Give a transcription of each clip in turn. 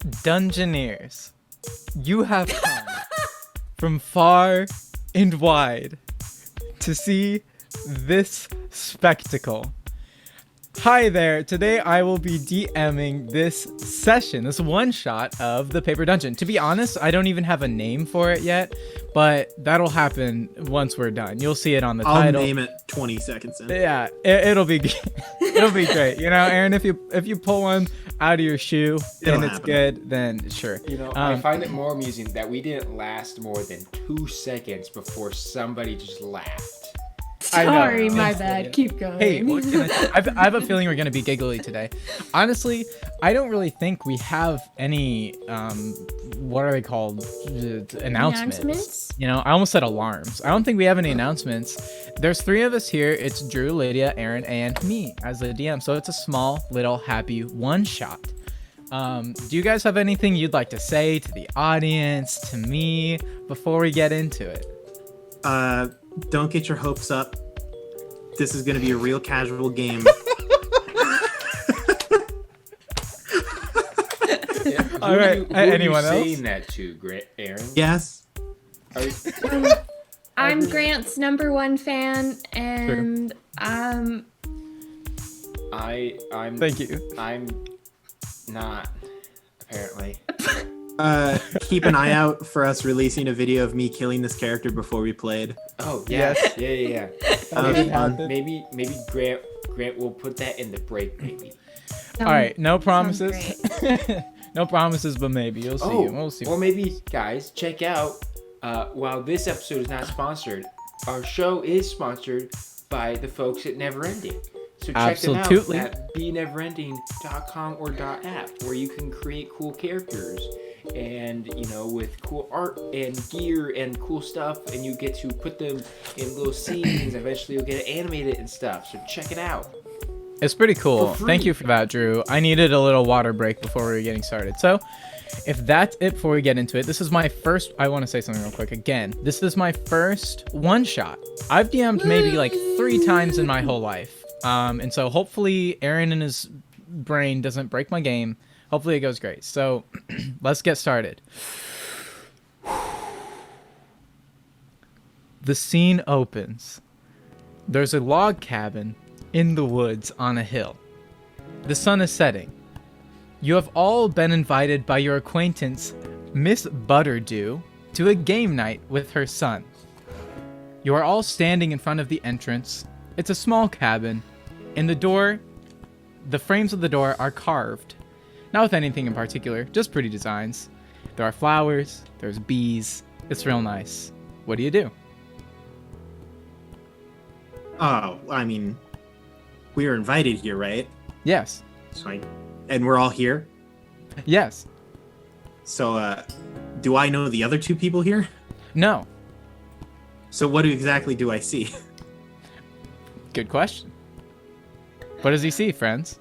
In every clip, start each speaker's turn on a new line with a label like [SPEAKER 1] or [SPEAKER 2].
[SPEAKER 1] Dungeoneers, you have come from far and wide to see this spectacle. Hi there, today I will be DMing this session, this one shot of the Paper Dungeon. To be honest, I don't even have a name for it yet, but that'll happen once we're done. You'll see it on the title.
[SPEAKER 2] I'll name it 20 seconds in.
[SPEAKER 1] Yeah, it'll be it'll be great. You know, Aaron, if you pull one out of your shoe and it's good, then sure.
[SPEAKER 3] You know, I find it more amusing that we didn't last more than 2 seconds before somebody just laughed.
[SPEAKER 4] Sorry, my bad. Keep going.
[SPEAKER 1] Hey, what can I have a feeling we're going to be giggly today. Honestly, I don't really think we have any, what are they called? Announcements? You know, I almost said alarms. I don't think we have any announcements. There's 3 of us here. It's Drew, Lydia, Aaron, and me as the DM. So it's a small, little, happy one-shot. Do you guys have anything you'd like to say to the audience, to me, before we get into it?
[SPEAKER 2] Don't get your hopes up. This is going to be a real casual game.
[SPEAKER 1] All right. Anyone else?
[SPEAKER 3] Saying that to, Aaron?
[SPEAKER 2] Yes.
[SPEAKER 4] I'm Grant's #1 fan, and
[SPEAKER 3] I'm.
[SPEAKER 1] Thank you.
[SPEAKER 3] I'm not, apparently.
[SPEAKER 2] Keep an eye out for us releasing a video of me killing this character before we played.
[SPEAKER 3] Oh yes. Yeah. Maybe Grant will put that in the break. Maybe.
[SPEAKER 1] All right. No promises. No promises, but maybe you'll see. We'll see.
[SPEAKER 3] Or maybe, guys, check out. While this episode is not sponsored, our show is sponsored by the folks at Neverending. So check them out at beneverending.com or .app, where you can create cool characters and, you know, with cool art and gear and cool stuff, and you get to put them in little scenes. Eventually you'll get it animated and stuff. So check it out.
[SPEAKER 1] It's pretty cool. Thank you for that, Drew. I needed a little water break before we were getting started. So if that's it before we get into it, this is my first, I want to say something real quick. Again, this is my first one shot. I've DM'd maybe like 3 times in my whole life. And so hopefully Aaron and his brain doesn't break my game. Hopefully it goes great. So let's get started. The scene opens. There's a log cabin in the woods on a hill. The sun is setting. You have all been invited by your acquaintance, Miss Butterdew, to a game night with her son. You are all standing in front of the entrance. It's a small cabin. In the frames of the door are carved. Not with anything in particular, just pretty designs. There are flowers, there's bees. It's real nice. What do you do?
[SPEAKER 2] Oh, I mean, we were invited here, right?
[SPEAKER 1] Yes.
[SPEAKER 2] And we're all here?
[SPEAKER 1] Yes.
[SPEAKER 2] So, do I know the other 2 people here?
[SPEAKER 1] No.
[SPEAKER 2] So what exactly do I see?
[SPEAKER 1] Good question. What does he see, friends?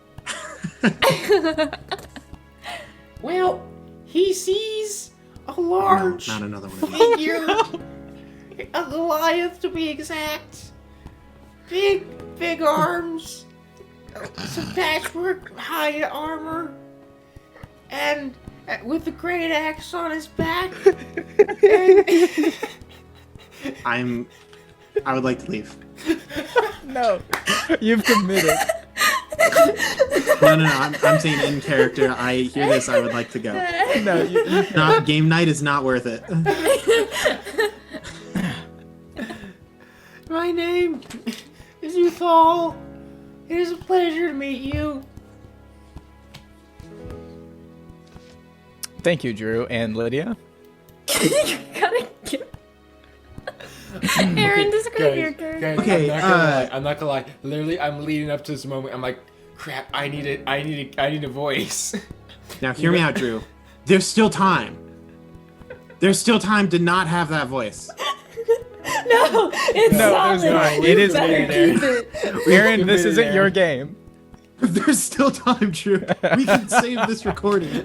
[SPEAKER 3] Well, he sees a large
[SPEAKER 2] not another one of these.
[SPEAKER 3] figure, a Goliath to be exact. Big arms, some patchwork hide armor, and with a great axe on his back.
[SPEAKER 2] I would like to leave.
[SPEAKER 1] No, you've committed.
[SPEAKER 2] No, I'm saying in character. I hear this, I would like to go.
[SPEAKER 1] No,
[SPEAKER 2] game night is not worth it.
[SPEAKER 3] My name is Uthal. It is a pleasure to meet you.
[SPEAKER 1] Thank you, Drew and Lydia.
[SPEAKER 4] You gotta get... Aaron, describe your character.
[SPEAKER 2] Okay,
[SPEAKER 3] I'm not gonna lie. Literally, I'm leading up to this moment. I'm like, crap. I need a voice.
[SPEAKER 2] Now hear me out, Drew. There's still time. There's still time to not have that voice.
[SPEAKER 4] No, it's solid.
[SPEAKER 1] There's not. It is there. Aaron, this isn't your game.
[SPEAKER 2] There's still time, Drew. We can save this recording.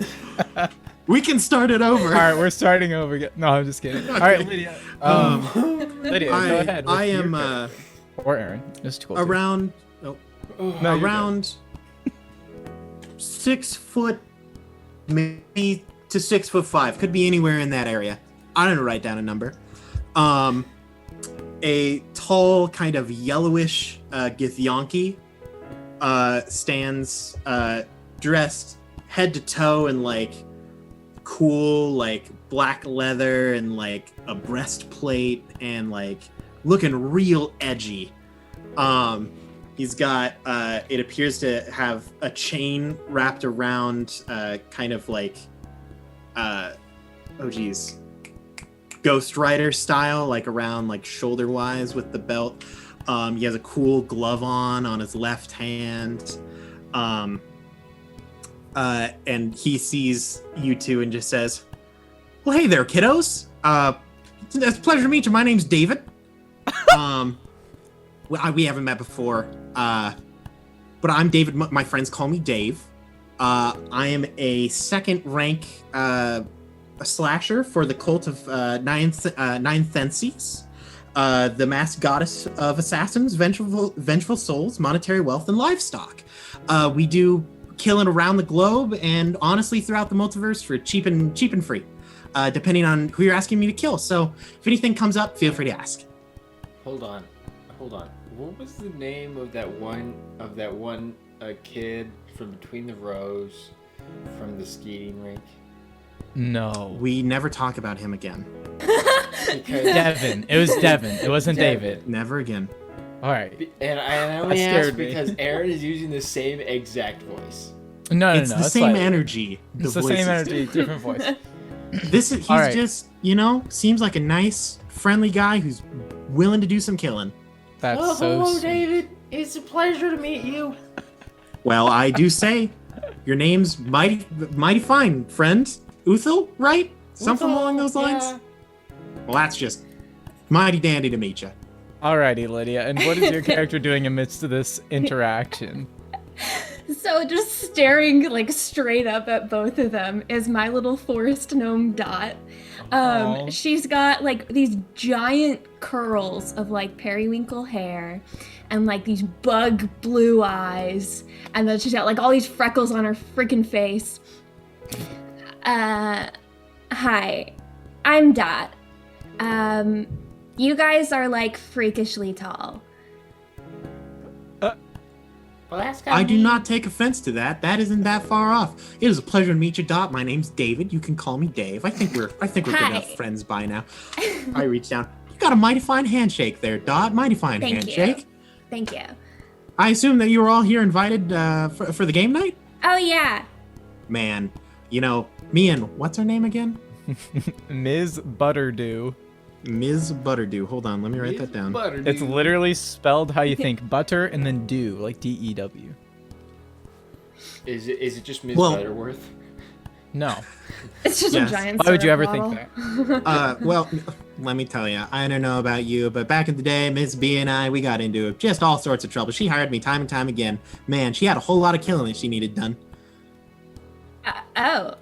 [SPEAKER 2] We can start it over.
[SPEAKER 1] All right, we're starting over again. No, I'm just kidding. All right, Lydia. Lydia, go ahead.
[SPEAKER 2] I am
[SPEAKER 1] or Aaron. It's cool.
[SPEAKER 2] Around.
[SPEAKER 1] No,
[SPEAKER 2] around 6 foot maybe to 6'5". Could be anywhere in that area. I don't write down a number. A tall, kind of yellowish Githyanki stands dressed head to toe in like cool like black leather and like a breastplate and like looking real edgy. He's got it appears to have a chain wrapped around kind of like Ghost Rider style, like around like shoulder wise with the belt. He has a cool glove on his left hand. And he sees you two and just says, "Well, hey there, kiddos. It's a pleasure to meet you. My name's David. We haven't met before, but I'm David. My friends call me Dave. I am a second rank a slasher for the cult of Nine Thenses, the masked goddess of assassins, vengeful souls, monetary wealth, and livestock. We do killing around the globe and honestly throughout the multiverse for cheap and free, depending on who you're asking me to kill. So if anything comes up, feel free to ask."
[SPEAKER 3] Hold on. What was the name of that one kid from Between the Rows from the skating rink?
[SPEAKER 1] No.
[SPEAKER 2] We never talk about him again.
[SPEAKER 1] Devin. It was Devin. It wasn't David.
[SPEAKER 2] Never again.
[SPEAKER 1] All right.
[SPEAKER 3] And I only asked because Aaron is using the same exact voice.
[SPEAKER 1] No.
[SPEAKER 2] It's the same energy.
[SPEAKER 1] It's the same energy, different voice.
[SPEAKER 2] He's just, seems like a nice, friendly guy who's willing to do some killing.
[SPEAKER 1] That's
[SPEAKER 3] hello,
[SPEAKER 1] sweet.
[SPEAKER 3] David. It's a pleasure to meet you.
[SPEAKER 2] Well, I do say, your name's mighty fine, friend. Uthil, right? Something along those lines?
[SPEAKER 3] Yeah.
[SPEAKER 2] Well, that's just mighty dandy to meet you.
[SPEAKER 1] Alrighty, Lydia. And what is your character doing amidst this interaction?
[SPEAKER 4] So just staring like straight up at both of them is my little forest gnome Dot.
[SPEAKER 1] Aw.
[SPEAKER 4] She's got like these giant curls of like periwinkle hair and like these bug blue eyes, and then she's got like all these freckles on her freaking face. Hi, I'm Dot. You guys are like freakishly tall.
[SPEAKER 3] Well, that's
[SPEAKER 2] I do not take offense to that. That isn't that far off. It is a pleasure to meet you, Dot. My name's David. You can call me Dave. I think we're good
[SPEAKER 4] Hi.
[SPEAKER 2] enough friends by now. I reach down. You got a mighty fine handshake there, Dot. Mighty fine handshake.
[SPEAKER 4] Thank you.
[SPEAKER 2] I assume that you were all here invited for the game night?
[SPEAKER 4] Oh yeah.
[SPEAKER 2] Man, me and what's her name again?
[SPEAKER 1] Ms. Butterdew.
[SPEAKER 2] Ms. Butterdew. Hold on, let me write that down.
[SPEAKER 1] It's literally spelled how you think butter and then dew, like D-E-W.
[SPEAKER 3] Is it just Ms.
[SPEAKER 2] Well-
[SPEAKER 3] Butterworth?
[SPEAKER 4] No. It's just
[SPEAKER 2] Yes.
[SPEAKER 4] a giant
[SPEAKER 1] Why would you
[SPEAKER 4] syrup
[SPEAKER 1] ever
[SPEAKER 4] bottle.
[SPEAKER 1] think that?
[SPEAKER 2] Well, let me tell you, I don't know about you, but back in the day, Miss B and I, we got into just all sorts of trouble. She hired me time and time again. Man, she had a whole lot of killing that she needed done.
[SPEAKER 4] Oh.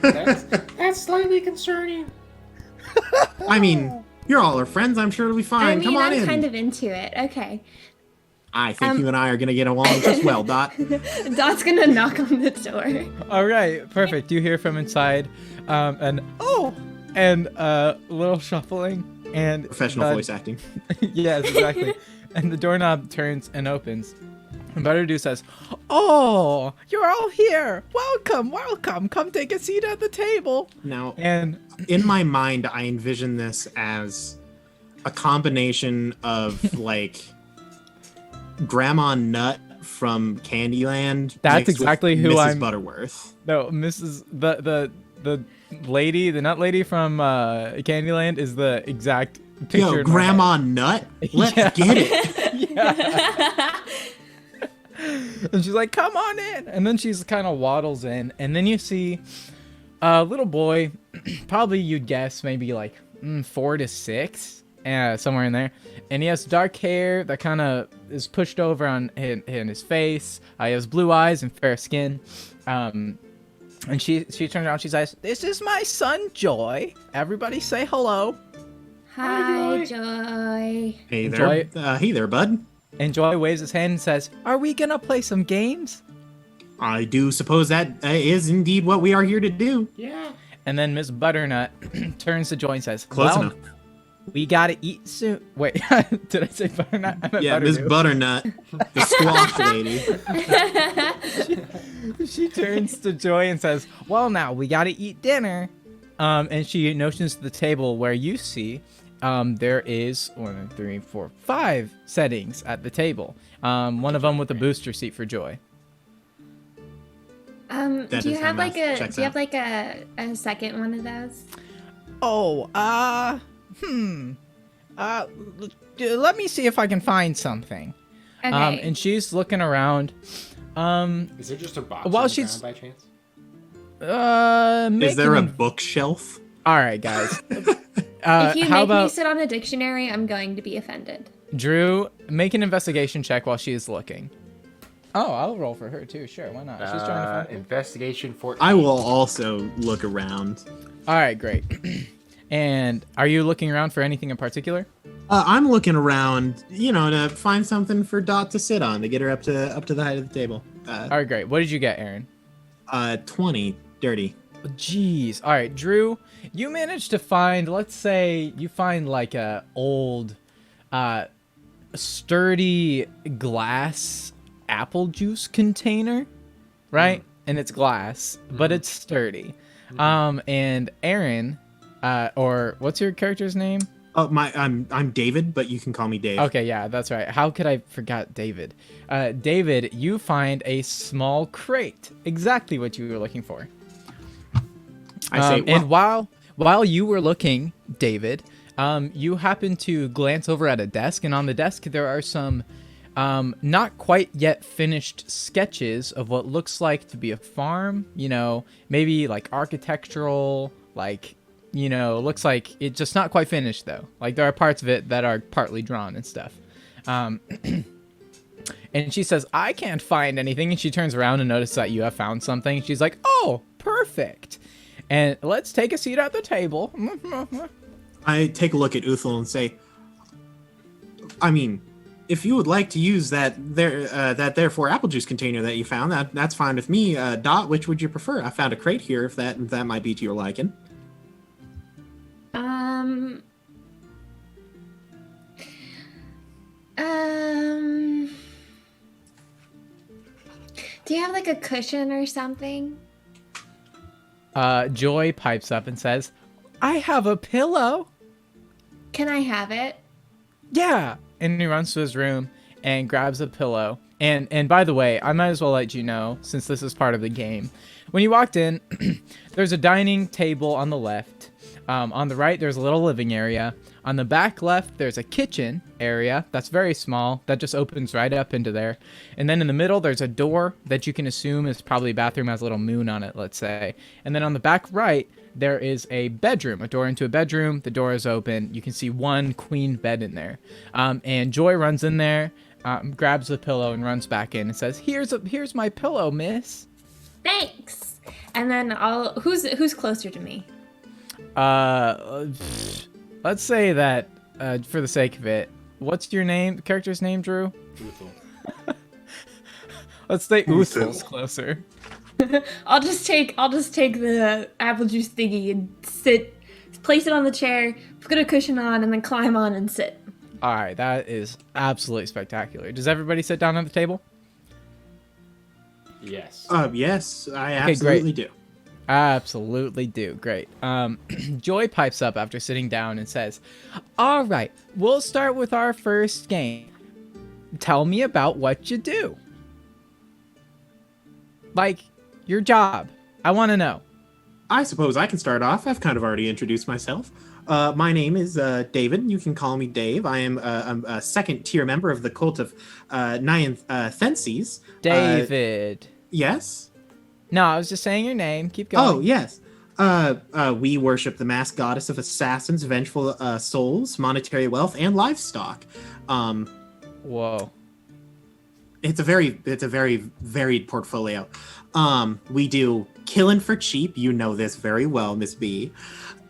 [SPEAKER 3] That's slightly concerning.
[SPEAKER 2] I mean, you're all our friends. I'm sure it'll be fine.
[SPEAKER 4] I mean,
[SPEAKER 2] Come on
[SPEAKER 4] I'm
[SPEAKER 2] in.
[SPEAKER 4] kind of into it. Okay.
[SPEAKER 2] I think you and I are going to get along just well, Dot.
[SPEAKER 4] Dot's gonna knock on the door.
[SPEAKER 1] All right, perfect. You hear from inside, and a little shuffling and
[SPEAKER 2] Professional voice acting.
[SPEAKER 1] Yes, exactly. And the doorknob turns and opens. And Butterdew says, "Oh, you're all here. Welcome. Come take a seat at the table."
[SPEAKER 2] Now,
[SPEAKER 1] And
[SPEAKER 2] in my mind, I envision this as a combination of like Grandma Nut from Candyland.
[SPEAKER 1] That's
[SPEAKER 2] mixed with
[SPEAKER 1] exactly who
[SPEAKER 2] Mrs.
[SPEAKER 1] I'm-
[SPEAKER 2] Butterworth.
[SPEAKER 1] no, Mrs. the lady, the nut lady from Candyland is the exact picture.
[SPEAKER 2] Yo,
[SPEAKER 1] in my
[SPEAKER 2] Grandma Nut. Let's
[SPEAKER 1] Yeah.
[SPEAKER 2] get it.
[SPEAKER 1] head. And she's like, "Come on in." And then she's kind of waddles in, and then you see a little boy, probably you'd guess maybe like 4 to 6, somewhere in there. And he has dark hair that kind of is pushed over in his face. He has blue eyes and fair skin. And she turns around, she says, "This is my son, Joy. Everybody say hello."
[SPEAKER 4] Hi, Joy.
[SPEAKER 2] Hey there.
[SPEAKER 1] Enjoy.
[SPEAKER 2] Hey there, bud.
[SPEAKER 1] And Joy waves his hand and says, "Are we gonna play some games?"
[SPEAKER 2] I do suppose that is indeed what we are here to do.
[SPEAKER 3] Yeah.
[SPEAKER 1] And then Miss Butternut turns to Joy and says,
[SPEAKER 2] Close
[SPEAKER 1] well,
[SPEAKER 2] enough.
[SPEAKER 1] we gotta eat soon. Wait, did I say Butternut? I meant
[SPEAKER 2] Yeah, Miss
[SPEAKER 1] Butterdew.
[SPEAKER 2] Butternut, the squash lady.
[SPEAKER 1] She turns to Joy and says, well, now we gotta eat dinner. And she notions to the table where you see there is 5 settings at the table. One of them with a booster seat for Joy.
[SPEAKER 4] Do you have like a second one of those?
[SPEAKER 1] Oh, let me see if I can find something.
[SPEAKER 4] Okay.
[SPEAKER 1] And she's looking around.
[SPEAKER 3] Is there just a box
[SPEAKER 1] while
[SPEAKER 3] on the
[SPEAKER 1] she's-
[SPEAKER 3] ground by chance?
[SPEAKER 2] Is there a bookshelf?
[SPEAKER 1] All right, guys.
[SPEAKER 4] If you
[SPEAKER 1] how
[SPEAKER 4] make
[SPEAKER 1] about
[SPEAKER 4] me sit on a dictionary, I'm going to be offended.
[SPEAKER 1] Drew, make an investigation check while she is looking. Oh, I'll roll for her too. Sure, why not? She's trying to find.
[SPEAKER 3] Investigation 14.
[SPEAKER 2] I will also look around.
[SPEAKER 1] All right, great. And are you looking around for anything in particular?
[SPEAKER 2] I'm looking around, to find something for Dot to sit on to get her up to the height of the table.
[SPEAKER 1] All right, great. What did you get, Aaron?
[SPEAKER 2] 20, dirty.
[SPEAKER 1] Jeez. All right, Drew, you managed to find, let's say you find like a old, sturdy glass apple juice container, right? And it's glass, but it's sturdy. And Aaron, or what's your character's name?
[SPEAKER 2] Oh, I'm David, but you can call me Dave.
[SPEAKER 1] Okay, yeah, that's right. How could I forget David? David, you find a small crate. Exactly what you were looking for.
[SPEAKER 2] I say,
[SPEAKER 1] and while you were looking, David, you happen to glance over at a desk, and on the desk there are some not quite yet finished sketches of what looks like to be a farm. Maybe like architectural, looks like it's just not quite finished though. Like there are parts of it that are partly drawn and stuff. And she says, I can't find anything. And she turns around and notices that you have found something. She's like, oh, perfect. And let's take a seat at the table.
[SPEAKER 2] I take a look at Uthal and say, I mean, if you would like to use that therefore apple juice container that you found, that's fine with me. Dot, which would you prefer? I found a crate here if that might be to your liking.
[SPEAKER 4] Do you have like a cushion or something?
[SPEAKER 1] Joy pipes up and says, I have a pillow.
[SPEAKER 4] Can I have it?
[SPEAKER 1] Yeah. And he runs to his room and grabs a pillow. And by the way, I might as well let you know, since this is part of the game. When you walked in, there's a dining table on the left. On the right, there's a little living area. On the back left, there's a kitchen area that's very small that just opens right up into there. And then in the middle, there's a door that you can assume is probably a bathroom, has a little moon on it, let's say. And then on the back right, there is a bedroom, a door into a bedroom. The door is open. You can see one queen bed in there. And Joy runs in there, grabs the pillow and runs back in and says, "Here's my pillow, miss."
[SPEAKER 4] Thanks. And then who's closer to me?
[SPEAKER 1] Let's say that for the sake of it, what's your name? The character's name, Drew?
[SPEAKER 3] Uthal.
[SPEAKER 1] Let's say Uthal's closer.
[SPEAKER 4] I'll just take the apple juice thingy and place it on the chair, put a cushion on, and then climb on and sit.
[SPEAKER 1] All right, that is absolutely spectacular. Does everybody sit down at the table?
[SPEAKER 3] Yes.
[SPEAKER 2] Yes, I absolutely do.
[SPEAKER 1] Absolutely do. Great. Joy pipes up after sitting down and says, all right, we'll start with our first game. Tell me about what you do. Like, your job. I want to know.
[SPEAKER 2] I suppose I can start off. I've kind of already introduced myself. My name is David. You can call me Dave. I am a second-tier member of the cult of Nyanthenthes.
[SPEAKER 1] David.
[SPEAKER 2] Yes?
[SPEAKER 1] No, I was just saying your name. Keep going.
[SPEAKER 2] Oh, yes. We worship the masked goddess of assassins, vengeful souls, monetary wealth, and livestock.
[SPEAKER 1] Whoa.
[SPEAKER 2] it's a very varied portfolio. We do killing for cheap. You know this very well, Miss B.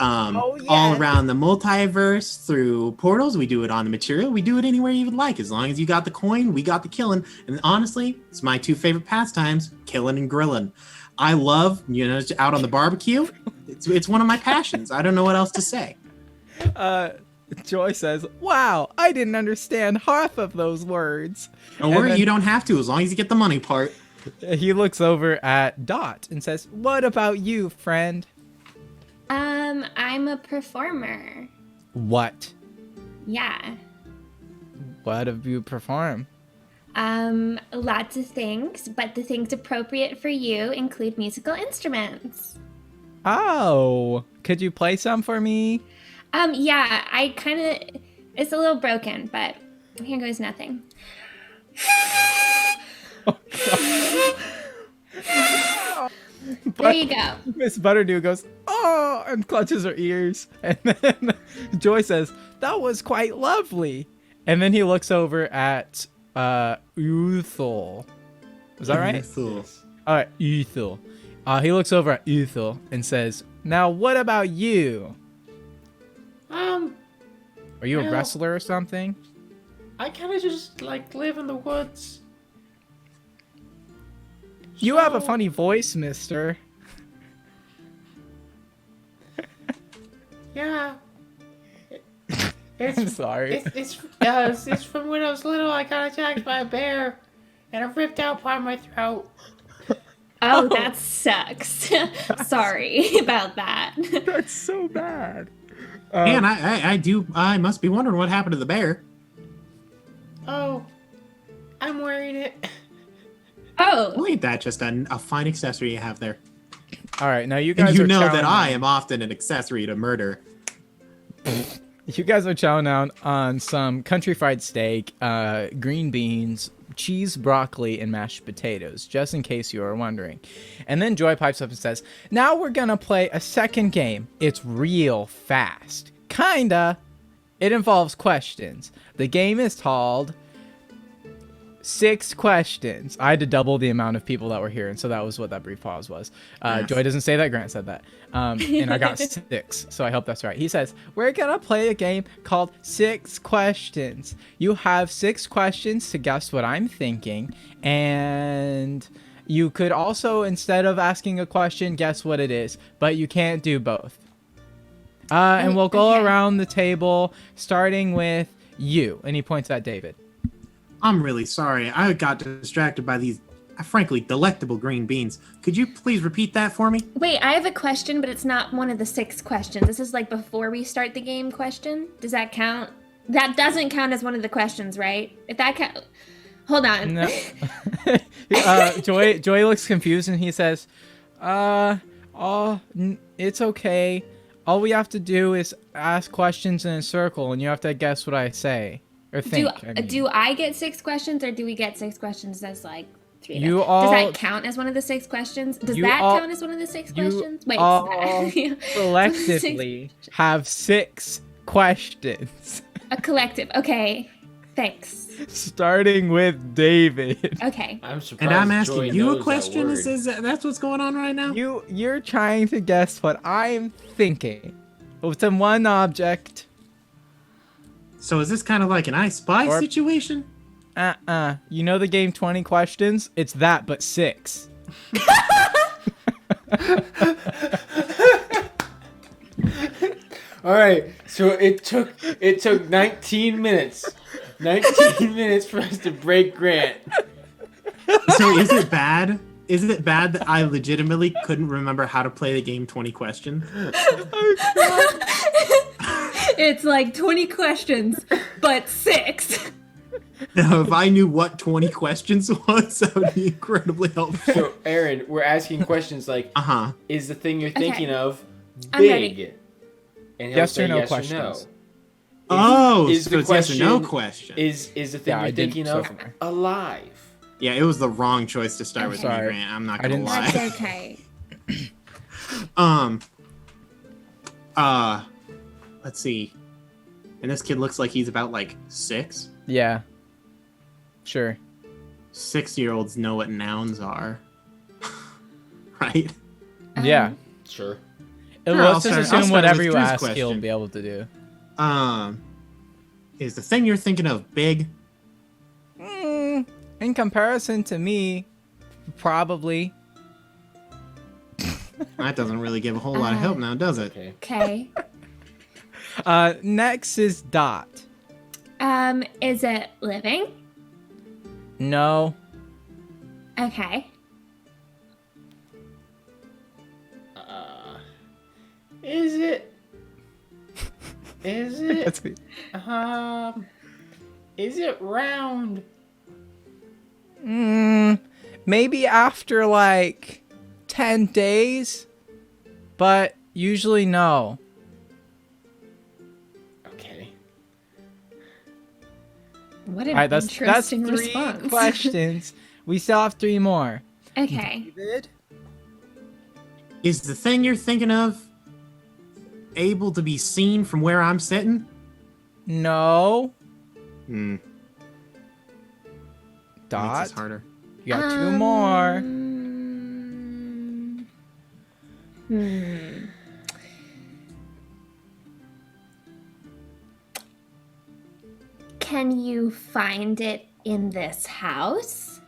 [SPEAKER 2] All around the multiverse through portals. We do it on the material. We do it anywhere you would like. As long as you got the coin, we got the killing. And honestly, it's my two favorite pastimes, killing and grilling. I love, out on the barbecue. It's one of my passions. I don't know what else to say.
[SPEAKER 1] Joy says, "Wow, I didn't understand half of those words."
[SPEAKER 2] Don't worry, you don't have to, as long as you get the money part.
[SPEAKER 1] He looks over at Dot and says, "What about you, friend?"
[SPEAKER 4] I'm a performer.
[SPEAKER 1] What?
[SPEAKER 4] Yeah.
[SPEAKER 1] What have you performed?
[SPEAKER 4] Lots of things, but the things appropriate for you include musical instruments.
[SPEAKER 1] Oh, could you play some for me?
[SPEAKER 4] Yeah, it's a little broken, but here goes nothing. There you go.
[SPEAKER 1] Miss Butterdew goes, "Oh," and clutches her ears. And then Joy says, "That was quite lovely." And then he looks over at Uthul. Is that right?
[SPEAKER 2] Uthul.
[SPEAKER 1] All right, Uthul. He looks over at Uthul and says, "Now, what about you? Are you a wrestler or something?"
[SPEAKER 3] I kind of just live in the woods.
[SPEAKER 1] You have a funny voice, mister.
[SPEAKER 3] Yeah.
[SPEAKER 1] I'm sorry.
[SPEAKER 3] It's from when I was little. I got attacked by a bear, and it ripped out part of my throat.
[SPEAKER 4] Oh, that sucks. Sorry about that.
[SPEAKER 1] That's so bad.
[SPEAKER 2] And I must be wondering what happened to the bear.
[SPEAKER 3] Oh, I'm wearing it.
[SPEAKER 4] Oh.
[SPEAKER 2] Well, ain't that just a fine accessory you have there?
[SPEAKER 1] All right, now you guys
[SPEAKER 2] And you
[SPEAKER 1] are
[SPEAKER 2] know
[SPEAKER 1] chowing
[SPEAKER 2] that
[SPEAKER 1] down.
[SPEAKER 2] I am often an accessory to murder.
[SPEAKER 1] You guys are chowing down on some country fried steak, green beans, cheese, broccoli, and mashed potatoes, just in case you are wondering. And then Joy pipes up and says, "Now we're gonna play a second game. It's real fast. Kinda. It involves questions. The game is called 6 questions." I had to double the amount of people that were here, and so that was what that brief pause was.
[SPEAKER 2] Yes.
[SPEAKER 1] Joy doesn't say that, Grant said that. And I got 6, so I hope that's right. He says, "We're gonna play a game called 6 questions. You have 6 questions to guess what I'm thinking, and you could also, instead of asking a question, guess what it is, but you can't do both. And we'll go
[SPEAKER 4] Okay.
[SPEAKER 1] around the table, starting with you." And he points at David.
[SPEAKER 2] I'm really sorry. I got distracted by these, frankly, delectable green beans. Could you please repeat that for me?
[SPEAKER 4] Wait, I have a question, but it's not one of the 6 questions. This is before we start the game question. Does that count? That doesn't count as one of the questions, right? If that count, hold on.
[SPEAKER 1] No. Joy looks confused and he says, it's okay. All we have to do is ask questions in a circle and you have to guess what I say. Or think.
[SPEAKER 4] Do I get 6 questions, or do we get 6 questions as 3 of
[SPEAKER 1] You
[SPEAKER 4] them?
[SPEAKER 1] all-
[SPEAKER 4] Does that count as one of the 6 questions? Does
[SPEAKER 1] you
[SPEAKER 4] that
[SPEAKER 1] all-
[SPEAKER 4] count as one of the 6
[SPEAKER 1] you
[SPEAKER 4] questions? Wait,
[SPEAKER 1] all
[SPEAKER 4] yeah.
[SPEAKER 1] collectively have 6 questions.
[SPEAKER 4] A collective. Okay, thanks.
[SPEAKER 1] Starting with David.
[SPEAKER 4] Okay.
[SPEAKER 3] I'm surprised.
[SPEAKER 2] And I'm
[SPEAKER 3] Joy
[SPEAKER 2] asking you a
[SPEAKER 3] knows
[SPEAKER 2] question?
[SPEAKER 3] that word.
[SPEAKER 2] That's what's going on right now?
[SPEAKER 1] You're trying to guess what I'm thinking. It's in one object.
[SPEAKER 2] So is this kind of like an I Spy
[SPEAKER 1] Or-
[SPEAKER 2] situation?
[SPEAKER 1] You know the game 20 questions? It's that, but 6.
[SPEAKER 3] All right, so it took 19 minutes. 19 minutes for us to break Grant.
[SPEAKER 2] So is it bad? Is it bad that I legitimately couldn't remember how to play the game 20 questions?
[SPEAKER 4] It's 20 questions, but 6.
[SPEAKER 2] Now, if I knew what 20 questions was, that would be incredibly helpful.
[SPEAKER 3] So, Aaron, we're asking questions like,
[SPEAKER 2] Uh-huh.
[SPEAKER 3] is the thing you're thinking of
[SPEAKER 4] I'm ready.
[SPEAKER 3] big? And he'll
[SPEAKER 1] Yes
[SPEAKER 3] say
[SPEAKER 1] or no
[SPEAKER 3] yes
[SPEAKER 1] questions.
[SPEAKER 3] or no.
[SPEAKER 2] Oh,
[SPEAKER 3] is
[SPEAKER 2] so
[SPEAKER 3] the
[SPEAKER 2] it's yes or no
[SPEAKER 3] question-
[SPEAKER 2] question.
[SPEAKER 3] Is the thing
[SPEAKER 1] Yeah, I
[SPEAKER 3] you're
[SPEAKER 1] did
[SPEAKER 3] thinking
[SPEAKER 1] so
[SPEAKER 3] of
[SPEAKER 1] far.
[SPEAKER 3] alive?
[SPEAKER 2] Yeah, it was the wrong choice to start with me,
[SPEAKER 1] Sorry.
[SPEAKER 2] Grant. I'm not
[SPEAKER 1] I
[SPEAKER 2] gonna
[SPEAKER 1] didn't-
[SPEAKER 2] lie.
[SPEAKER 4] That's okay.
[SPEAKER 2] Let's see. And this kid looks like he's about 6.
[SPEAKER 1] Yeah. Sure.
[SPEAKER 2] 6-year-olds know what nouns are. Right?
[SPEAKER 1] Yeah.
[SPEAKER 3] Sure.
[SPEAKER 1] Let's just assume
[SPEAKER 2] start
[SPEAKER 1] whatever
[SPEAKER 2] with
[SPEAKER 1] you
[SPEAKER 2] Drew's
[SPEAKER 1] ask,
[SPEAKER 2] question.
[SPEAKER 1] he'll be able to do.
[SPEAKER 2] Is the thing you're thinking of big?
[SPEAKER 1] In comparison to me, probably.
[SPEAKER 2] That doesn't really give a whole lot of help now, does it?
[SPEAKER 3] Okay.
[SPEAKER 4] Okay.
[SPEAKER 1] Next is Dot.
[SPEAKER 4] Is it living?
[SPEAKER 1] No.
[SPEAKER 4] Okay.
[SPEAKER 3] Is it? Is it?
[SPEAKER 1] That's me.
[SPEAKER 3] Is it round?
[SPEAKER 1] Maybe after like 10 days, but usually no.
[SPEAKER 3] Okay.
[SPEAKER 4] What an
[SPEAKER 1] All right, that's
[SPEAKER 4] interesting
[SPEAKER 1] 3
[SPEAKER 4] response.
[SPEAKER 1] questions. We still have 3 more.
[SPEAKER 4] Okay.
[SPEAKER 1] David?
[SPEAKER 2] Is the thing you're thinking of able to be seen from where I'm sitting?
[SPEAKER 1] No.
[SPEAKER 2] Makes
[SPEAKER 1] Dot.
[SPEAKER 2] this harder.
[SPEAKER 1] You got 2 more.
[SPEAKER 4] Can you find it in this house?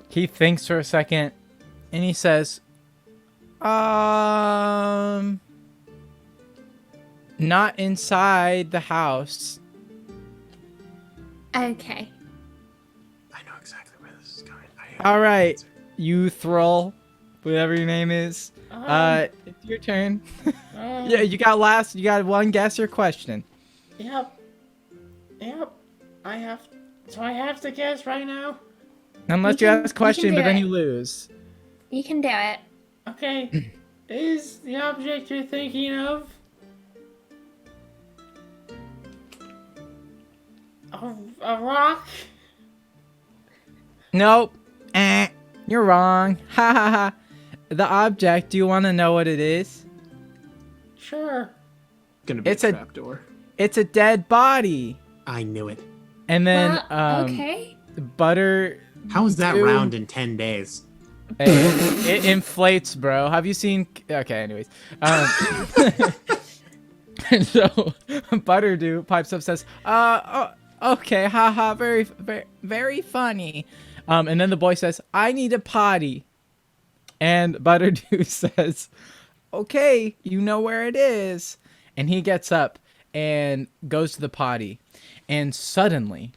[SPEAKER 1] He thinks for a second, and he says, not inside the house.
[SPEAKER 4] Okay.
[SPEAKER 2] I know exactly where this is going.
[SPEAKER 1] All right, you Thrall, whatever your name is. It's your turn. Yeah, you got 1 guess or question.
[SPEAKER 3] Yep. I have to guess right now.
[SPEAKER 1] Unless you ask a question,
[SPEAKER 4] do
[SPEAKER 1] but then
[SPEAKER 4] it.
[SPEAKER 1] you lose.
[SPEAKER 4] You can do it.
[SPEAKER 3] Okay. Is the object you're thinking of a rock?
[SPEAKER 1] Nope. You're wrong. Ha ha ha. The object, do you want to know what it is?
[SPEAKER 3] Sure.
[SPEAKER 2] Gonna be
[SPEAKER 1] It's
[SPEAKER 2] a
[SPEAKER 1] a-
[SPEAKER 2] trapdoor.
[SPEAKER 1] It's a dead body.
[SPEAKER 2] I knew it.
[SPEAKER 1] And then,
[SPEAKER 4] Okay.
[SPEAKER 1] Butter...
[SPEAKER 2] How is that
[SPEAKER 1] Dude.
[SPEAKER 2] round in 10 days?
[SPEAKER 1] It inflates, bro. Have you seen... Okay, anyways. And so, Butterdew pipes up, says, okay, haha, very, very, very funny. And then the boy says, I need a potty. And Butterdew says, okay, you know where it is. And he gets up and goes to the potty. And suddenly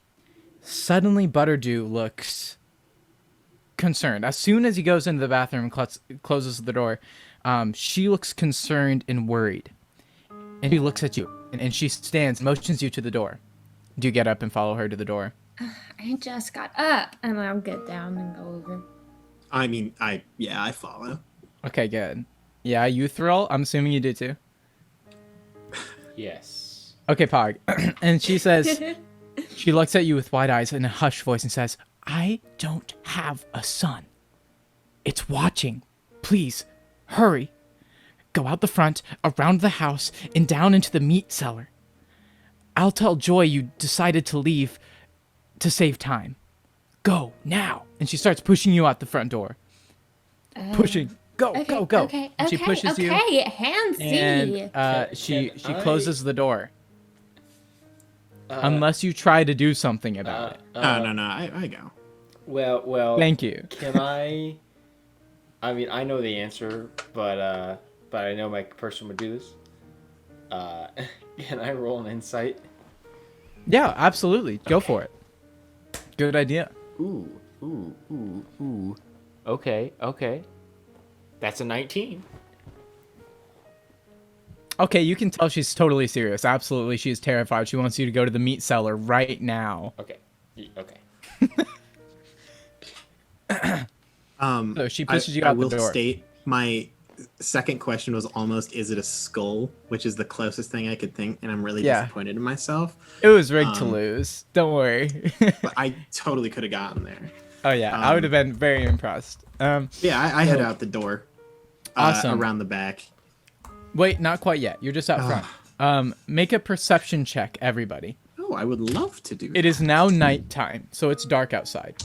[SPEAKER 1] Butterdew looks concerned. As soon as he goes into the bathroom and closes the door, she looks concerned and worried. And she looks at you, and she stands, motions you to the door. Do you get up and follow her to the door?
[SPEAKER 4] I just got up, and I'll get down and go over.
[SPEAKER 2] I mean, I follow.
[SPEAKER 1] Okay, good. Yeah, you Thrill? I'm assuming you do too.
[SPEAKER 3] Yes.
[SPEAKER 1] Okay, Pog. And she says, she looks at you with wide eyes in a hushed voice and says, I don't have a son. It's watching. Please, hurry. Go out the front, around the house, and down into the meat cellar. I'll tell Joy you decided to leave to save time. Go, now. And she starts pushing you out the front door. Pushing. Go, go, go.
[SPEAKER 4] Okay,
[SPEAKER 1] And she pushes you.
[SPEAKER 4] Okay, handsy.
[SPEAKER 1] And she
[SPEAKER 3] Can I-
[SPEAKER 1] closes the door. Unless you try to do something about it.
[SPEAKER 2] No, I go.
[SPEAKER 3] Well.
[SPEAKER 1] Thank you.
[SPEAKER 3] Can I? I mean, I know the answer, but I know my person would do this. Can I roll an insight?
[SPEAKER 1] Yeah, absolutely. Go for it. Good idea.
[SPEAKER 3] Ooh. Okay. That's a 19.
[SPEAKER 1] Okay, you can tell she's totally serious. Absolutely, she is terrified. She wants you to go to the meat cellar right now.
[SPEAKER 3] Okay.
[SPEAKER 1] So she pushes you out
[SPEAKER 2] I will
[SPEAKER 1] the door.
[SPEAKER 2] state my second question was almost, is it a skull? Which is the closest thing I could think, and I'm really disappointed in myself.
[SPEAKER 1] It was rigged to lose. Don't worry.
[SPEAKER 2] But I totally could have gotten there.
[SPEAKER 1] Oh yeah, I would have been very impressed.
[SPEAKER 2] Yeah, I head out the door.
[SPEAKER 1] Awesome.
[SPEAKER 2] Around the back.
[SPEAKER 1] Wait, not quite yet. You're just out front. Make a perception check, everybody.
[SPEAKER 2] Oh, I would love to do
[SPEAKER 1] It is now nighttime, so it's dark outside.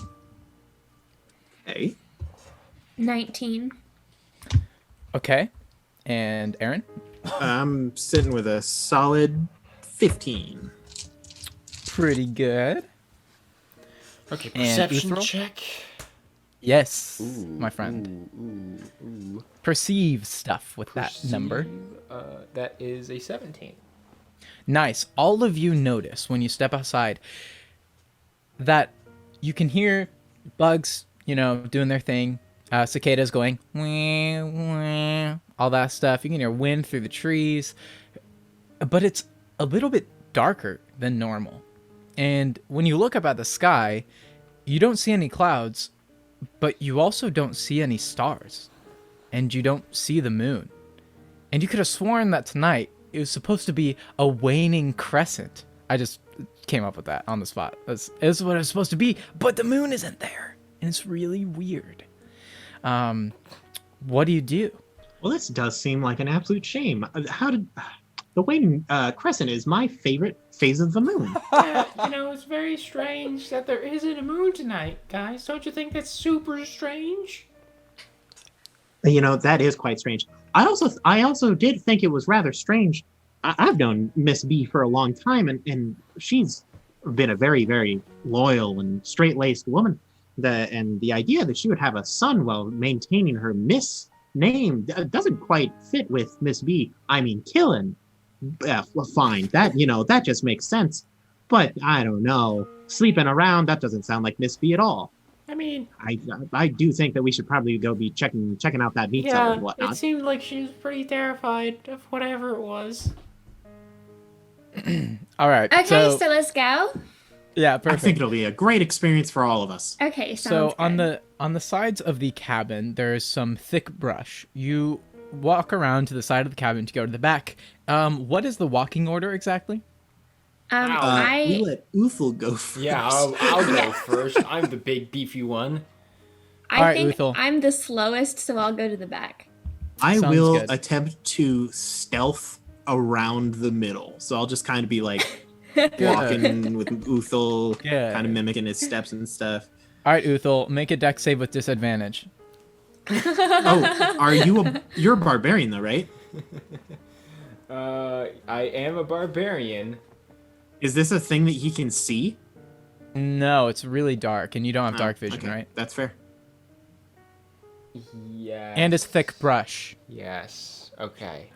[SPEAKER 2] Okay.
[SPEAKER 4] 19.
[SPEAKER 1] Okay. And Aaron?
[SPEAKER 2] I'm sitting with a solid 15.
[SPEAKER 1] Pretty good.
[SPEAKER 3] Okay,
[SPEAKER 1] And
[SPEAKER 3] perception
[SPEAKER 1] Uthril?
[SPEAKER 3] check.
[SPEAKER 1] Yes,
[SPEAKER 3] Ooh,
[SPEAKER 1] my friend.
[SPEAKER 3] Ooh.
[SPEAKER 1] Perceive stuff with that number.
[SPEAKER 3] That is a 17.
[SPEAKER 1] Nice. All of you notice when you step outside that you can hear bugs, doing their thing. Cicadas going, wah, wah, all that stuff. You can hear wind through the trees. But it's a little bit darker than normal. And when you look up at the sky, you don't see any clouds, but you also don't see any stars. And you don't see the moon. And you could have sworn that tonight it was supposed to be a waning crescent. I just came up with that on the spot. This is what it was supposed to be, but the moon isn't there. And it's really weird. What do you do?
[SPEAKER 2] Well, this does seem like an absolute shame. How did the waning crescent is my favorite phase of the moon?
[SPEAKER 3] Yeah, it's very strange that there isn't a moon tonight, guys. Don't you think that's super strange?
[SPEAKER 2] That is quite strange. I also did think it was rather strange. I've known Miss B for a long time, and she's been a very, very loyal and straight-laced woman. The idea that she would have a son while maintaining her Miss name doesn't quite fit with Miss B. I mean, killing. Well, fine. That just makes sense. But I don't know. Sleeping around, that doesn't sound like Miss B at all.
[SPEAKER 3] I mean,
[SPEAKER 2] I do think that we should probably go be checking out that meat cellar and whatnot.
[SPEAKER 3] it seemed like she was pretty terrified of whatever it was.
[SPEAKER 1] All right.
[SPEAKER 4] Okay, so let's go.
[SPEAKER 1] Yeah,
[SPEAKER 2] I
[SPEAKER 1] perfect.
[SPEAKER 2] think it'll be a great experience for all of us.
[SPEAKER 4] Okay,
[SPEAKER 1] So
[SPEAKER 4] good.
[SPEAKER 1] on the sides of the cabin, there is some thick brush. You walk around to the side of the cabin to go to the back. What is the walking order exactly?
[SPEAKER 2] We let Uthel go first.
[SPEAKER 3] Yeah, I'll go first. I'm the big beefy one.
[SPEAKER 4] I think
[SPEAKER 1] Uthel.
[SPEAKER 4] I'm the slowest, so I'll go to the back.
[SPEAKER 2] I
[SPEAKER 1] Sounds
[SPEAKER 2] will
[SPEAKER 1] good.
[SPEAKER 2] attempt to stealth around the middle. So I'll just kind of be like walking with Uthel,
[SPEAKER 1] Good.
[SPEAKER 2] kind of mimicking his steps and stuff.
[SPEAKER 1] All right, Uthel, make a dex save with disadvantage.
[SPEAKER 2] Oh, you're a barbarian though, right?
[SPEAKER 3] I am a barbarian.
[SPEAKER 2] Is this a thing that he can see?
[SPEAKER 1] No, it's really dark, and you don't have dark vision,
[SPEAKER 2] okay.
[SPEAKER 1] right?
[SPEAKER 2] That's fair.
[SPEAKER 3] Yeah.
[SPEAKER 1] And it's thick brush.
[SPEAKER 3] Yes. Okay.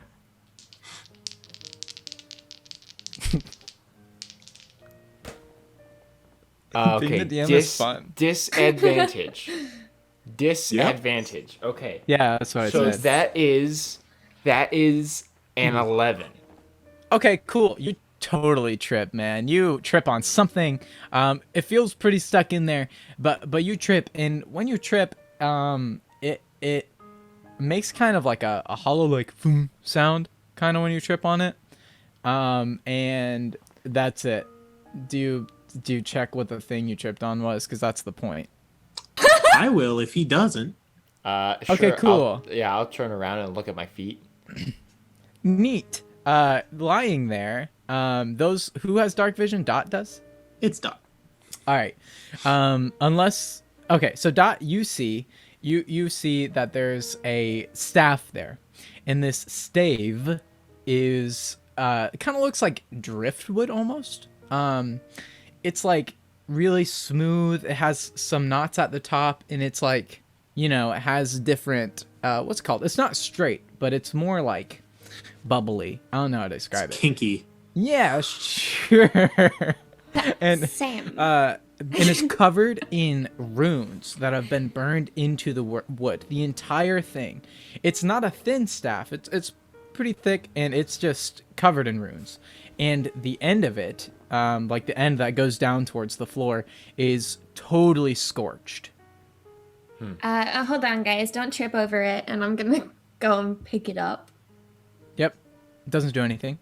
[SPEAKER 3] Okay.
[SPEAKER 1] Being the DM is fun.
[SPEAKER 3] Disadvantage. Disadvantage. Okay.
[SPEAKER 1] Yeah, that's what I
[SPEAKER 3] So
[SPEAKER 1] said.
[SPEAKER 3] that is an 11.
[SPEAKER 1] Okay, cool. You totally trip, man. You trip on something. It feels pretty stuck in there, but you trip, and when you trip, it makes kind of like a hollow like boom sound, kind of when you trip on it. And that's it. Do you check what the thing you tripped on was? Because that's the point.
[SPEAKER 2] I will if he doesn't.
[SPEAKER 3] Sure,
[SPEAKER 1] Okay, cool.
[SPEAKER 3] I'll turn around and look at my feet.
[SPEAKER 1] Neat. Lying there. Those who has dark vision. Dot does.
[SPEAKER 2] It's done.
[SPEAKER 1] All right. Unless so Dot, you see that there's a staff there, and this stave is it kind of looks like driftwood almost. It's like really smooth. It has some knots at the top, and it's like it has different what's it called? It's not straight, but it's more like bubbly. I don't know how to describe it.
[SPEAKER 2] Kinky.
[SPEAKER 1] Yeah, sure. And
[SPEAKER 4] Sam.
[SPEAKER 1] and it's covered in runes that have been burned into the wood. The entire thing. It's not a thin staff. It's pretty thick, and it's just covered in runes. And the end of it, like the end that goes down towards the floor, is totally scorched.
[SPEAKER 4] Hold on, guys. Don't trip over it, and I'm gonna go and pick it up.
[SPEAKER 1] Yep. It doesn't do anything.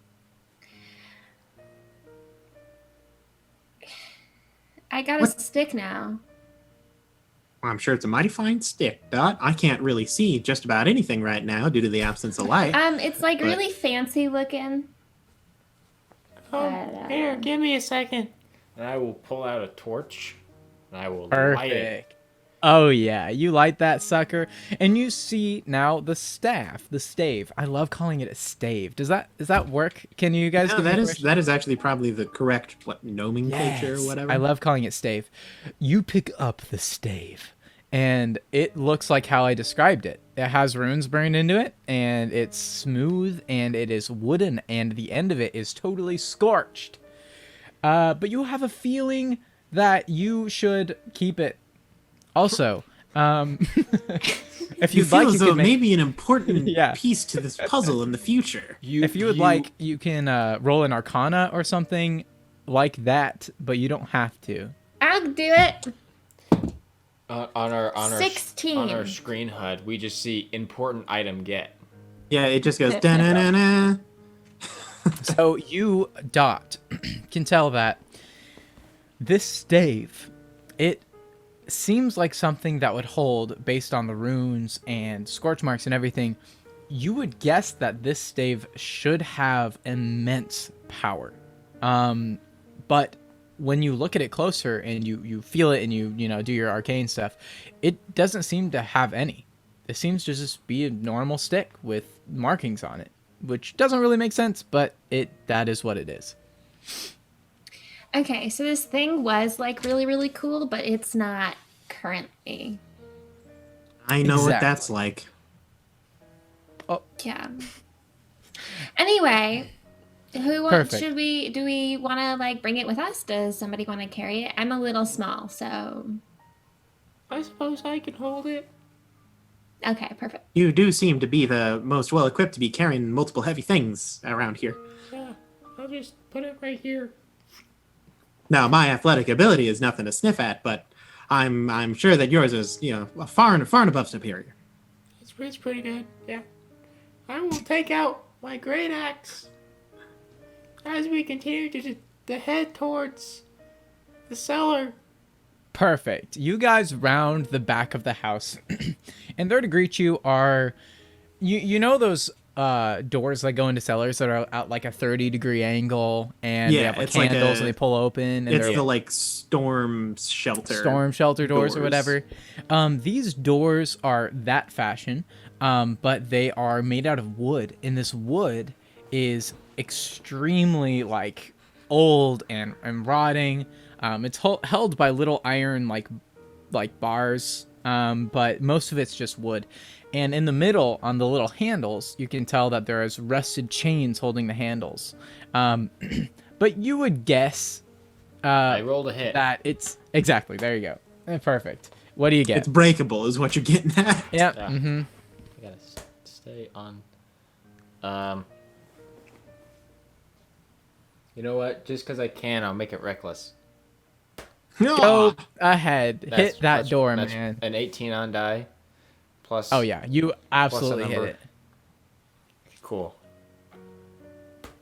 [SPEAKER 4] I got a stick now.
[SPEAKER 2] I'm sure it's a mighty fine stick, Dot. I can't really see just about anything right now due to the absence of light.
[SPEAKER 4] It's like really fancy looking.
[SPEAKER 3] Oh, here, give me a second. And I will pull out a torch, and I will light it.
[SPEAKER 1] Perfect. Oh yeah, you light that sucker, and you see now the staff, the stave. I love calling it a stave. Does that work? Can you guys
[SPEAKER 2] No,
[SPEAKER 1] give me
[SPEAKER 2] that is actually probably the correct nomenclature or
[SPEAKER 1] Yes,
[SPEAKER 2] whatever.
[SPEAKER 1] I love calling it stave. You pick up the stave, and it looks like how I described it. It has runes burned into it, and it's smooth, and it is wooden, and the end of it is totally scorched. But you have a feeling that you should keep it. Also, if
[SPEAKER 2] You
[SPEAKER 1] you'd
[SPEAKER 2] feel
[SPEAKER 1] like,
[SPEAKER 2] as
[SPEAKER 1] you
[SPEAKER 2] though
[SPEAKER 1] can
[SPEAKER 2] it
[SPEAKER 1] make,
[SPEAKER 2] may be an important
[SPEAKER 1] Yeah.
[SPEAKER 2] piece to this puzzle in the future.
[SPEAKER 1] if you would like, you can roll an Arcana or something like that, but you don't have to.
[SPEAKER 4] I'll do it.
[SPEAKER 3] On our
[SPEAKER 4] 16.
[SPEAKER 3] on our screen HUD, we just see important item get.
[SPEAKER 2] Yeah, it just goes da-na-na-na.
[SPEAKER 1] So you, Dot, can tell that this stave, it seems like something that would hold, based on the runes and scorch marks and everything, you would guess that this stave should have immense power. But when you look at it closer and you feel it and you do your arcane stuff, it doesn't seem to have any. It seems to just be a normal stick with markings on it, which doesn't really make sense, but that is what it is.
[SPEAKER 4] Okay, so this thing was like really, really cool, but it's not currently.
[SPEAKER 2] I know what
[SPEAKER 1] Exactly.
[SPEAKER 2] that's like.
[SPEAKER 4] Yeah. Anyway,
[SPEAKER 1] Perfect.
[SPEAKER 4] do we want to like bring it with us? Does somebody want to carry it? I'm a little small, so
[SPEAKER 3] I suppose I can hold it.
[SPEAKER 4] okay, perfect.
[SPEAKER 2] You do seem to be the most well equipped to be carrying multiple heavy things around here.
[SPEAKER 3] Yeah, I'll just put it right here.
[SPEAKER 2] Now, my athletic ability is nothing to sniff at, but I'm sure that yours is, far and far above superior.
[SPEAKER 3] It's pretty good. Yeah. I will take out my great axe as we continue to head towards the cellar.
[SPEAKER 1] Perfect. You guys round the back of the house, and there to greet you are, you know those doors that go into cellars that are at like a 30-degree angle, and they
[SPEAKER 2] Yeah,
[SPEAKER 1] have like
[SPEAKER 2] it's like
[SPEAKER 1] handles and
[SPEAKER 2] a-
[SPEAKER 1] they pull open, and
[SPEAKER 2] It's
[SPEAKER 1] they're
[SPEAKER 2] the storm shelter.
[SPEAKER 1] storm shelter doors or whatever. These doors are that fashion, but they are made out of wood, and this wood is extremely like old and rotting. It's held by little iron like bars, but most of it's just wood. And in the middle, on the little handles, you can tell that there is rusted chains holding the handles. But you would guess
[SPEAKER 3] I rolled a hit.
[SPEAKER 1] that it's exactly there. You go. Perfect. What do you get?
[SPEAKER 2] It's breakable, is what you're getting at.
[SPEAKER 1] Yep.
[SPEAKER 3] Yeah.
[SPEAKER 1] Mm-hmm.
[SPEAKER 3] I gotta stay on. You know what? Just because I can, I'll make it reckless.
[SPEAKER 1] Go ahead. Hit that
[SPEAKER 3] That's-
[SPEAKER 1] door,
[SPEAKER 3] that's
[SPEAKER 1] man.
[SPEAKER 3] An 18 on die. Plus.
[SPEAKER 1] Oh yeah, you absolutely hit
[SPEAKER 3] number.
[SPEAKER 1] it.
[SPEAKER 3] Cool.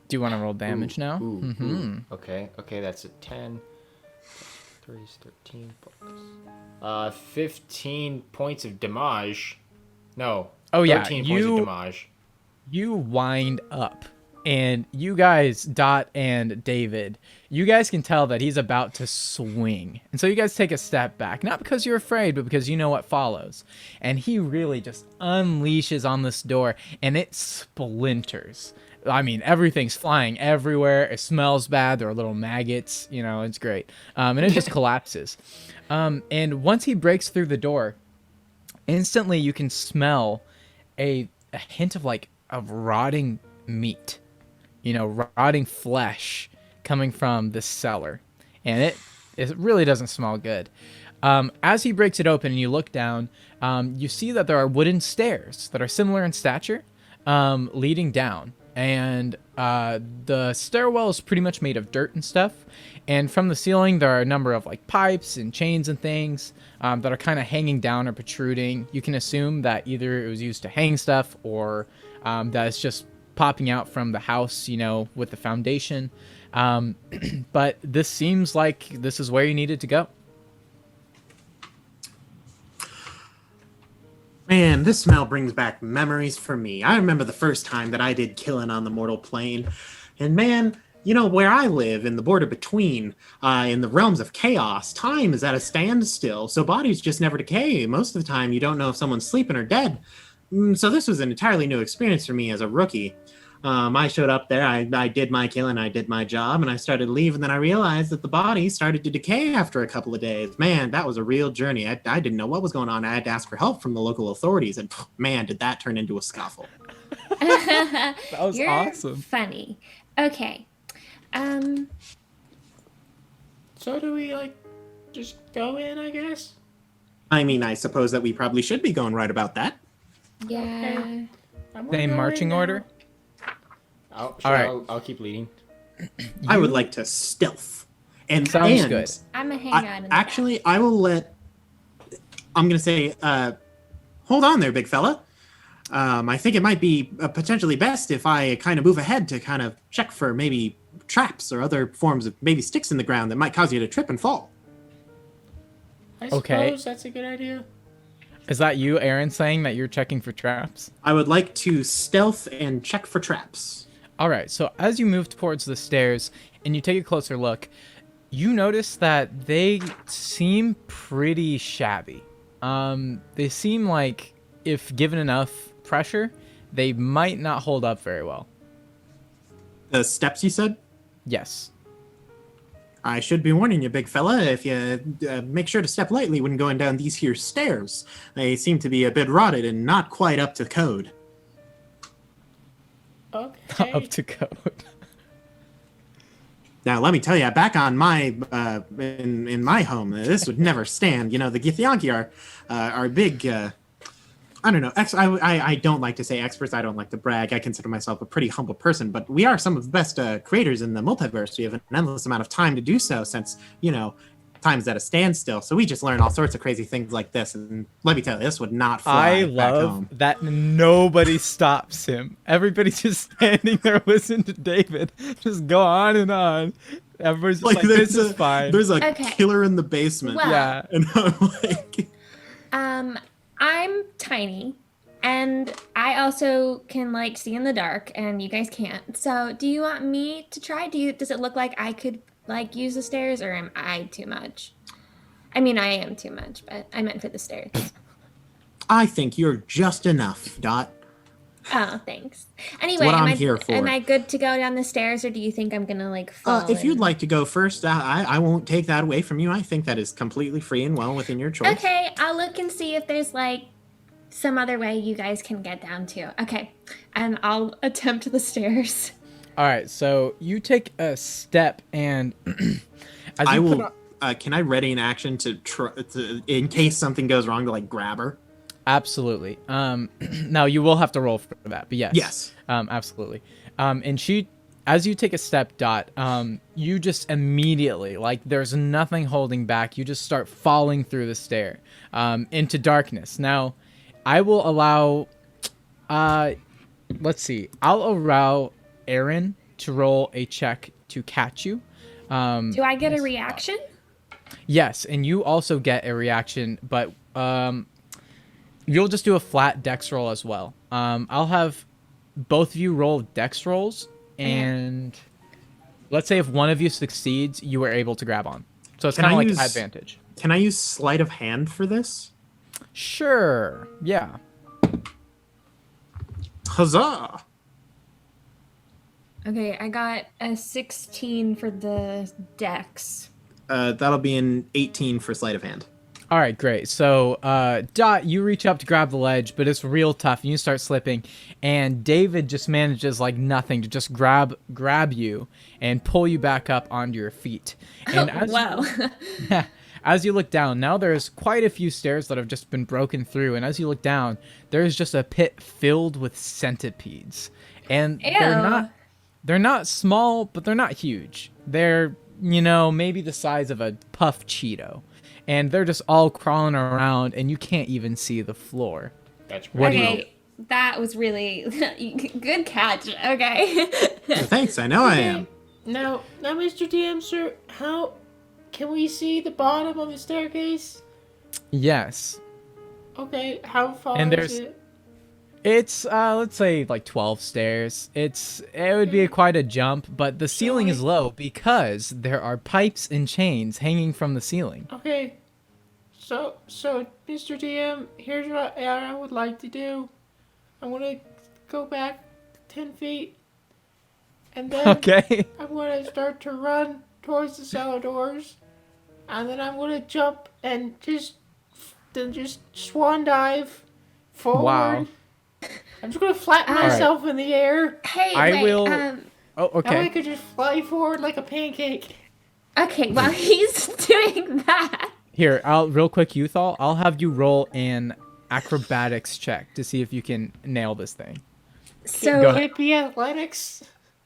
[SPEAKER 1] Do you want to roll damage now?
[SPEAKER 3] Ooh,
[SPEAKER 1] Mm-hmm.
[SPEAKER 3] ooh. Okay, that's a 10. 3 is 13 plus. 15 points of damage. No.
[SPEAKER 1] Oh, yeah,
[SPEAKER 3] 13 points
[SPEAKER 1] you-
[SPEAKER 3] of damage.
[SPEAKER 1] You wind up, and you guys, Dot and David, you guys can tell that he's about to swing. And so you guys take a step back, not because you're afraid, but because you know what follows. And he really just unleashes on this door, and it splinters. I mean, everything's flying everywhere. It smells bad. There are little maggots. It's great. And it just collapses. And once he breaks through the door, instantly you can smell a hint of of rotting meat, rotting flesh coming from the cellar, and it really doesn't smell good. As he breaks it open and you look down, you see that there are wooden stairs that are similar in stature, leading down, and the stairwell is pretty much made of dirt and stuff, and from the ceiling there are a number of pipes and chains and things that are kind of hanging down or protruding. You can assume that either it was used to hang stuff or that it's just popping out from the house, with the foundation. But this seems like this is where you needed to go.
[SPEAKER 2] Man, this smell brings back memories for me. I remember the first time that I did killing on the mortal plane. And man, where I live in the border between, in the realms of chaos, time is at a standstill, so bodies just never decay. Most of the time, you don't know if someone's sleeping or dead. So this was an entirely new experience for me as a rookie. I showed up there, I did my kill, and I did my job, and I started to leave, and then I realized that the body started to decay after a couple of days. Man, that was a real journey. I didn't know what was going on. I had to ask for help from the local authorities, and man, did that turn into a scuffle.
[SPEAKER 1] That was
[SPEAKER 4] You're
[SPEAKER 1] awesome.
[SPEAKER 4] funny. Okay.
[SPEAKER 3] So do we, just go in, I guess?
[SPEAKER 2] I mean, I suppose that we probably should be going right about that.
[SPEAKER 4] Yeah.
[SPEAKER 3] Okay.
[SPEAKER 1] Same marching order?
[SPEAKER 3] All
[SPEAKER 1] right.
[SPEAKER 3] I'll keep leading.
[SPEAKER 2] I would like to stealth.
[SPEAKER 1] Sounds good.
[SPEAKER 4] I'm gonna hang out in the
[SPEAKER 2] Actually, I will let... I'm going to say, hold on there, big fella. I think it might be potentially best if I kind of move ahead to kind of check for maybe traps or other forms of maybe sticks in the ground that might cause you to trip and fall.
[SPEAKER 3] I
[SPEAKER 1] Okay.
[SPEAKER 3] suppose that's a good idea.
[SPEAKER 1] Is that you, Aaron, saying that you're checking for traps?
[SPEAKER 2] I would like to stealth and check for traps.
[SPEAKER 1] All right, so as you move towards the stairs and you take a closer look, you notice that they seem pretty shabby. They seem like if given enough pressure, they might not hold up very well.
[SPEAKER 2] The steps, you said?
[SPEAKER 1] Yes.
[SPEAKER 2] I should be warning you, big fella, if you make sure to step lightly when going down these here stairs. They seem to be a bit rotted and not quite up to code.
[SPEAKER 3] Okay.
[SPEAKER 1] Up to code.
[SPEAKER 2] Now, let me tell you, back on my in my home, this would never stand. The Githyanki are big. I don't know. I don't like to say experts. I don't like to brag. I consider myself a pretty humble person, but we are some of the best creators in the multiverse. We have an endless amount of time to do so, since time's at a standstill. So we just learn all sorts of crazy things like this. And let me tell you, this would not fly
[SPEAKER 1] I
[SPEAKER 2] back
[SPEAKER 1] love
[SPEAKER 2] home.
[SPEAKER 1] that nobody stops him. Everybody's just standing there listening to David just go on and on. Everybody's just like this is fine.
[SPEAKER 2] There's a
[SPEAKER 4] Okay.
[SPEAKER 2] killer in the basement.
[SPEAKER 4] Well-
[SPEAKER 1] Yeah.
[SPEAKER 2] And I'm like,
[SPEAKER 4] I'm tiny, and I also can see in the dark, and you guys can't. So, do you want me to try? Does it look like I could use the stairs, or am I too much? I mean, I am too much, but I meant for the stairs.
[SPEAKER 2] I think you're just enough, Dot.
[SPEAKER 4] Oh, thanks. Anyway,
[SPEAKER 2] what I'm here for.
[SPEAKER 4] Am I good to go down the stairs, or do you think I'm gonna fall?
[SPEAKER 2] If you'd like to go first, I won't take that away from you. I think that is completely free and well within your choice.
[SPEAKER 4] Okay, I'll look and see if there's some other way you guys can get down to. Okay, and I'll attempt the stairs.
[SPEAKER 1] All right, so you take a step and as
[SPEAKER 2] I
[SPEAKER 1] you put
[SPEAKER 2] will.
[SPEAKER 1] on-
[SPEAKER 2] Can I ready an action to in case something goes wrong to grab her?
[SPEAKER 1] Absolutely. Now you will have to roll for that, but yes.
[SPEAKER 2] Yes.
[SPEAKER 1] Absolutely. And she, as you take a step, Dot, you just immediately, there's nothing holding back. You just start falling through the stair, into darkness. Now, I will allow, let's see. I'll allow Aaron to roll a check to catch you.
[SPEAKER 4] Do I get a reaction?
[SPEAKER 1] Yes, and you also get a reaction, but, you'll just do a flat dex roll as well. I'll have both of you roll dex rolls, and let's say if one of you succeeds, you are able to grab on. So it's kind of like advantage.
[SPEAKER 2] Can I use sleight of hand for this?
[SPEAKER 1] Sure. Yeah.
[SPEAKER 2] Huzzah!
[SPEAKER 4] Okay, I got a 16 for the dex.
[SPEAKER 2] That'll be an 18 for sleight of hand.
[SPEAKER 1] All right, great. So, Dot, you reach up to grab the ledge, but it's real tough, and you start slipping. And David just manages like nothing to just grab you and pull you back up onto your feet. And
[SPEAKER 4] Wow.
[SPEAKER 1] as you look down, now there's quite a few stairs that have just been broken through. And as you look down, there's just a pit filled with centipedes, and they're not small, but they're not huge. They're maybe the size of a puff Cheeto. And they're just all crawling around, and you can't even see the floor.
[SPEAKER 3] That's
[SPEAKER 1] What do you-
[SPEAKER 4] Okay, that was really good catch. Okay.
[SPEAKER 2] Thanks, I know I am.
[SPEAKER 3] Now, Mr. DM, sir, how can we see the bottom of the staircase?
[SPEAKER 1] Yes.
[SPEAKER 3] Okay, how far
[SPEAKER 1] And
[SPEAKER 3] is it?
[SPEAKER 1] It's let's say like 12 stairs. It would be quite a jump, but the ceiling is low because there are pipes and chains hanging from the ceiling.
[SPEAKER 3] Okay. So Mr. DM, here's what I would like to do. I want to go back 10 feet, and then
[SPEAKER 1] Okay.
[SPEAKER 3] I'm going to start to run towards the cellar doors, and then I'm going to jump and just swan dive forward.
[SPEAKER 1] Wow.
[SPEAKER 3] I'm just going to flatten myself in the air.
[SPEAKER 4] Hey,
[SPEAKER 1] I
[SPEAKER 4] wait,
[SPEAKER 1] will. Oh,
[SPEAKER 3] That way I
[SPEAKER 1] okay.
[SPEAKER 3] could just fly forward like a pancake.
[SPEAKER 4] okay, while he's doing that.
[SPEAKER 1] Here, real quick, Uthal. I'll have you roll an acrobatics check to see if you can nail this thing. Go
[SPEAKER 4] So
[SPEAKER 1] ahead.
[SPEAKER 3] Could it be athletics?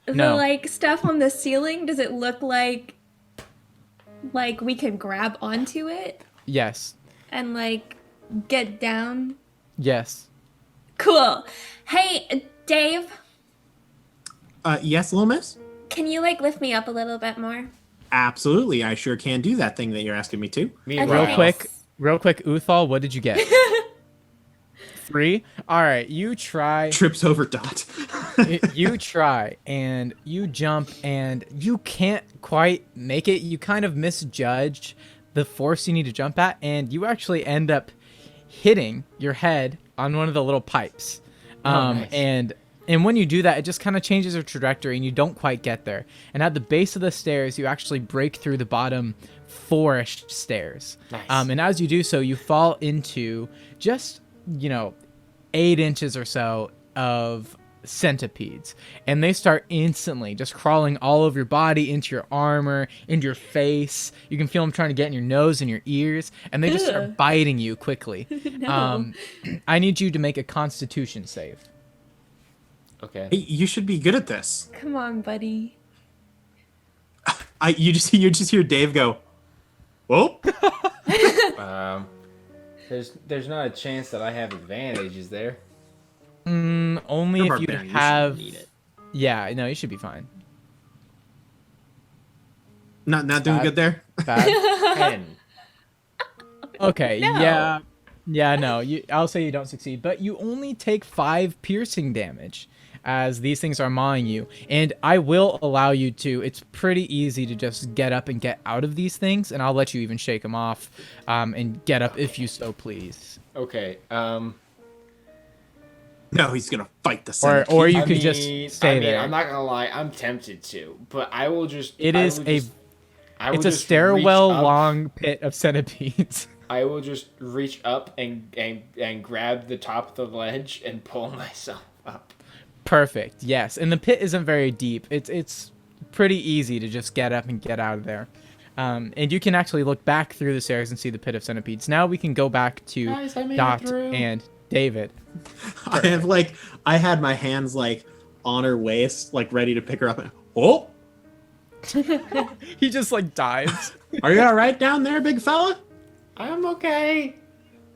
[SPEAKER 4] the
[SPEAKER 1] No.
[SPEAKER 4] like stuff on the ceiling, does it look like we can grab onto it
[SPEAKER 1] Yes.
[SPEAKER 4] and like get down?
[SPEAKER 1] Yes.
[SPEAKER 4] Cool. Hey, Dave,
[SPEAKER 2] Yes, little miss?
[SPEAKER 4] can you like lift me up a little bit more?
[SPEAKER 2] Absolutely, I sure can do that thing that you're asking me to.
[SPEAKER 1] Real
[SPEAKER 4] Thanks.
[SPEAKER 1] quick, Uthal, what did you get? 3? All right, you try.
[SPEAKER 2] Trips over Dot.
[SPEAKER 1] You try and you jump and you can't quite make it. You kind of misjudge the force you need to jump at, and you actually end up hitting your head on one of the little pipes.
[SPEAKER 3] Nice.
[SPEAKER 1] And when you do that, it just kind of changes your trajectory and you don't quite get there. And at the base of the stairs, you actually break through the bottom 4-ish stairs.
[SPEAKER 3] Nice.
[SPEAKER 1] And as you do so, you fall into just, 8 inches or so of centipedes. And they start instantly just crawling all over your body, into your armor, into your face. You can feel them trying to get in your nose and your ears. And they just start biting you quickly.
[SPEAKER 4] No.
[SPEAKER 1] I need you to make a constitution save.
[SPEAKER 3] Okay.
[SPEAKER 2] Hey, you should be good at this.
[SPEAKER 4] Come on, buddy.
[SPEAKER 2] You just hear Dave go, "Whoa!"
[SPEAKER 3] There's not a chance that I have advantage, is there?
[SPEAKER 1] Only
[SPEAKER 2] You're
[SPEAKER 1] if you
[SPEAKER 2] barbarian, you
[SPEAKER 1] have...
[SPEAKER 2] shouldn't need it.
[SPEAKER 1] Yeah, no, you should be fine.
[SPEAKER 2] Not doing good there.
[SPEAKER 1] Bad.
[SPEAKER 3] 10.
[SPEAKER 1] Okay,
[SPEAKER 4] No.
[SPEAKER 1] yeah, no. I'll say you don't succeed, but you only take 5 piercing damage as these things are mawing you. And I will allow you to. It's pretty easy to just get up and get out of these things, and I'll let you even shake them off and get up if you so please.
[SPEAKER 3] Okay.
[SPEAKER 2] No, he's gonna fight the
[SPEAKER 1] Or
[SPEAKER 2] centipede.
[SPEAKER 1] you could just stay there.
[SPEAKER 3] I'm not gonna lie, I'm tempted to, but I will just.
[SPEAKER 1] It's a
[SPEAKER 3] just
[SPEAKER 1] stairwell
[SPEAKER 3] reach up.
[SPEAKER 1] long pit of centipedes.
[SPEAKER 3] I will just reach up and grab the top of the ledge and pull myself up.
[SPEAKER 1] Perfect. Yes, and the pit isn't very deep. It's pretty easy to just get up and get out of there. And you can actually look back through the stairs and see the pit of centipedes. Now we can go back to
[SPEAKER 3] Guys, I made it
[SPEAKER 1] Dot
[SPEAKER 3] through.
[SPEAKER 1] and David.
[SPEAKER 2] I had my hands like on her waist, like ready to pick her up. And, oh,
[SPEAKER 1] He just like dives.
[SPEAKER 2] are you all right down there, big fella?
[SPEAKER 3] I'm okay.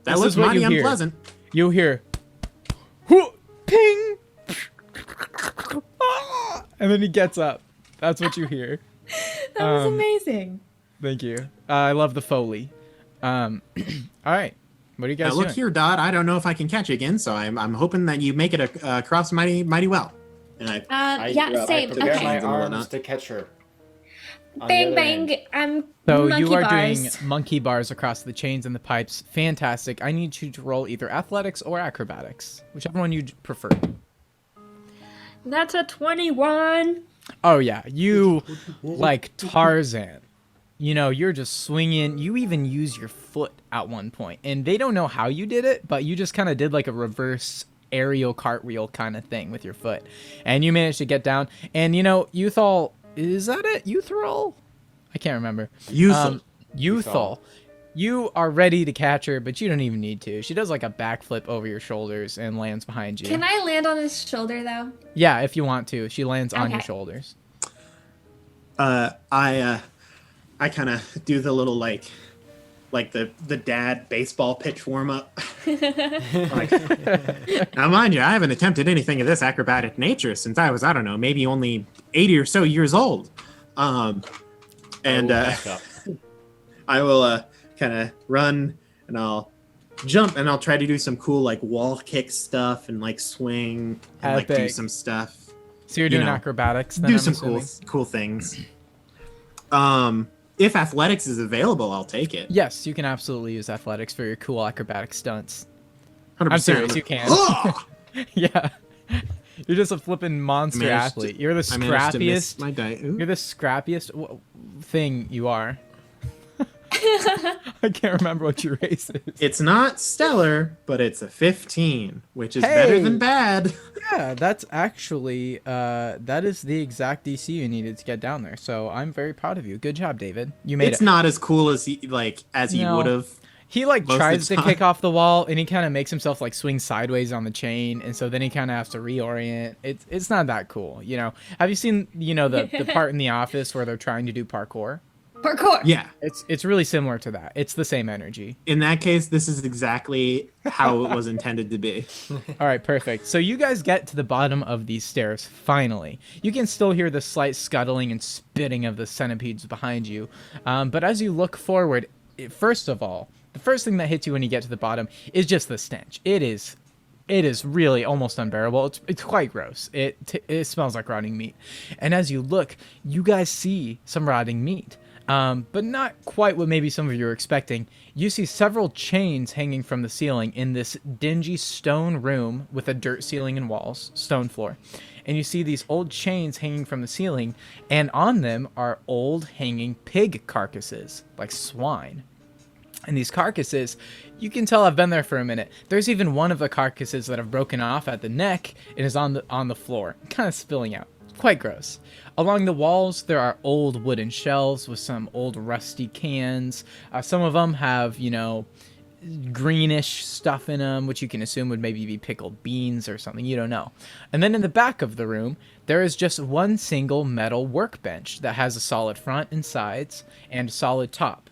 [SPEAKER 2] That
[SPEAKER 1] This
[SPEAKER 2] looks
[SPEAKER 1] is what
[SPEAKER 2] mighty
[SPEAKER 1] you hear.
[SPEAKER 2] unpleasant.
[SPEAKER 1] You hear, "Hoo, ping," ah, and then he gets up. That's what you hear.
[SPEAKER 4] That was amazing.
[SPEAKER 1] Thank you. I love the Foley. All right. What are you guys
[SPEAKER 2] Now look
[SPEAKER 1] doing?
[SPEAKER 2] here, Dot. I don't know if I can catch you again, so I'm hoping that you make it across mighty well. And
[SPEAKER 4] Yeah, same.
[SPEAKER 3] prepare
[SPEAKER 4] Okay.
[SPEAKER 3] my
[SPEAKER 2] and
[SPEAKER 3] arms
[SPEAKER 2] whatnot.
[SPEAKER 3] to catch her. On the
[SPEAKER 4] Bang
[SPEAKER 3] other
[SPEAKER 4] bang.
[SPEAKER 3] end.
[SPEAKER 4] I'm
[SPEAKER 1] So
[SPEAKER 4] monkey
[SPEAKER 1] you are
[SPEAKER 4] bars.
[SPEAKER 1] doing monkey bars across the chains and the pipes. Fantastic. I need you to roll either athletics or acrobatics, whichever one you prefer.
[SPEAKER 4] That's a 21.
[SPEAKER 1] Oh yeah, you like Tarzan. You're just swinging. You even use your foot at one point, and they don't know how you did it, but you just kind of did like a reverse aerial cartwheel kind of thing with your foot, and you managed to get down. And Youthal, is that it? Youthral? I can't remember.
[SPEAKER 2] Youthal.
[SPEAKER 1] Youthal. You are ready to catch her, but you don't even need to. She does like a backflip over your shoulders and lands behind you.
[SPEAKER 4] Can I land on his shoulder though?
[SPEAKER 1] Yeah, if you want to. She lands on your
[SPEAKER 4] Okay.
[SPEAKER 1] shoulders.
[SPEAKER 2] I kind of do the little like the dad baseball pitch warm up. Now, mind you, I haven't attempted anything of this acrobatic nature since I was, I don't know, maybe only 80 or so years old. And
[SPEAKER 3] back up.
[SPEAKER 2] I will kind of run and I'll jump and I'll try to do some cool like wall kick stuff and like swing and like do some stuff.
[SPEAKER 1] So you're doing acrobatics then,
[SPEAKER 2] do
[SPEAKER 1] I'm
[SPEAKER 2] some
[SPEAKER 1] assuming?
[SPEAKER 2] cool things. If athletics is available, I'll take it.
[SPEAKER 1] Yes, you can absolutely use athletics for your cool acrobatic stunts.
[SPEAKER 2] 100%.
[SPEAKER 1] I'm serious, you can. Yeah. You're just a flipping monster athlete. You're the scrappiest. You're the scrappiest thing you are. I can't remember what your race is.
[SPEAKER 2] It's not stellar, but it's a 15, which is better than bad.
[SPEAKER 1] Yeah, that's actually that is the exact DC you needed to get down there. So I'm very proud of you. Good job, David. You made it.
[SPEAKER 2] It's not as cool as he would have.
[SPEAKER 1] He like tries to kick off the wall, and he kind of makes himself like swing sideways on the chain, and so then he kind of has to reorient. It's not that cool, you know. Have you seen the part in The Office where they're trying to do parkour?
[SPEAKER 4] Parkour.
[SPEAKER 2] Yeah,
[SPEAKER 1] it's really similar to that. It's the same energy.
[SPEAKER 2] In that case, this is exactly how it was intended to be.
[SPEAKER 1] All right, perfect. So you guys get to the bottom of these stairs finally. You can still hear the slight scuttling and spitting of the centipedes behind you, but as you look forward, first of all, the first thing that hits you when you get to the bottom is just the stench. It is really almost unbearable. It's quite gross. It smells like rotting meat. And as you look, you guys see some rotting meat, but not quite what maybe some of you are expecting. You see several chains hanging from the ceiling in this dingy stone room with a dirt ceiling and walls, stone floor. And you see these old chains hanging from the ceiling, and on them are old hanging pig carcasses, like swine. And these carcasses, you can tell I've been there for a minute. There's even one of the carcasses that have broken off at the neck and is on the floor, kind of spilling out. Quite gross. Along the walls, there are old wooden shelves with some old rusty cans. Some of them have, greenish stuff in them, which you can assume would maybe be pickled beans or something. You don't know. And then in the back of the room, there is just one single metal workbench that has a solid front and sides and a solid top.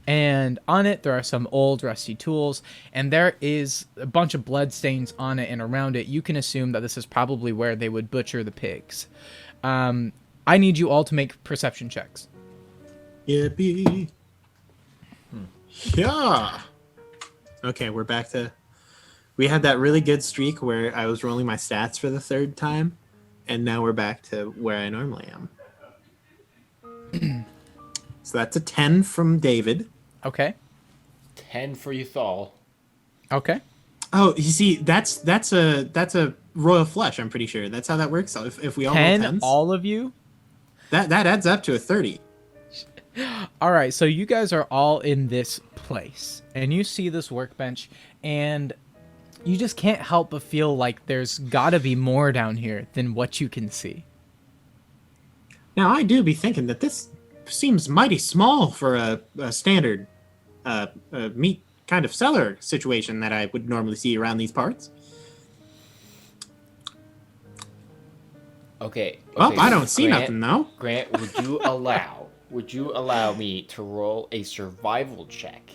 [SPEAKER 1] And on it, there are some old rusty tools, and there is a bunch of blood stains on it and around it. You can assume that this is probably where they would butcher the pigs. I need you all to make perception checks.
[SPEAKER 2] Yippee. Yeah. Okay, we're back to... We had that really good streak where I was rolling my stats for the third time, and now we're back to where I normally am. So that's a 10 from David.
[SPEAKER 1] Okay.
[SPEAKER 3] 10 for Uthal.
[SPEAKER 1] Okay.
[SPEAKER 2] Oh, you see, that's a royal flush. I'm pretty sure that's how that works. So if we all roll 10s,
[SPEAKER 1] all of you,
[SPEAKER 2] that adds up to a 30.
[SPEAKER 1] All right, so you guys are all in this place, and you see this workbench, and you just can't help but feel like there's got to be more down here than what you can see.
[SPEAKER 2] Now I do be thinking that this seems mighty small for a standard meat kind of cellar situation that I would normally see around these parts.
[SPEAKER 3] Okay.
[SPEAKER 2] Well, I don't see nothing though.
[SPEAKER 3] Grant, would you allow me to roll a survival check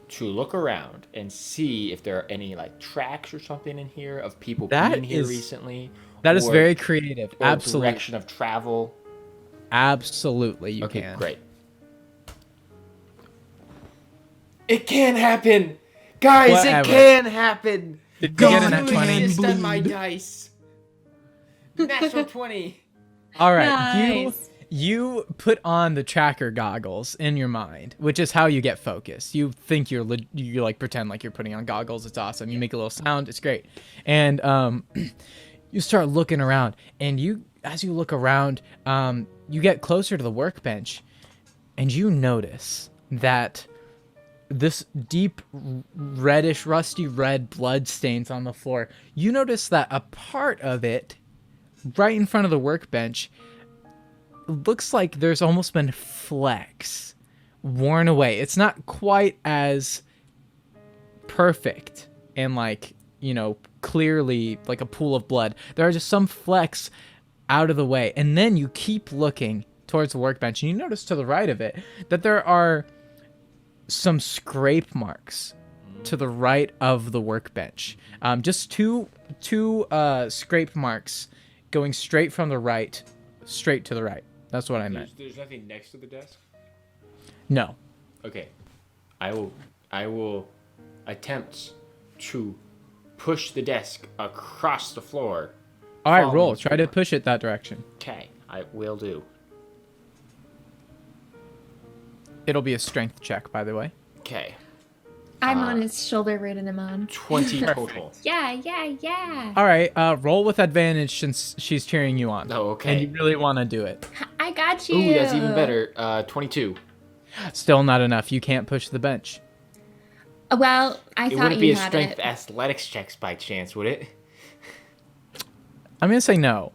[SPEAKER 3] to look around and see if there are any like tracks or something in here of people being here recently?
[SPEAKER 1] That is very creative.
[SPEAKER 3] Or
[SPEAKER 1] absolutely.
[SPEAKER 3] Direction of travel.
[SPEAKER 1] Absolutely, you can.
[SPEAKER 3] Okay, great. It can happen, guys. Whatever. It can happen.
[SPEAKER 1] Did you get a nat 20?
[SPEAKER 3] On my dice. Natural 20.
[SPEAKER 1] All right,
[SPEAKER 4] nice.
[SPEAKER 1] You put on the tracker goggles in your mind, which is how you get focused. You think you like pretend like you're putting on goggles. It's awesome. You make a little sound. It's great, and you start looking around, and as you look around, you get closer to the workbench, and you notice that this deep reddish, rusty red blood stains on the floor. You notice that a part of it, right in front of the workbench, looks like there's almost been flecks worn away. It's not quite as perfect and clearly like a pool of blood. There are just some flecks out of the way. And then you keep looking towards the workbench, and you notice to the right of it that there are some scrape marks to the right of the workbench. Just two scrape marks going straight from the right, straight to the right. That's what I meant.
[SPEAKER 3] There's nothing next to the desk?
[SPEAKER 1] No.
[SPEAKER 3] Okay. I attempts to push the desk across the floor.
[SPEAKER 1] All right, roll. Try to push it that direction.
[SPEAKER 3] Okay, I will do.
[SPEAKER 1] It'll be a strength check, by the way.
[SPEAKER 3] Okay.
[SPEAKER 4] I'm on his shoulder, rooting him on.
[SPEAKER 3] 20 total.
[SPEAKER 4] Yeah.
[SPEAKER 1] All right, roll with advantage since she's cheering you on.
[SPEAKER 3] Oh, okay.
[SPEAKER 1] And you really want to do it.
[SPEAKER 4] I got you.
[SPEAKER 3] Ooh, that's even better. 22.
[SPEAKER 1] Still not enough. You can't push the bench.
[SPEAKER 4] Well, I
[SPEAKER 3] It
[SPEAKER 4] thought
[SPEAKER 3] wouldn't be
[SPEAKER 4] you
[SPEAKER 3] a
[SPEAKER 4] had
[SPEAKER 3] strength
[SPEAKER 4] it.
[SPEAKER 3] athletics checks by chance, would it?
[SPEAKER 1] I'm going to say no.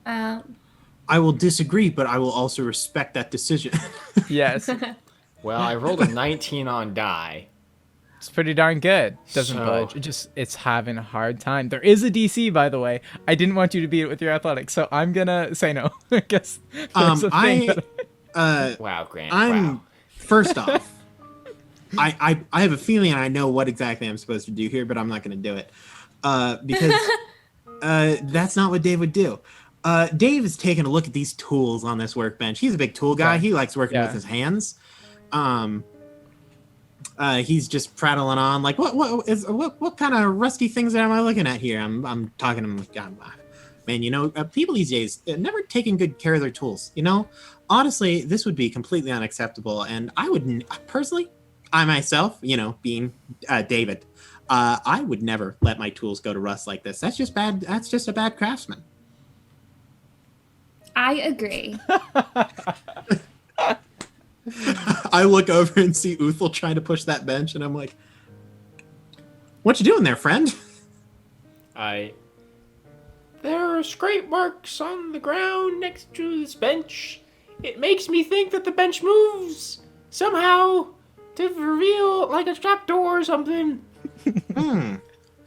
[SPEAKER 2] I will disagree, but I will also respect that decision.
[SPEAKER 1] Yes.
[SPEAKER 3] Well, I rolled a 19 on die.
[SPEAKER 1] It's pretty darn good. Doesn't
[SPEAKER 3] So-
[SPEAKER 1] budge. It's having a hard time. There is a DC, by the way. I didn't want you to beat it with your athletics, so I'm going to say no. I guess there's a thing that-
[SPEAKER 3] Wow, Grant.
[SPEAKER 2] I'm
[SPEAKER 3] wow.
[SPEAKER 2] first off. I have a feeling I know what exactly I'm supposed to do here, but I'm not going to do it because that's not what Dave would do. Dave is taking a look at these tools on this workbench. He's a big tool guy.
[SPEAKER 1] Okay.
[SPEAKER 2] He likes working with his hands. He's just prattling on like, what kind of rusty things am I looking at here? I'm talking to him like, man, you know, people these days never taking good care of their tools. You know, honestly, this would be completely unacceptable, and I would personally, I myself, you know, being David, I would never let my tools go to rust like this. That's just bad. That's just a bad craftsman.
[SPEAKER 4] I agree.
[SPEAKER 2] I look over and see Uthal trying to push that bench, and I'm like, "What you doing there, friend?"
[SPEAKER 3] There are scrape marks on the ground next to this bench. It makes me think that the bench moves somehow to reveal like a trapdoor or something.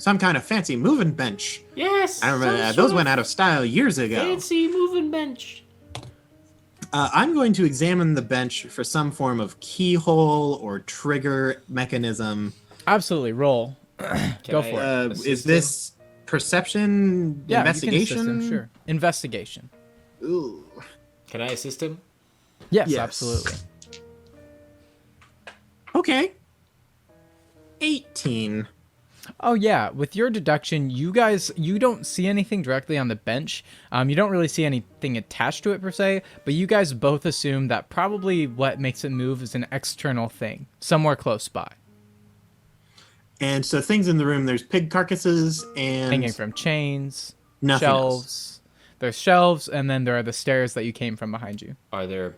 [SPEAKER 2] Some kind of fancy moving bench.
[SPEAKER 3] Yes.
[SPEAKER 2] I remember that. Those went out of style years ago.
[SPEAKER 3] Fancy moving bench.
[SPEAKER 2] I'm going to examine the bench for some form of keyhole or trigger mechanism.
[SPEAKER 1] Absolutely, roll. Go for it.
[SPEAKER 2] Is this perception,
[SPEAKER 1] Yeah,
[SPEAKER 2] investigation?
[SPEAKER 1] you can assist him, sure. Investigation.
[SPEAKER 2] Ooh.
[SPEAKER 3] Can I assist him?
[SPEAKER 1] Yes,
[SPEAKER 2] Yes.
[SPEAKER 1] absolutely.
[SPEAKER 2] Okay. 18.
[SPEAKER 1] Oh yeah, with your deduction, you don't see anything directly on the bench. You don't really see anything attached to it per se, but you guys both assume that probably what makes it move is an external thing, somewhere close by.
[SPEAKER 2] And so things in the room, there's pig carcasses and
[SPEAKER 1] Hanging from chains,
[SPEAKER 2] nothing
[SPEAKER 1] shelves.
[SPEAKER 2] else.
[SPEAKER 1] There's shelves, and then there are the stairs that you came from behind you.
[SPEAKER 3] Are there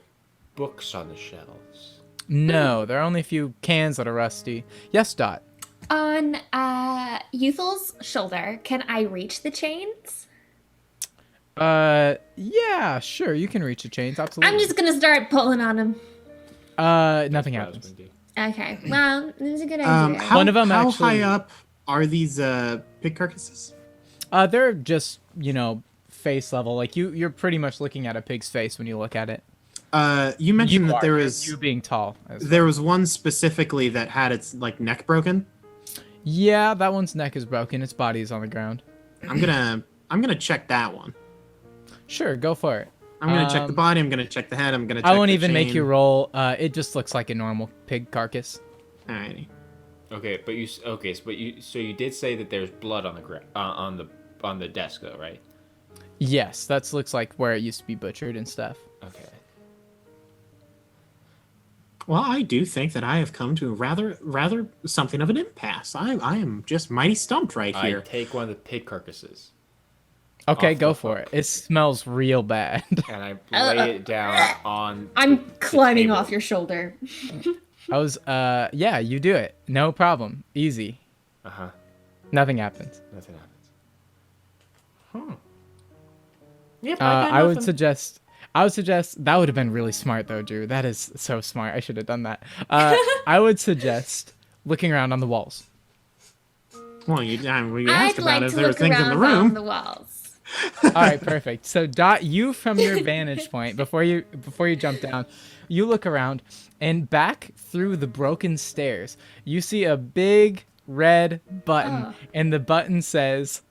[SPEAKER 3] books on the shelves?
[SPEAKER 1] No, there are only a few cans that are rusty. Yes, Dot.
[SPEAKER 4] On Euthal's shoulder, can I reach the chains?
[SPEAKER 1] Yeah, sure, you can reach the chains, absolutely.
[SPEAKER 4] I'm just gonna start pulling on him.
[SPEAKER 1] Nothing
[SPEAKER 3] What I was
[SPEAKER 1] happens.
[SPEAKER 3] gonna do.
[SPEAKER 4] Okay, well, this is a good idea.
[SPEAKER 2] How,
[SPEAKER 1] One of them
[SPEAKER 2] how
[SPEAKER 1] actually-
[SPEAKER 2] high up are these pig carcasses?
[SPEAKER 1] They're just, face level. Like you're pretty much looking at a pig's face when you look at it.
[SPEAKER 2] You mentioned that there
[SPEAKER 1] you
[SPEAKER 2] was
[SPEAKER 1] being tall.
[SPEAKER 2] there was one specifically that had its like neck broken.
[SPEAKER 1] Yeah, that one's neck is broken. Its body is on the ground.
[SPEAKER 2] I'm gonna check that one.
[SPEAKER 1] Sure, go for it.
[SPEAKER 2] I'm gonna check the body. I'm gonna check the head. I'm gonna. Check
[SPEAKER 1] I won't
[SPEAKER 2] the
[SPEAKER 1] even make
[SPEAKER 2] chain.
[SPEAKER 1] you roll. It just looks like a normal pig carcass.
[SPEAKER 2] Alrighty.
[SPEAKER 3] Okay, but you did say that there's blood on the on the desk though, right?
[SPEAKER 1] Yes, that looks like where it used to be butchered and stuff.
[SPEAKER 3] Okay.
[SPEAKER 2] Well, I do think that I have come to rather something of an impasse. I am just mighty stumped right
[SPEAKER 3] I
[SPEAKER 2] here.
[SPEAKER 3] take one of the pig carcasses
[SPEAKER 1] Okay,
[SPEAKER 3] Off
[SPEAKER 1] go
[SPEAKER 3] the
[SPEAKER 1] for it. It smells real bad.
[SPEAKER 3] and I lay it down on.
[SPEAKER 4] I'm climbing
[SPEAKER 3] table.
[SPEAKER 4] off your shoulder.
[SPEAKER 1] Yeah, you do it. No problem. Easy. Nothing happens.
[SPEAKER 3] Nothing happens. Yep.
[SPEAKER 1] I would suggest that would have been really smart though, Drew. That is so smart. I should have done that. I would suggest looking around on the walls.
[SPEAKER 2] Well, you
[SPEAKER 4] I'd
[SPEAKER 2] asked about
[SPEAKER 4] like
[SPEAKER 2] if
[SPEAKER 4] to
[SPEAKER 2] there were
[SPEAKER 4] look
[SPEAKER 2] things in
[SPEAKER 4] around
[SPEAKER 2] the
[SPEAKER 4] on
[SPEAKER 2] room.
[SPEAKER 4] the walls.
[SPEAKER 1] All right, perfect. So Dot, you from your vantage point before you jump down, you look around and back through the broken stairs. You see a big red button, and the button says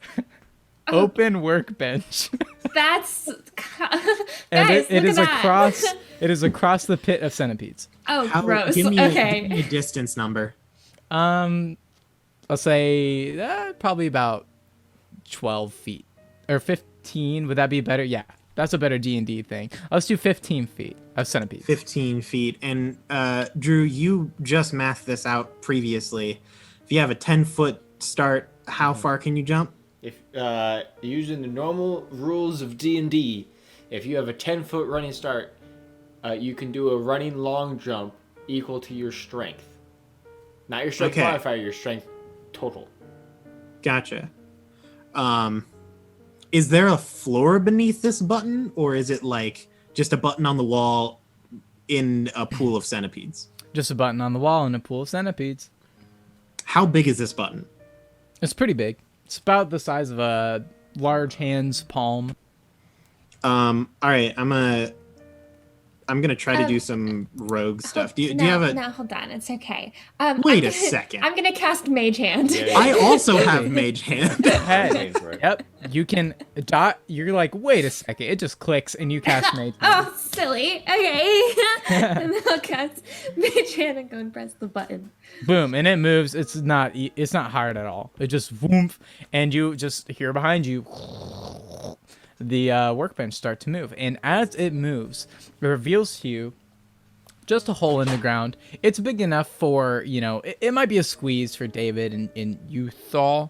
[SPEAKER 1] "Open workbench."
[SPEAKER 4] That's
[SPEAKER 1] And
[SPEAKER 4] guys,
[SPEAKER 1] it
[SPEAKER 4] look
[SPEAKER 1] is
[SPEAKER 4] at that.
[SPEAKER 1] across. It is across the pit of centipedes.
[SPEAKER 4] Oh, gross.
[SPEAKER 2] Give me
[SPEAKER 4] Okay.
[SPEAKER 2] a distance number.
[SPEAKER 1] I'll say probably about 12 feet or 15. Would that be better? Yeah, that's a better D&D thing. Let's do 15 feet of centipedes.
[SPEAKER 2] 15 feet. And Drew, you just mathed this out previously. If you have a 10-foot start, how far can you jump?
[SPEAKER 3] If using the normal rules of D&D, if you have a 10-foot running start, you can do a running long jump equal to your strength. Not your strength modifier, your strength total.
[SPEAKER 2] Gotcha. Is there a floor beneath this button, or is it like just a button on the wall in a pool of centipedes?
[SPEAKER 1] Just a button on the wall in a pool of centipedes.
[SPEAKER 2] How big is this button?
[SPEAKER 1] It's pretty big. It's about the size of a large hand's palm.
[SPEAKER 2] All right, I'm gonna try to do some rogue stuff. Do you have a?
[SPEAKER 4] No, hold on. It's okay.
[SPEAKER 2] Wait a second.
[SPEAKER 4] I'm gonna cast Mage Hand.
[SPEAKER 3] Yeah.
[SPEAKER 2] I also have Mage Hand.
[SPEAKER 1] Hey, yep. You can dot. You're like, wait a second. It just clicks and you cast Mage Hand.
[SPEAKER 4] Oh, silly. Okay. And then I'll cast Mage Hand and go and press the button.
[SPEAKER 1] Boom, and it moves. It's not hard at all. It just whoomph, and you just hear behind you the workbench start to move. And as it moves, it reveals to you just a hole in the ground. It's big enough for, it might be a squeeze for David and Uthal,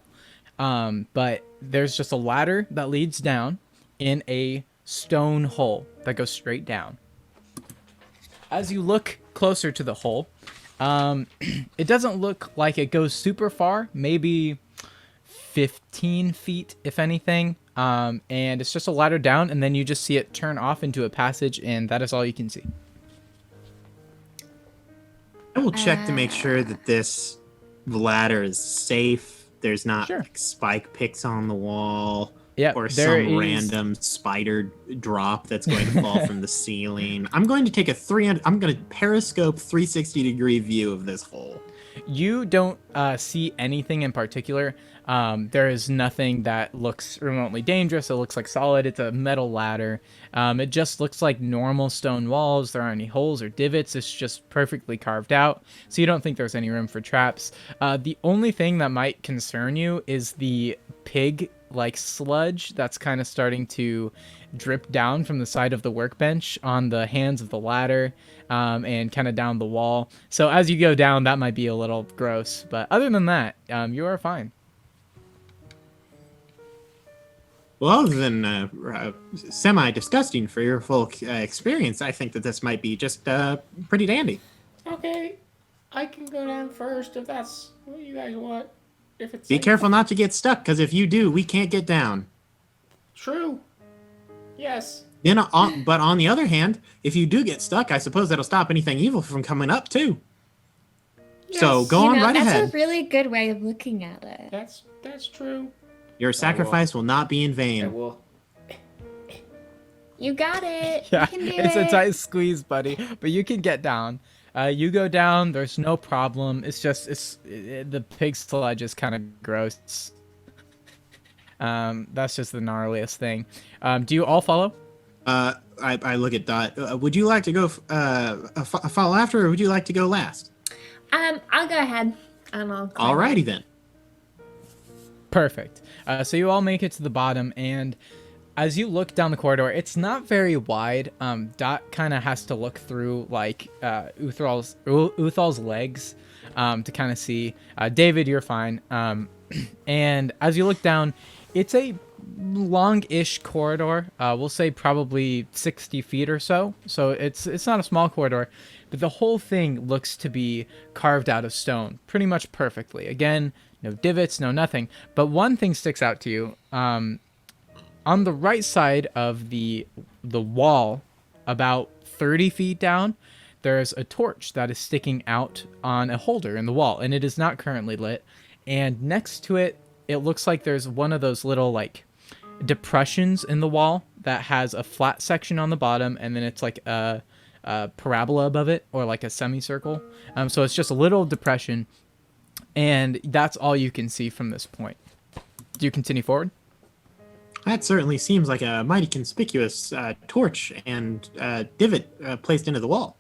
[SPEAKER 1] but there's just a ladder that leads down in a stone hole that goes straight down. As you look closer to the hole, it doesn't look like it goes super far, maybe 15 feet, if anything. And it's just a ladder down, and then you just see it turn off into a passage, and that is all you can see.
[SPEAKER 2] I will check to make sure that this ladder is safe. There's not like spike picks on the wall.
[SPEAKER 1] Yeah,
[SPEAKER 2] or some random spider drop that's going to fall from the ceiling. I'm going to take I'm going to periscope 360-degree view of this hole.
[SPEAKER 1] You don't see anything in particular. There is nothing that looks remotely dangerous. It looks like solid. It's a metal ladder. It just looks like normal stone walls. There aren't any holes or divots. It's just perfectly carved out. So you don't think there's any room for traps. The only thing that might concern you is the pig sludge that's kind of starting to drip down from the side of the workbench on the hands of the ladder, and kind of down the wall. So as you go down, that might be a little gross, but other than that, you are fine.
[SPEAKER 2] Well, other than semi-disgusting for your full experience, I think that this might be just pretty dandy.
[SPEAKER 3] Okay, I can go down first if that's what you guys want. If it's
[SPEAKER 2] Be careful not to get stuck, because if you do, we can't get down.
[SPEAKER 3] True. Yes.
[SPEAKER 2] Then, but on the other hand, if you do get stuck, I suppose that'll stop anything evil from coming up too. Yes. So go on right ahead.
[SPEAKER 4] That's a really good way of looking at it.
[SPEAKER 3] That's true.
[SPEAKER 2] Your sacrifice will not be in vain.
[SPEAKER 3] I will.
[SPEAKER 4] You got it.
[SPEAKER 1] Yeah,
[SPEAKER 4] you can do
[SPEAKER 1] it's
[SPEAKER 4] it.
[SPEAKER 1] a tight squeeze, buddy, but you can get down. You go down, there's no problem. It's just, the pig sludge is kind of gross. That's just the gnarliest thing. Do you all follow?
[SPEAKER 2] I look at Dot. Would you like to go follow after, or would you like to go last?
[SPEAKER 4] I'll go ahead.
[SPEAKER 2] Alrighty then.
[SPEAKER 1] Perfect. So you all make it to the bottom, and as you look down the corridor, it's not very wide. Dot kind of has to look through Uthal's legs to kind of see. David, you're fine. And as you look down, it's a long-ish corridor. We'll say probably 60 feet or so. So it's not a small corridor, but the whole thing looks to be carved out of stone pretty much perfectly. Again, no divots, no nothing. But one thing sticks out to you. On the right side of the wall, about 30 feet down, there's a torch that is sticking out on a holder in the wall, and it is not currently lit. And next to it, it looks like there's one of those little depressions in the wall that has a flat section on the bottom, and then it's like a parabola above it, or like a semicircle. So it's just a little depression, and that's all you can see from this point. Do you continue forward?
[SPEAKER 2] That certainly seems like a mighty conspicuous torch and divot placed into the wall.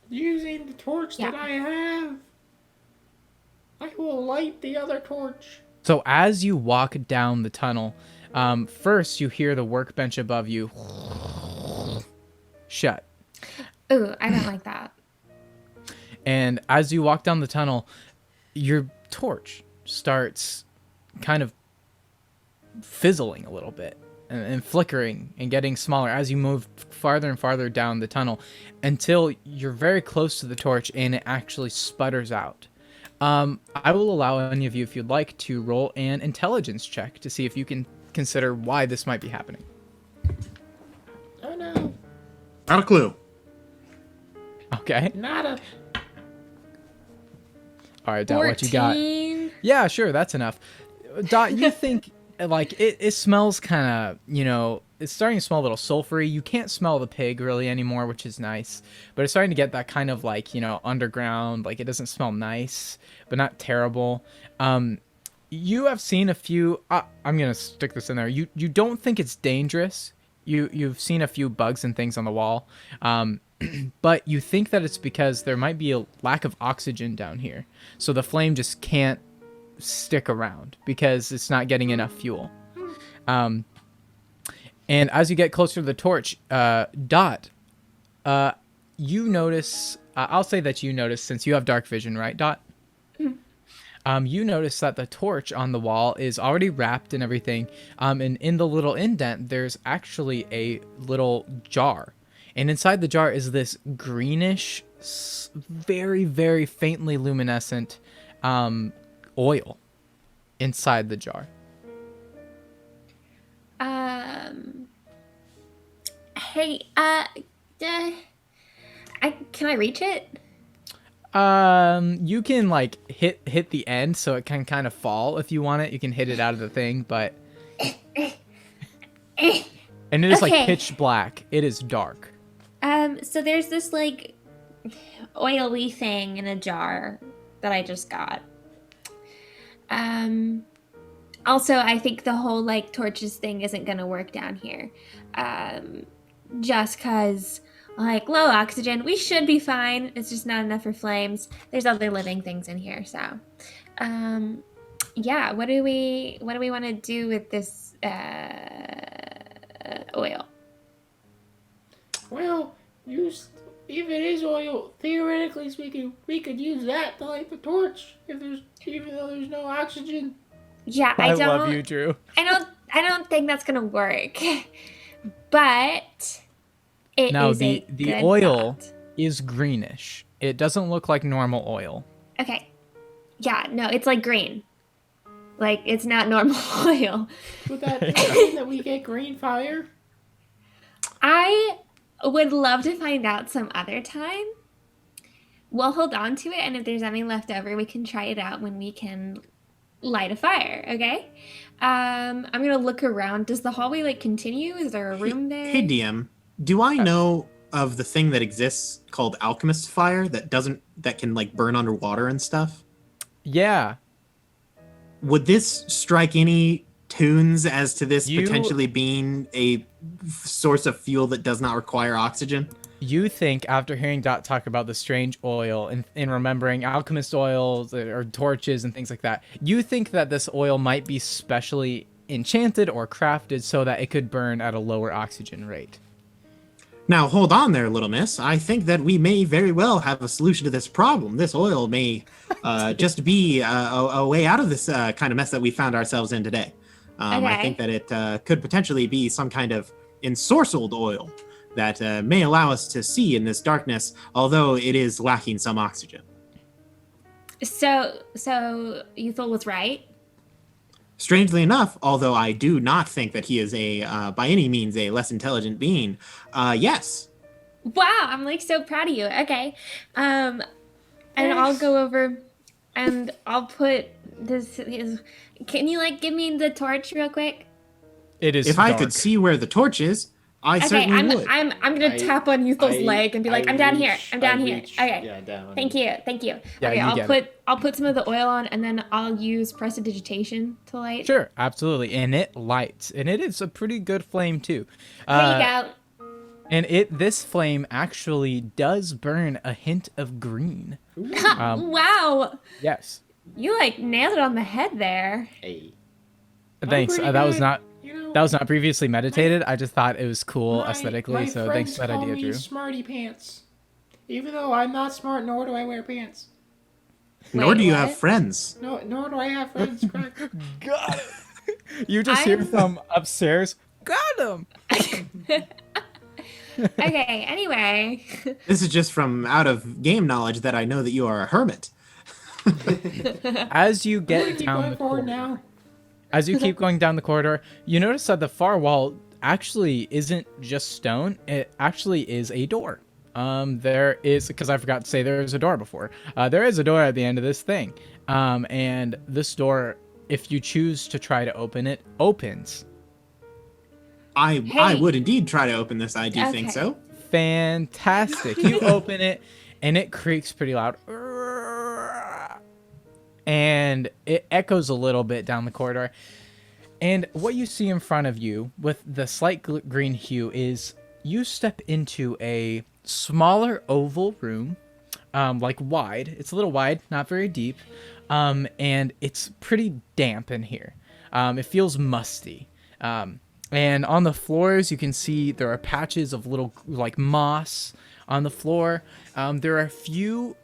[SPEAKER 3] Using the torch
[SPEAKER 4] Yeah.
[SPEAKER 3] that I have, I will light the other torch.
[SPEAKER 1] So as you walk down the tunnel, first you hear the workbench above you shut.
[SPEAKER 4] Ooh, I don't like that.
[SPEAKER 1] And as you walk down the tunnel, your torch starts kind of fizzling a little bit and flickering and getting smaller as you move farther and farther down the tunnel until you're very close to the torch and it actually sputters out. I will allow any of you, if you'd like, to roll an intelligence check to see if you can consider why this might be happening.
[SPEAKER 3] Oh no.
[SPEAKER 2] Not a clue.
[SPEAKER 1] Okay.
[SPEAKER 3] Nada.
[SPEAKER 1] All right, Dot, what you got?
[SPEAKER 4] 14.
[SPEAKER 1] Yeah, sure, that's enough. Dot, you think like it smells kind of, it's starting to smell a little sulfury. You can't smell the pig really anymore, which is nice, but it's starting to get that kind of like, underground, like it doesn't smell nice, but not terrible. You have seen a few, I'm going to stick this in there. You don't think it's dangerous. You've seen a few bugs and things on the wall. But you think that it's because there might be a lack of oxygen down here. So the flame just can't stick around because it's not getting enough fuel. And as you get closer to the torch, Dot, you notice, I'll say that you notice since you have dark vision, right, Dot? You notice that the torch on the wall is already wrapped and everything. And in the little indent, there's actually a little jar. And inside the jar is this greenish, very, very faintly luminescent oil inside the jar.
[SPEAKER 4] Hey, can I reach it?
[SPEAKER 1] You can like hit the end so it can kind of fall if you want it. You can hit it out of the thing, but and it is like
[SPEAKER 4] Okay.
[SPEAKER 1] pitch black. It is dark.
[SPEAKER 4] So there's this like oily thing in a jar that I just got. Also, I think the whole like torches thing isn't gonna work down here. Just cause like low oxygen, we should be fine. It's just not enough for flames. There's other living things in here, so yeah. What do we want to do with this oil?
[SPEAKER 3] Well, if it is oil, theoretically speaking, we could use that to light the torch. Even though there's no oxygen.
[SPEAKER 4] Yeah,
[SPEAKER 1] I love you, Drew.
[SPEAKER 4] I don't think that's gonna work. But it
[SPEAKER 1] Now
[SPEAKER 4] is
[SPEAKER 1] the
[SPEAKER 4] good
[SPEAKER 1] oil
[SPEAKER 4] thought.
[SPEAKER 1] is greenish. It doesn't look like normal oil.
[SPEAKER 4] Okay. Yeah, no, it's like green. Like it's not normal oil.
[SPEAKER 3] Would that mean that we get green fire?
[SPEAKER 4] I would love to find out some other time. We'll hold on to it, and if there's any left over, we can try it out when we can light a fire, okay? I'm gonna look around. Does the hallway like continue? Is there a room there?
[SPEAKER 2] Hey DM, do I know of the thing that exists called alchemist fire that can like burn underwater and stuff?
[SPEAKER 1] Yeah.
[SPEAKER 2] Would this strike any tunes as to this
[SPEAKER 1] You-
[SPEAKER 2] potentially being a source of fuel that does not require oxygen?
[SPEAKER 1] You think after hearing Dot talk about the strange oil and remembering alchemist oils or torches and things like that, you think that this oil might be specially enchanted or crafted so that it could burn at a lower oxygen rate.
[SPEAKER 2] Now, hold on there, little miss. I think that we may very well have a solution to this problem. This oil may just be a way out of this kind of mess that we found ourselves in today. I
[SPEAKER 4] Okay.
[SPEAKER 2] think that it could potentially be some kind of ensorcelled oil that may allow us to see in this darkness, although it is lacking some oxygen.
[SPEAKER 4] So Euthal was right.
[SPEAKER 2] Strangely enough, although I do not think that he is by any means a less intelligent being, yes.
[SPEAKER 4] Wow, I'm like so proud of you. Okay. And I'll go over and I'll put this. Can you like give me the torch real quick?
[SPEAKER 1] It is
[SPEAKER 2] If
[SPEAKER 1] dark.
[SPEAKER 2] I could see where the torch is, I
[SPEAKER 4] Okay,
[SPEAKER 2] certainly would.
[SPEAKER 4] I'm gonna tap on Yuthal's leg and be like, I'm down here. I'm down here.
[SPEAKER 3] reach,
[SPEAKER 4] Okay.
[SPEAKER 3] yeah, down.
[SPEAKER 4] Thank you. Thank you.
[SPEAKER 1] Yeah,
[SPEAKER 4] Okay,
[SPEAKER 1] you get it.
[SPEAKER 4] I'll put some of the oil on and then I'll use prestidigitation to light.
[SPEAKER 1] Sure, absolutely. And it lights. And it is a pretty good flame too.
[SPEAKER 4] There you go.
[SPEAKER 1] And this flame actually does burn a hint of green.
[SPEAKER 4] Wow.
[SPEAKER 1] Yes.
[SPEAKER 4] You like nailed it on the head there.
[SPEAKER 3] Hey.
[SPEAKER 1] Thanks.
[SPEAKER 3] pretty
[SPEAKER 1] That was
[SPEAKER 3] good.
[SPEAKER 1] not
[SPEAKER 3] You know,
[SPEAKER 1] that was not previously meditated. I just thought it was cool aesthetically.
[SPEAKER 3] my
[SPEAKER 1] So thanks for that
[SPEAKER 3] friends
[SPEAKER 1] idea,
[SPEAKER 3] call me
[SPEAKER 1] Drew.
[SPEAKER 3] Smarty Pants. Even though I'm not smart, nor do I wear pants.
[SPEAKER 2] Nor
[SPEAKER 4] Wait,
[SPEAKER 2] do you
[SPEAKER 4] what?
[SPEAKER 2] have friends.
[SPEAKER 3] No, nor do I have friends. Correct.
[SPEAKER 1] Got it. You just hear
[SPEAKER 4] I'm-
[SPEAKER 1] from upstairs. Got him.
[SPEAKER 4] Okay, anyway.
[SPEAKER 2] This is just from out of game knowledge that I know that you are a hermit.
[SPEAKER 1] As you get
[SPEAKER 3] Keep
[SPEAKER 1] down
[SPEAKER 3] going
[SPEAKER 1] the
[SPEAKER 3] forward
[SPEAKER 1] corridor,
[SPEAKER 3] now.
[SPEAKER 1] as you keep going down the corridor, you notice that the far wall actually isn't just stone. It actually is a door. There is, because I forgot to say there's a door before. There is a door at the end of this thing. And this door, if you choose to try to open it, opens.
[SPEAKER 2] I
[SPEAKER 4] Hey.
[SPEAKER 2] would indeed try to open this. I do think
[SPEAKER 4] Okay.
[SPEAKER 2] so.
[SPEAKER 1] Fantastic. You open it, and it creaks pretty loud. And it echoes a little bit down the corridor. And what you see in front of you with the slight green hue is you step into a smaller oval room, like wide. It's a little wide, not very deep. And it's pretty damp in here. It feels musty. And on the floors, you can see there are patches of little, like, moss on the floor. There are a few,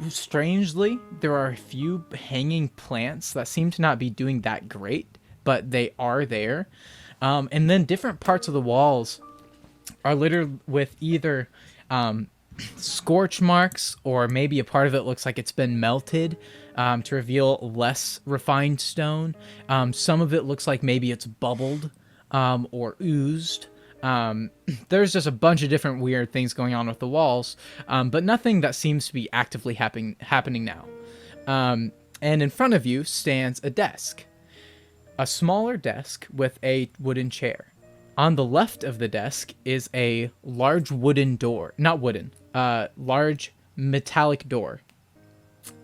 [SPEAKER 1] strangely, there are a few hanging plants that seem to not be doing that great, but they are there. And then different parts of the walls are littered with either scorch marks, or maybe a part of it looks like it's been melted to reveal less refined stone. Some of it looks like maybe it's bubbled. Or oozed. There's just a bunch of different weird things going on with the walls, but nothing that seems to be actively happening now. And in front of you stands a desk. A smaller desk with a wooden chair. On the left of the desk is a large wooden door. Not wooden. Large metallic door.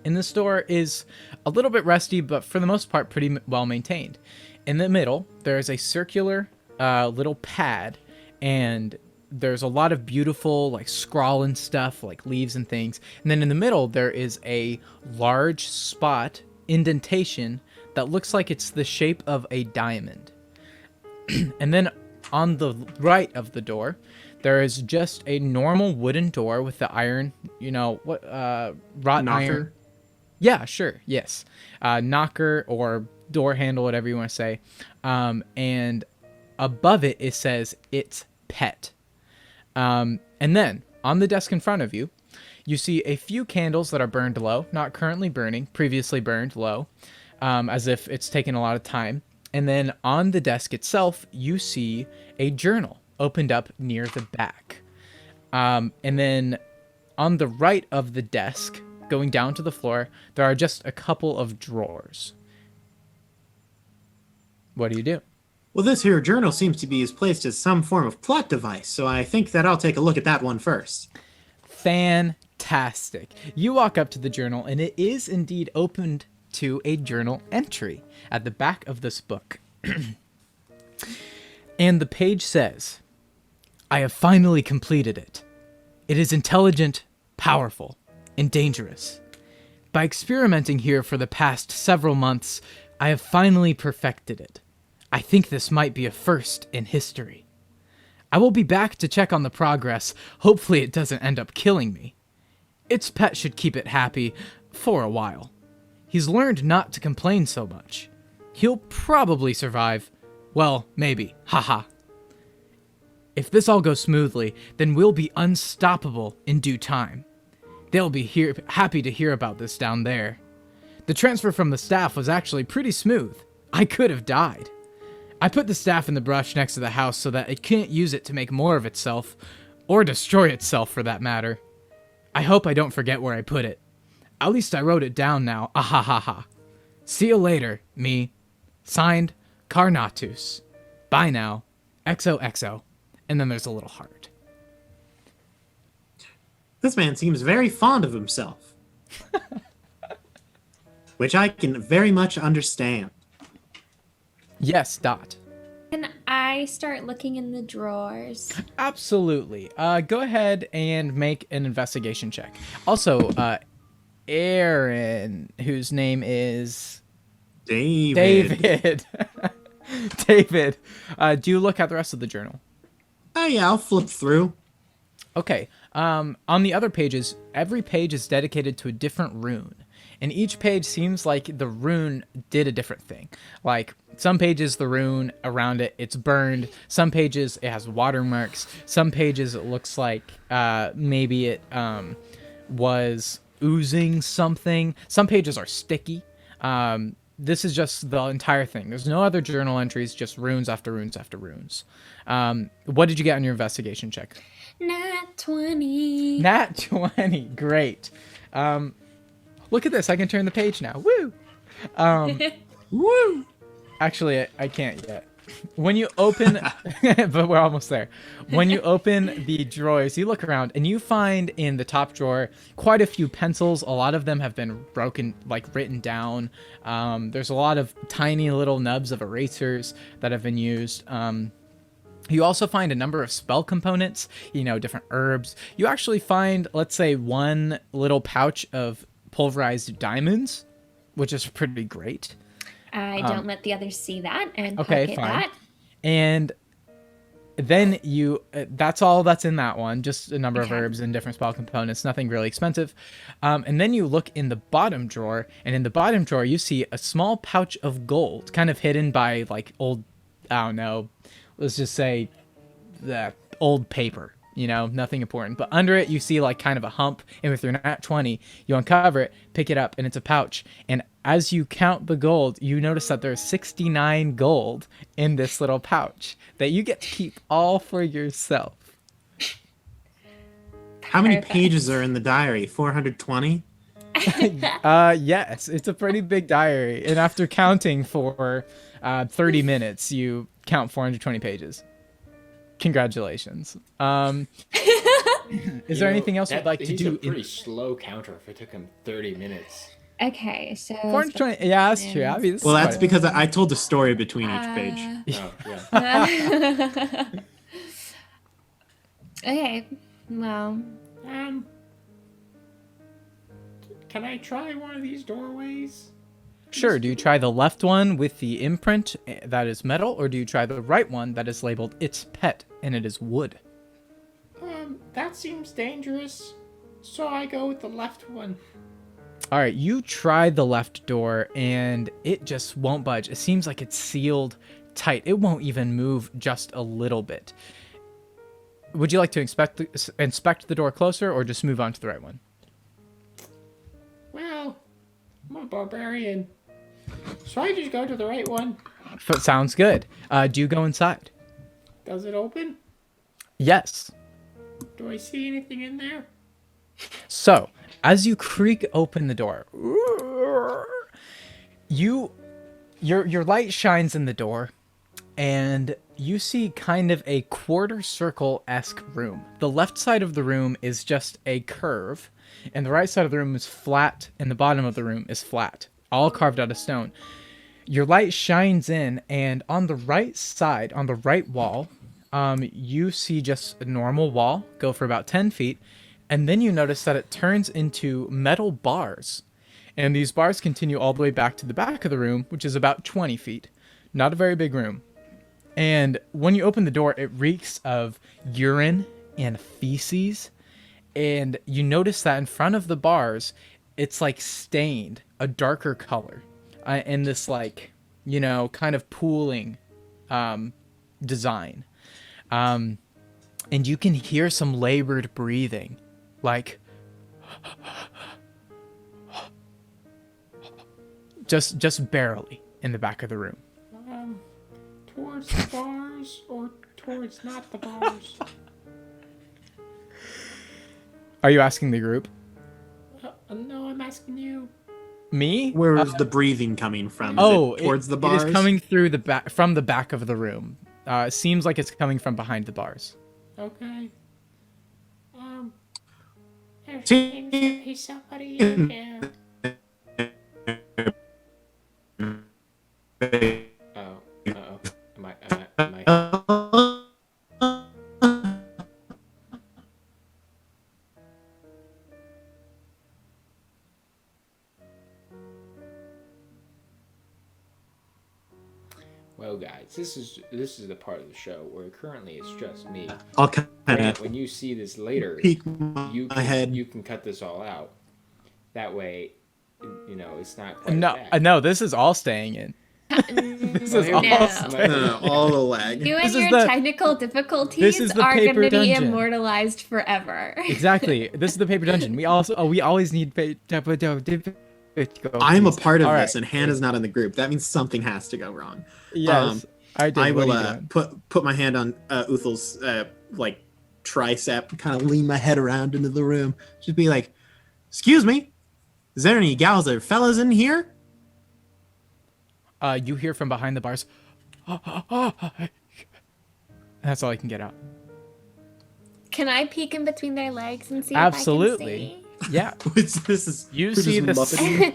[SPEAKER 1] And this door is a little bit rusty, but for the most part pretty well maintained. In the middle, there is a circular little pad, and there's a lot of beautiful, like, scrawling stuff, like leaves and things. And then in the middle, there is a large spot, indentation, that looks like it's the shape of a diamond. And then on the right of the door, there is just a normal wooden door with the iron, wrought
[SPEAKER 2] Knocker?
[SPEAKER 1] iron. Yeah, sure, yes. Knocker or door handle, whatever you want to say. And above it says it's pet. And then on the desk in front of you, you see a few candles that are burned low, not currently burning, previously burned low, as if it's taken a lot of time. And then on the desk itself, you see a journal opened up near the back. And then on the right of the desk, going down to the floor, there are just a couple of drawers. What do you do?
[SPEAKER 2] Well, this here journal seems to be placed as some form of plot device, so I think that I'll take a look at that one first.
[SPEAKER 1] Fantastic. You walk up to the journal, and it is indeed opened to a journal entry at the back of this book. And the page says, "I have finally completed it. It is intelligent, powerful, and dangerous. By experimenting here for the past several months, I have finally perfected it. I think this might be a first in history. I will be back to check on the progress. Hopefully it doesn't end up killing me. Its pet should keep it happy for a while. He's learned not to complain so much. He'll probably survive. Well, maybe. Haha. If this all goes smoothly, then we'll be unstoppable in due time. They'll be happy to hear about this down there. The transfer from the staff was actually pretty smooth. I could have died. I put the staff in the brush next to the house so that it can't use it to make more of itself, or destroy itself for that matter. I hope I don't forget where I put it. At least I wrote it down now. Ahahaha. See you later, me. Signed, Carnatus. Bye now. XOXO. and then there's a little heart.
[SPEAKER 2] This man seems very fond of himself. Which I can very much understand.
[SPEAKER 1] Yes, Dot.
[SPEAKER 4] Can I start looking in the drawers?
[SPEAKER 1] Absolutely. Go ahead and make an investigation check. Also, Aaron, whose name is David. David, do you look at the rest of the journal?
[SPEAKER 2] Oh yeah, I'll flip through.
[SPEAKER 1] Okay. On the other pages, every page is dedicated to a different rune. And each page seems like the rune did a different thing. Like, some pages, the rune around it, it's burned. Some pages, it has watermarks. Some pages, it looks like maybe it was oozing something. Some pages are sticky. This is just the entire thing. There's no other journal entries, just runes after runes after runes. What did you get on your investigation check?
[SPEAKER 4] Nat 20.
[SPEAKER 1] Nat 20. Great. Look at this. I can turn the page now. Woo!
[SPEAKER 2] Woo!
[SPEAKER 1] Actually, I can't yet. When you open... but we're almost there. When you open the drawers, you look around, and you find in the top drawer quite a few pencils. A lot of them have been broken, like written down. There's a lot of tiny little nubs of erasers that have been used. You also find a number of spell components, different herbs. You actually find, let's say, one little pouch of pulverized diamonds, which is pretty great.
[SPEAKER 4] I don't let the others see that and
[SPEAKER 1] Okay,
[SPEAKER 4] pocket
[SPEAKER 1] fine.
[SPEAKER 4] that.
[SPEAKER 1] And then that's all that's in that one, just a number of herbs and different spell components, nothing really expensive. And then you look in the bottom drawer, and in the bottom drawer you see a small pouch of gold, kind of hidden by like old, I don't know, let's just say the old paper. Nothing important. But under it, you see like kind of a hump. And with your nat 20, you uncover it, pick it up, and it's a pouch. And as you count the gold, you notice that there's 69 gold in this little pouch that you get to keep all for yourself.
[SPEAKER 2] How many pages are in the diary? 420?
[SPEAKER 1] Yes, it's a pretty big diary. And after counting for 30 minutes, you count 420 pages. Congratulations. Is there anything else you'd like to do?
[SPEAKER 3] He's a pretty slow counter if it took him 30 minutes.
[SPEAKER 4] Okay, so...
[SPEAKER 1] 420, yeah, that's true. I mean,
[SPEAKER 2] well, that's because I told a story between each page.
[SPEAKER 3] Oh, yeah.
[SPEAKER 4] Okay, well...
[SPEAKER 3] Can I try one of these doorways?
[SPEAKER 1] Sure. Do you try the left one with the imprint that is metal, or do you try the right one that is labeled "It's Pet" and it is wood?
[SPEAKER 3] That seems dangerous, so I go with the left one.
[SPEAKER 1] All right, you try the left door, and it just won't budge. It seems like it's sealed tight. It won't even move just a little bit. Would you like to inspect the door closer, or just move on to the right one?
[SPEAKER 3] Well, I'm a barbarian, so I just go to the right one.
[SPEAKER 1] Sounds good. Do you go inside?
[SPEAKER 3] Does it open?
[SPEAKER 1] Yes.
[SPEAKER 3] Do I see anything in there?
[SPEAKER 1] So, as you creak open the door, your light shines in the door, and you see kind of a quarter circle-esque room. The left side of the room is just a curve, and the right side of the room is flat, and the bottom of the room is flat, all carved out of stone. Your light shines in, and on the right side, on the right wall, you see just a normal wall, go for about 10 feet, and then you notice that it turns into metal bars. And these bars continue all the way back to the back of the room, which is about 20 feet. Not a very big room. And when you open the door, it reeks of urine and feces. And you notice that in front of the bars, it's like stained a darker color. In this like, kind of pooling design. And you can hear some labored breathing. Like... Just barely in the back of the room.
[SPEAKER 3] Towards the bars or towards not the bars?
[SPEAKER 1] Are you asking the group?
[SPEAKER 3] No, I'm asking you.
[SPEAKER 1] Me?
[SPEAKER 2] Where is the breathing coming from? Is it towards the bars?
[SPEAKER 1] It is coming through the back, from the back of the room. seems like it's coming from behind the bars.
[SPEAKER 3] Okay. There
[SPEAKER 2] See-
[SPEAKER 3] seems to be somebody in here. Oh. Uh-oh. Am I... Well, guys, this is the part of the show where currently it's just me.
[SPEAKER 2] I'll kind of
[SPEAKER 3] When you see this later,
[SPEAKER 2] peek
[SPEAKER 3] you
[SPEAKER 2] my head.
[SPEAKER 3] can cut this all out. That way, it's not quite
[SPEAKER 1] No,
[SPEAKER 3] bad.
[SPEAKER 1] no, this is all staying in. This is all.
[SPEAKER 2] All the lag.
[SPEAKER 4] You
[SPEAKER 1] This
[SPEAKER 4] and
[SPEAKER 1] is
[SPEAKER 4] your
[SPEAKER 1] the-
[SPEAKER 4] technical
[SPEAKER 1] this
[SPEAKER 4] difficulties
[SPEAKER 1] is the
[SPEAKER 4] are going
[SPEAKER 1] paper
[SPEAKER 4] to be
[SPEAKER 1] dungeon.
[SPEAKER 4] immortalized forever.
[SPEAKER 1] Exactly. This is the paper dungeon. We always need.
[SPEAKER 2] I'm a part of
[SPEAKER 1] All
[SPEAKER 2] this,
[SPEAKER 1] right.
[SPEAKER 2] and Hannah's not in the group. That means something has to go wrong.
[SPEAKER 1] Yes. I did.
[SPEAKER 2] I
[SPEAKER 1] What
[SPEAKER 2] will
[SPEAKER 1] are you doing?
[SPEAKER 2] put my hand on Uthel's like tricep, kind of lean my head around into the room, just be like, "Excuse me, is there any gals or fellas in here?"
[SPEAKER 1] You hear from behind the bars. That's all I can get out.
[SPEAKER 4] Can I peek in between their legs and see
[SPEAKER 1] Absolutely.
[SPEAKER 4] if
[SPEAKER 1] Yeah.
[SPEAKER 2] This is
[SPEAKER 1] You
[SPEAKER 2] we're
[SPEAKER 1] see
[SPEAKER 2] just
[SPEAKER 1] this.
[SPEAKER 2] muppeting.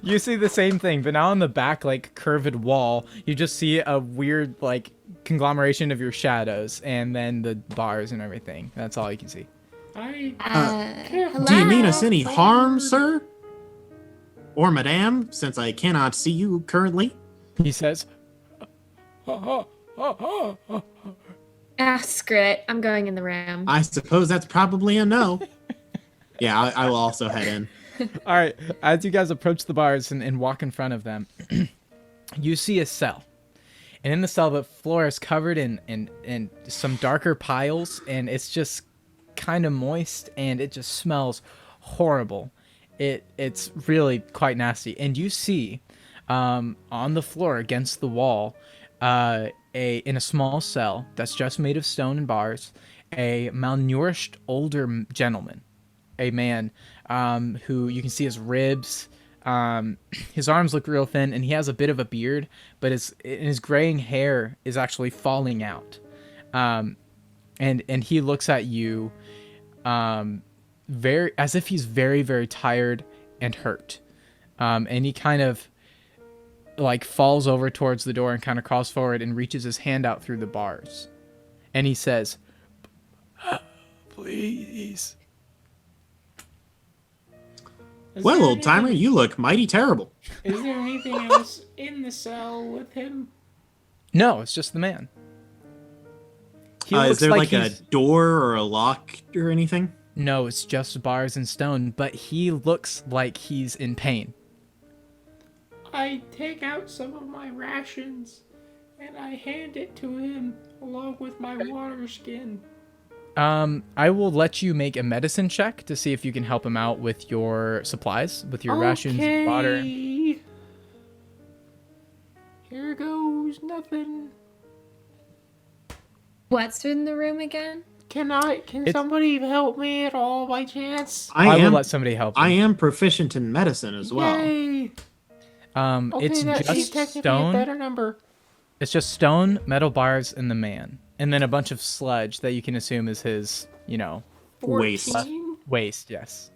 [SPEAKER 1] You see the same thing, but now on the back, like curved wall, you just see a weird like conglomeration of your shadows, and then the bars and everything. That's all you can see.
[SPEAKER 4] I see? Hello?
[SPEAKER 2] Do you mean us any harm, sir? Or madame, since I cannot see you currently?
[SPEAKER 1] He says,
[SPEAKER 4] Ah, screw it. I'm going in the room.
[SPEAKER 2] I suppose that's probably a no. Yeah, I will also head in.
[SPEAKER 1] all right. As you guys approach the bars and walk in front of them, you see a cell. And in the cell, the floor is covered in some darker piles, and it's just kind of moist, and it just smells horrible. It's really quite nasty. And you see on the floor against the wall, in a small cell that's just made of stone and bars, a malnourished older gentleman, a man who you can see his ribs. His arms look real thin, and he has a bit of a beard, but his graying hair is actually falling out. And he looks at you, very as if he's very, very tired and hurt. And he kind of like falls over towards the door and kind of crawls forward and reaches his hand out through the bars. And he says, "Please."
[SPEAKER 2] Well, old timer, you look mighty terrible.
[SPEAKER 3] Is there anything else in the cell with him?
[SPEAKER 1] No, it's just the man. He
[SPEAKER 2] Is
[SPEAKER 1] looks
[SPEAKER 2] there like a
[SPEAKER 1] he's-
[SPEAKER 2] door or a lock or anything?
[SPEAKER 1] No, it's just bars and stone, but he looks like he's in pain.
[SPEAKER 3] I take out some of my rations and I hand it to him along with my water skin.
[SPEAKER 1] I will let you make a medicine check to see if you can help him out with your supplies, with your rations, water.
[SPEAKER 3] Here goes nothing.
[SPEAKER 4] What's in the room again?
[SPEAKER 3] Can somebody help me at all by chance?
[SPEAKER 1] I will let somebody help you.
[SPEAKER 2] I am proficient in medicine as well.
[SPEAKER 3] Yay.
[SPEAKER 1] It's just
[SPEAKER 3] technically a
[SPEAKER 1] stone.
[SPEAKER 3] better number.
[SPEAKER 1] It's just stone, metal bars, and the man, and then a bunch of sludge that you can assume is his,
[SPEAKER 2] Waste.
[SPEAKER 3] 14?
[SPEAKER 1] waste. Yes.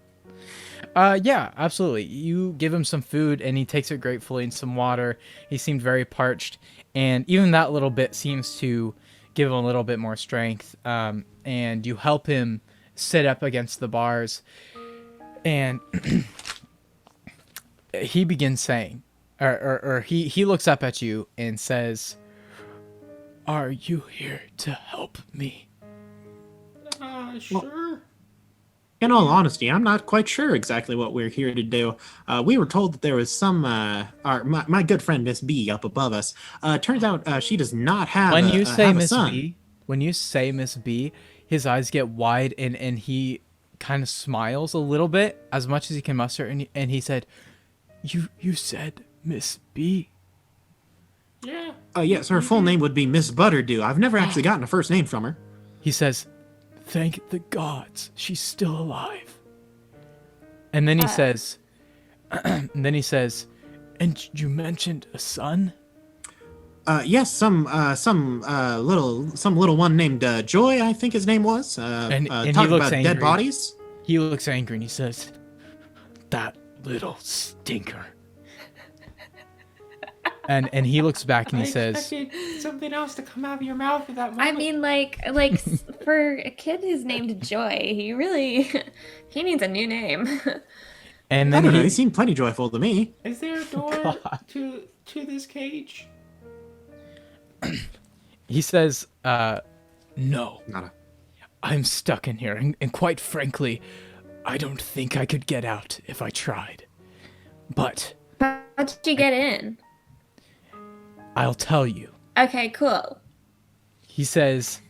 [SPEAKER 1] Yeah, absolutely. You give him some food, and he takes it gratefully, and some water. He seemed very parched, and even that little bit seems to give him a little bit more strength. And you help him sit up against the bars, and he begins saying, or he looks up at you and says, "Are you here to help me?"
[SPEAKER 3] Sure.
[SPEAKER 2] In all honesty, I'm not quite sure exactly what we're here to do. We were told that there was some, my good friend Miss B up above us. Turns out she does not have
[SPEAKER 1] When you say
[SPEAKER 2] have a
[SPEAKER 1] Miss
[SPEAKER 2] son.
[SPEAKER 1] B, his eyes get wide and he kind of smiles a little bit, as much as he can muster, and he said, "You said Miss B?"
[SPEAKER 3] Yeah.
[SPEAKER 2] Yes, her full name would be Miss Butterdew. I've never actually gotten a first name from her.
[SPEAKER 1] He says, "Thank the gods, she's still alive." And then he says, "And you mentioned a son?"
[SPEAKER 2] Yes, some little one named Joy, I think his name was.
[SPEAKER 1] And he
[SPEAKER 2] talking
[SPEAKER 1] looks
[SPEAKER 2] about
[SPEAKER 1] angry.
[SPEAKER 2] dead bodies.
[SPEAKER 1] He looks angry and he says, "That little stinker." and he looks back and he says,
[SPEAKER 3] expected something else to come out of your mouth at that moment.
[SPEAKER 4] I mean, like for a kid who's named Joy, he needs a new name.
[SPEAKER 1] and
[SPEAKER 2] I
[SPEAKER 1] then
[SPEAKER 2] don't know. He seemed plenty joyful to me.
[SPEAKER 3] Is there a door to this cage?
[SPEAKER 1] he says, "No,
[SPEAKER 2] Nada.
[SPEAKER 1] I'm stuck in here, and quite frankly, I don't think I could get out if I tried. But
[SPEAKER 4] How'd you get in?
[SPEAKER 1] I'll tell you."
[SPEAKER 4] Okay, cool.
[SPEAKER 1] He says,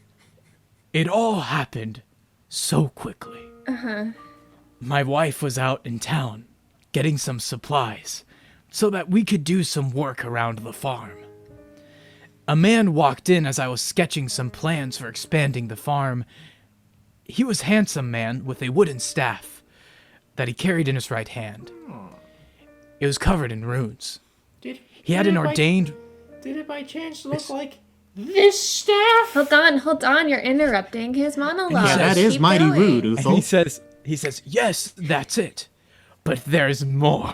[SPEAKER 1] "It all happened so quickly. My wife was out in town getting some supplies so that we could do some work around the farm. A man walked in as I was sketching some plans for expanding the farm. He was a handsome man with a wooden staff that he carried in his right hand. It was covered in runes. He had an ordained..."
[SPEAKER 3] Did it by chance look like this staff?
[SPEAKER 4] Hold on, you're interrupting his monologue.
[SPEAKER 2] Yeah, that is
[SPEAKER 4] Keep
[SPEAKER 2] mighty
[SPEAKER 4] going.
[SPEAKER 2] rude,
[SPEAKER 1] And
[SPEAKER 2] Uthal.
[SPEAKER 1] he says, "Yes, that's it. But there's more."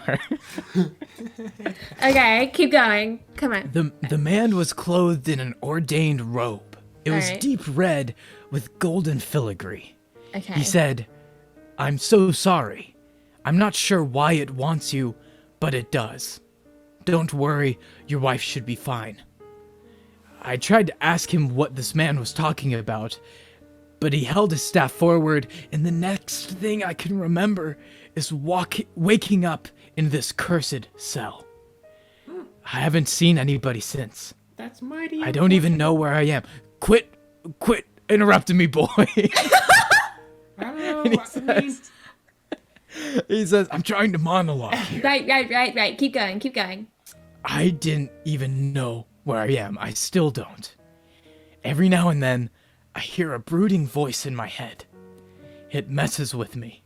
[SPEAKER 4] Okay, keep going. Come on.
[SPEAKER 1] The man was clothed in an ordained robe. It was
[SPEAKER 4] Alright.
[SPEAKER 1] deep red with golden filigree.
[SPEAKER 4] Okay.
[SPEAKER 1] He said, "I'm so sorry. I'm not sure why it wants you, but it does. Don't worry, your wife should be fine." I tried to ask him what this man was talking about, but he held his staff forward, and the next thing I can remember is waking up in this cursed cell. I haven't seen anybody since.
[SPEAKER 3] That's mighty.
[SPEAKER 1] I don't even know where I am. Quit interrupting me, boy.
[SPEAKER 3] I don't know.
[SPEAKER 1] And he
[SPEAKER 3] I mean,
[SPEAKER 1] says, he says, "I'm trying to monologue here.
[SPEAKER 4] Right. Keep going.
[SPEAKER 1] I didn't even know where I am. I still don't. Every now and then, I hear a brooding voice in my head. It messes with me.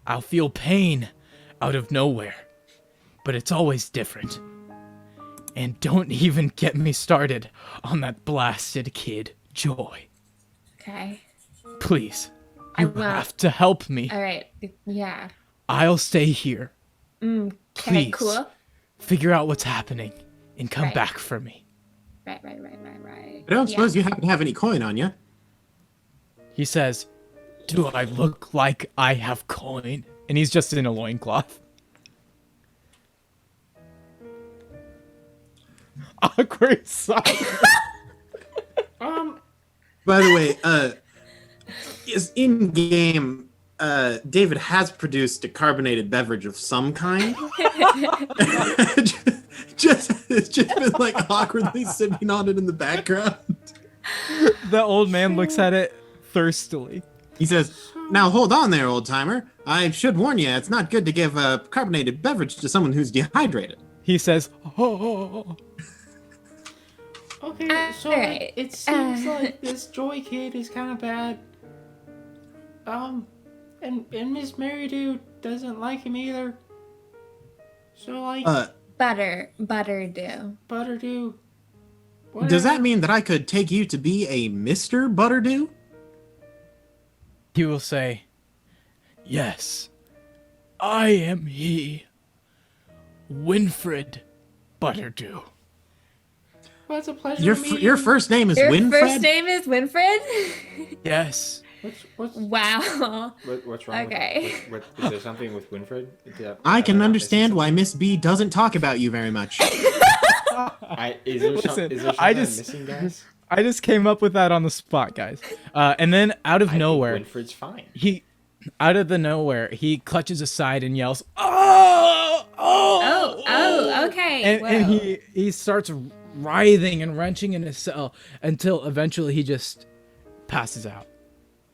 [SPEAKER 1] I'll feel pain out of nowhere, but it's always different. And don't even get me started on that blasted kid, Joy.
[SPEAKER 4] Okay.
[SPEAKER 1] Please,
[SPEAKER 4] I
[SPEAKER 1] you
[SPEAKER 4] will.
[SPEAKER 1] have to help me.
[SPEAKER 4] All right. Yeah.
[SPEAKER 1] I'll stay here.
[SPEAKER 4] Okay,
[SPEAKER 1] Please.
[SPEAKER 4] cool.
[SPEAKER 1] Figure out what's happening and come
[SPEAKER 4] Right.
[SPEAKER 1] back for me."
[SPEAKER 4] Right.
[SPEAKER 2] I don't suppose you happen to have any coin on you.
[SPEAKER 1] He says, "Do I look like I have coin?" And he's just in a loincloth. Awkward silence.
[SPEAKER 2] By the way, is in game. David has produced a carbonated beverage of some kind. It's just been like awkwardly sipping on it in the background.
[SPEAKER 1] The old man looks at it thirstily.
[SPEAKER 2] He says, "Now hold on there, old timer. I should warn you, it's not good to give a carbonated beverage to someone who's dehydrated."
[SPEAKER 1] He says, "Oh."
[SPEAKER 3] okay, so
[SPEAKER 4] Alright,
[SPEAKER 3] it seems like this Joy kid is kind of bad. And Miss Marydew doesn't like him either. So like,
[SPEAKER 4] Butterdew.
[SPEAKER 3] Butterdew.
[SPEAKER 2] Does that mean that I could take you to be a Mr. Butterdew?
[SPEAKER 1] He will say, "Yes, I am he, Winfred Butterdew."
[SPEAKER 3] Well, it's a pleasure.
[SPEAKER 2] Your first name is
[SPEAKER 4] Your
[SPEAKER 2] Winfred?
[SPEAKER 4] first name is Winfred?
[SPEAKER 1] Yes.
[SPEAKER 3] What's
[SPEAKER 4] Wow.
[SPEAKER 3] what's wrong?
[SPEAKER 4] Okay.
[SPEAKER 3] Is there something with Winfred?
[SPEAKER 2] I can understand why Miss B doesn't talk about you very much.
[SPEAKER 3] Is there
[SPEAKER 1] Listen,
[SPEAKER 3] something
[SPEAKER 1] I
[SPEAKER 3] I'm
[SPEAKER 1] just-
[SPEAKER 3] missing, guys?
[SPEAKER 1] I just came up with that on the spot, guys. And then out of nowhere,
[SPEAKER 3] Winfred's fine.
[SPEAKER 1] out of the nowhere, he clutches aside and yells, "Oh! Oh!
[SPEAKER 4] Oh, okay.
[SPEAKER 1] And
[SPEAKER 4] Whoa.
[SPEAKER 1] he starts writhing and wrenching in his cell until eventually he just passes out.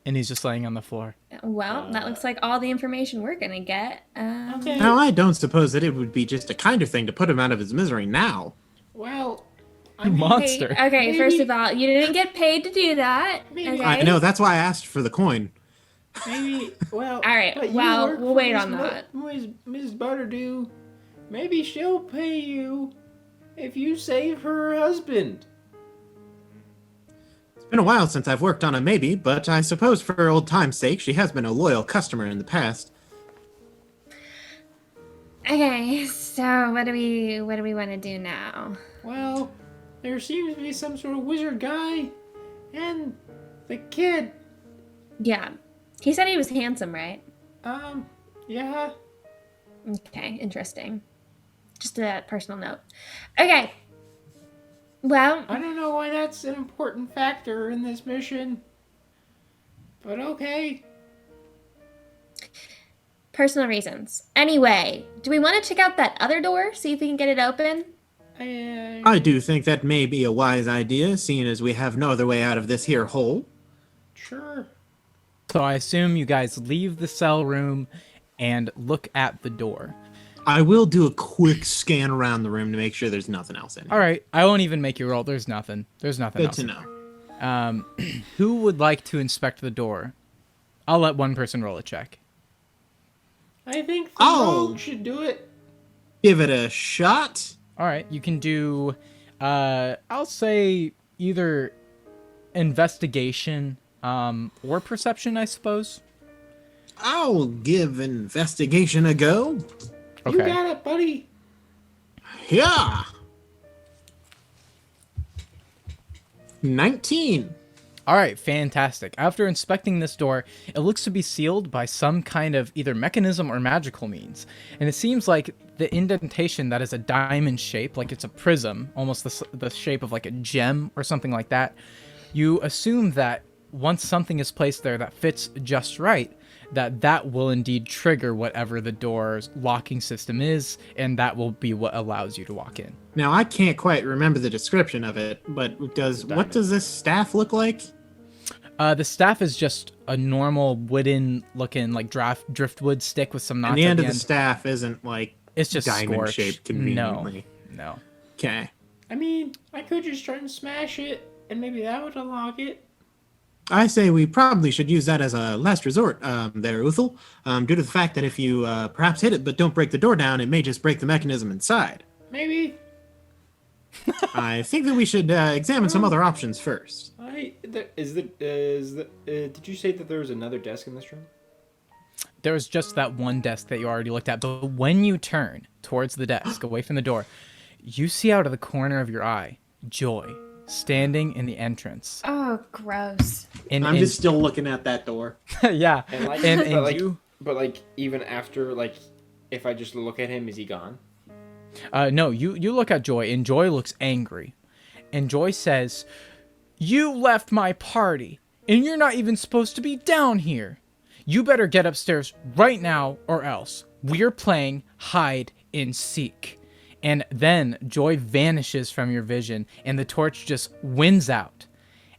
[SPEAKER 1] And he's just laying on the floor.
[SPEAKER 4] Well, that looks like all the information we're gonna get.
[SPEAKER 3] Okay.
[SPEAKER 2] Now, I don't suppose that it would be just a kinder thing to put him out of his misery now.
[SPEAKER 3] Well,
[SPEAKER 1] You monster.
[SPEAKER 4] Okay, first of all, you didn't get paid to do that. Okay.
[SPEAKER 2] I know, that's why I asked for the coin.
[SPEAKER 3] maybe. Well.
[SPEAKER 4] All right,
[SPEAKER 3] but you
[SPEAKER 4] well,
[SPEAKER 3] work
[SPEAKER 4] we'll
[SPEAKER 3] for
[SPEAKER 4] wait
[SPEAKER 3] Miss
[SPEAKER 4] on that.
[SPEAKER 3] Miss Butterdew. Maybe she'll pay you. if you save her husband.
[SPEAKER 2] It's been a while since I've worked on a maybe, but I suppose for old time's sake, she has been a loyal customer in the past.
[SPEAKER 4] Okay, so what do we want to do now?
[SPEAKER 3] Well, there seems to be some sort of wizard guy and the kid.
[SPEAKER 4] Yeah. He said he was handsome, right?
[SPEAKER 3] Yeah.
[SPEAKER 4] Okay, interesting. Just a personal note. Okay. Well,
[SPEAKER 3] I don't know why that's an important factor in this mission. But okay.
[SPEAKER 4] personal reasons. Anyway, do we want to check out that other door? See if we can get it open?
[SPEAKER 2] I do think that may be a wise idea, seeing as we have no other way out of this here hole.
[SPEAKER 3] Sure.
[SPEAKER 1] So I assume you guys leave the cell room and look at the door.
[SPEAKER 2] I will do a quick scan around the room to make sure there's nothing else in here.
[SPEAKER 1] All right, I won't even make you roll. There's nothing. There's nothing else.
[SPEAKER 2] Good to know.
[SPEAKER 1] Who would like to inspect the door? I'll let one person roll a check.
[SPEAKER 3] I think the rogue should do it.
[SPEAKER 2] Give it a shot.
[SPEAKER 1] All right, you can do, I'll say either investigation or perception, I suppose.
[SPEAKER 2] I'll give investigation a go.
[SPEAKER 1] Okay.
[SPEAKER 3] You got it, buddy.
[SPEAKER 2] Yeah. 19.
[SPEAKER 1] All right, fantastic. After inspecting this door, it looks to be sealed by some kind of either mechanism or magical means. And it seems like the indentation that is a diamond shape, like it's a prism, almost the shape of like a gem or something like that. You assume that once something is placed there that fits just right, that will indeed trigger whatever the door's locking system is, and that will be what allows you to walk in.
[SPEAKER 2] Now, I can't quite remember the description of it, but what does this staff look like?
[SPEAKER 1] The staff is just a normal wooden-looking, like driftwood stick with some knots.
[SPEAKER 2] And the end of the staff isn't like
[SPEAKER 1] it's just
[SPEAKER 2] diamond shaped conveniently.
[SPEAKER 1] No.
[SPEAKER 2] Okay.
[SPEAKER 3] I mean, I could just try and smash it, and maybe that would unlock it.
[SPEAKER 2] I say we probably should use that as a last resort there, Uthal, due to the fact that if you perhaps hit it but don't break the door down, it may just break the mechanism inside.
[SPEAKER 3] Maybe.
[SPEAKER 2] I think that we should examine some other options first.
[SPEAKER 3] Did you say that there was another desk in this room?
[SPEAKER 1] There was just that one desk that you already looked at, but when you turn towards the desk, away from the door, you see out of the corner of your eye, Joy, standing in the entrance.
[SPEAKER 4] Oh, gross.
[SPEAKER 2] I'm just still looking at that door.
[SPEAKER 1] Yeah.
[SPEAKER 3] And like, but like even after, like, if I just look at him, is he gone?
[SPEAKER 1] No, you look at Joy, and Joy looks angry. And Joy says, "You left my party, and you're not even supposed to be down here. You better get upstairs right now, or else we're playing hide and seek." And then Joy vanishes from your vision, and the torch just wins out.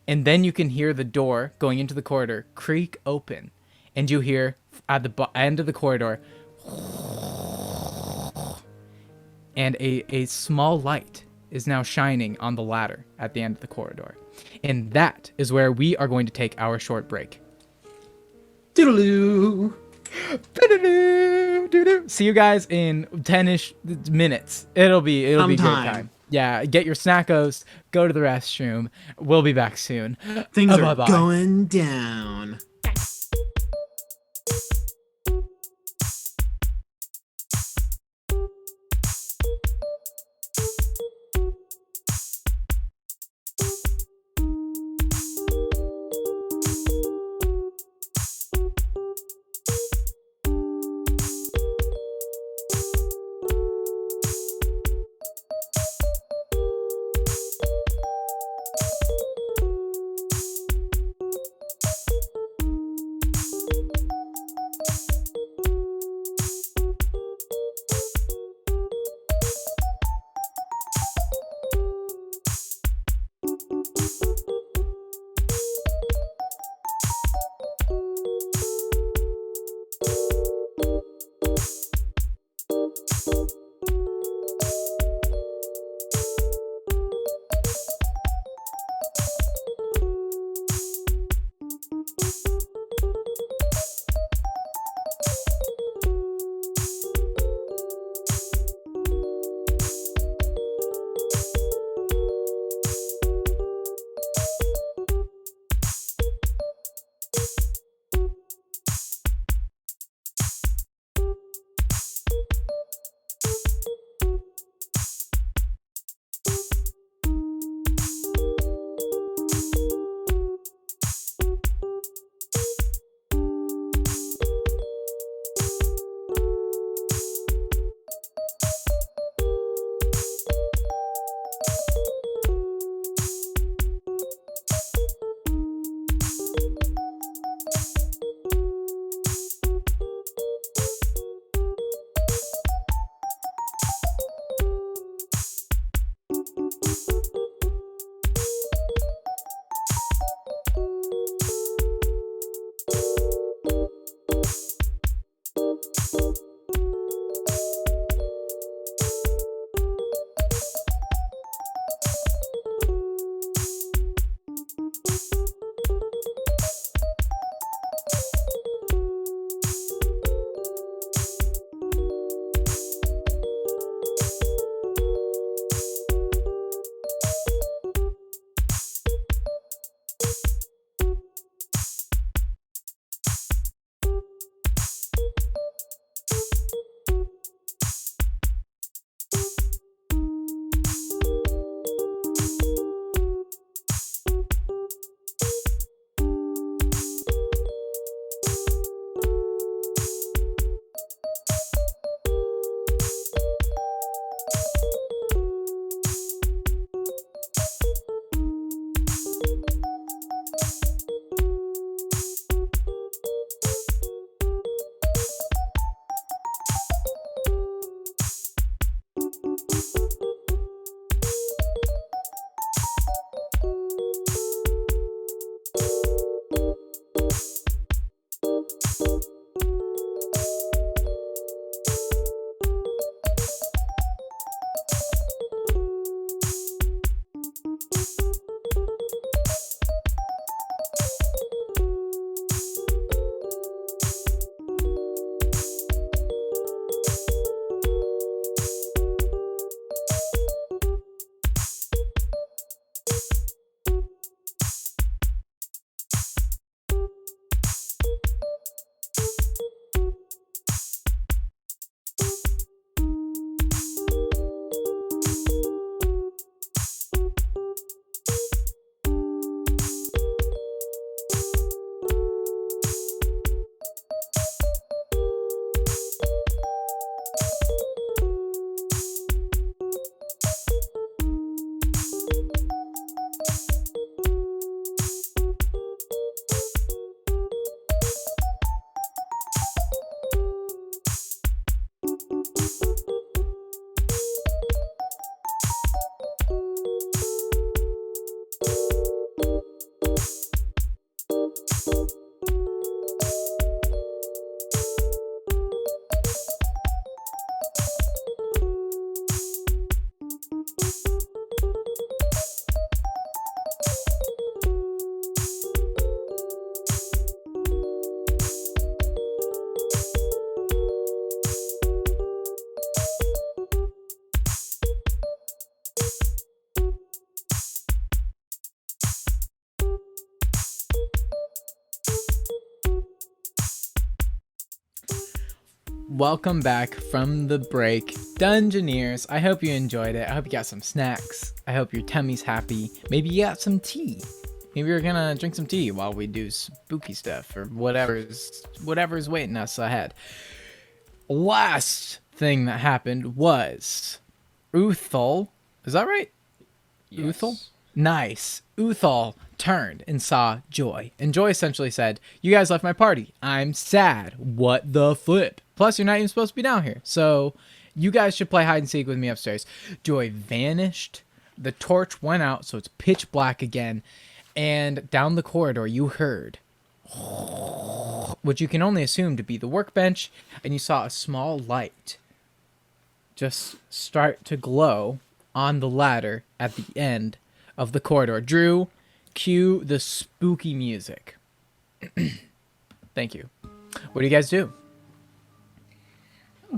[SPEAKER 1] And then you can hear the door going into the corridor creak open. And you hear, at the end of the corridor, and a small light is now shining on the ladder at the end of the corridor. And that is where we are going to take our short break.
[SPEAKER 2] Doodaloo.
[SPEAKER 1] See you guys in 10-ish minutes. It'll be a great time. Yeah, get your snackos, go to the restroom. We'll be back soon.
[SPEAKER 2] Things are
[SPEAKER 1] Bye-bye.
[SPEAKER 2] going down.
[SPEAKER 1] welcome back from the break. Dungeoneers, I hope you enjoyed it. I hope you got some snacks. I hope your tummy's happy. Maybe you got some tea. Maybe you're gonna drink some tea while we do spooky stuff or whatever's waiting us ahead. Last thing that happened was Uthal. Is that right?
[SPEAKER 3] Yes.
[SPEAKER 1] Uthal? Nice. Uthal turned and saw Joy. And Joy essentially said, "You guys left my party. I'm sad. What the flip? Plus, you're not even supposed to be down here. So, you guys should play hide and seek with me upstairs." Joy vanished. The torch went out, so it's pitch black again. And down the corridor, you heard what you can only assume to be the workbench. And you saw a small light just start to glow on the ladder at the end of the corridor. Drew, cue the spooky music. Thank you. What do you guys do?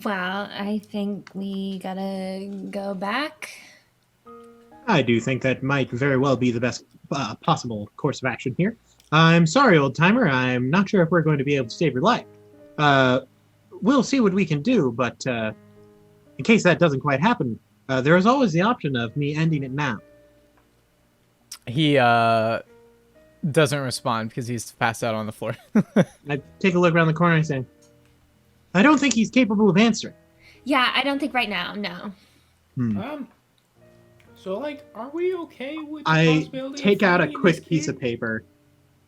[SPEAKER 4] Well, I think we gotta go back.
[SPEAKER 2] I do think that might very well be the best possible course of action here. I'm sorry, old timer. I'm not sure if we're going to be able to save your life. We'll see what we can do, but in case that doesn't quite happen, there is always the option of me ending it now.
[SPEAKER 1] He doesn't respond because he's passed out on the floor.
[SPEAKER 2] I take a look around the corner and I say, I don't think he's capable of answering.
[SPEAKER 4] Yeah, I don't think right now, no.
[SPEAKER 3] So, like, are we okay with the
[SPEAKER 2] I
[SPEAKER 3] possibility
[SPEAKER 2] take
[SPEAKER 3] of
[SPEAKER 2] out a
[SPEAKER 3] finding
[SPEAKER 2] quick
[SPEAKER 3] this
[SPEAKER 2] piece
[SPEAKER 3] kid?
[SPEAKER 2] of paper.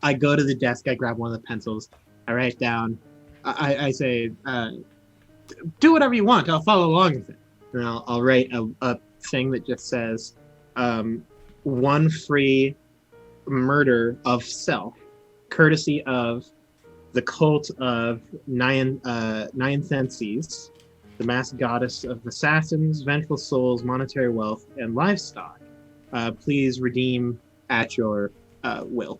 [SPEAKER 2] I go to the desk. I grab one of the pencils. I write down. I say, do whatever you want. I'll follow along with it. And I'll write a thing that just says, one free murder of self, courtesy of the cult of Nyanthensses, the masked goddess of assassins, vengeful souls, monetary wealth, and livestock. Please redeem at your will.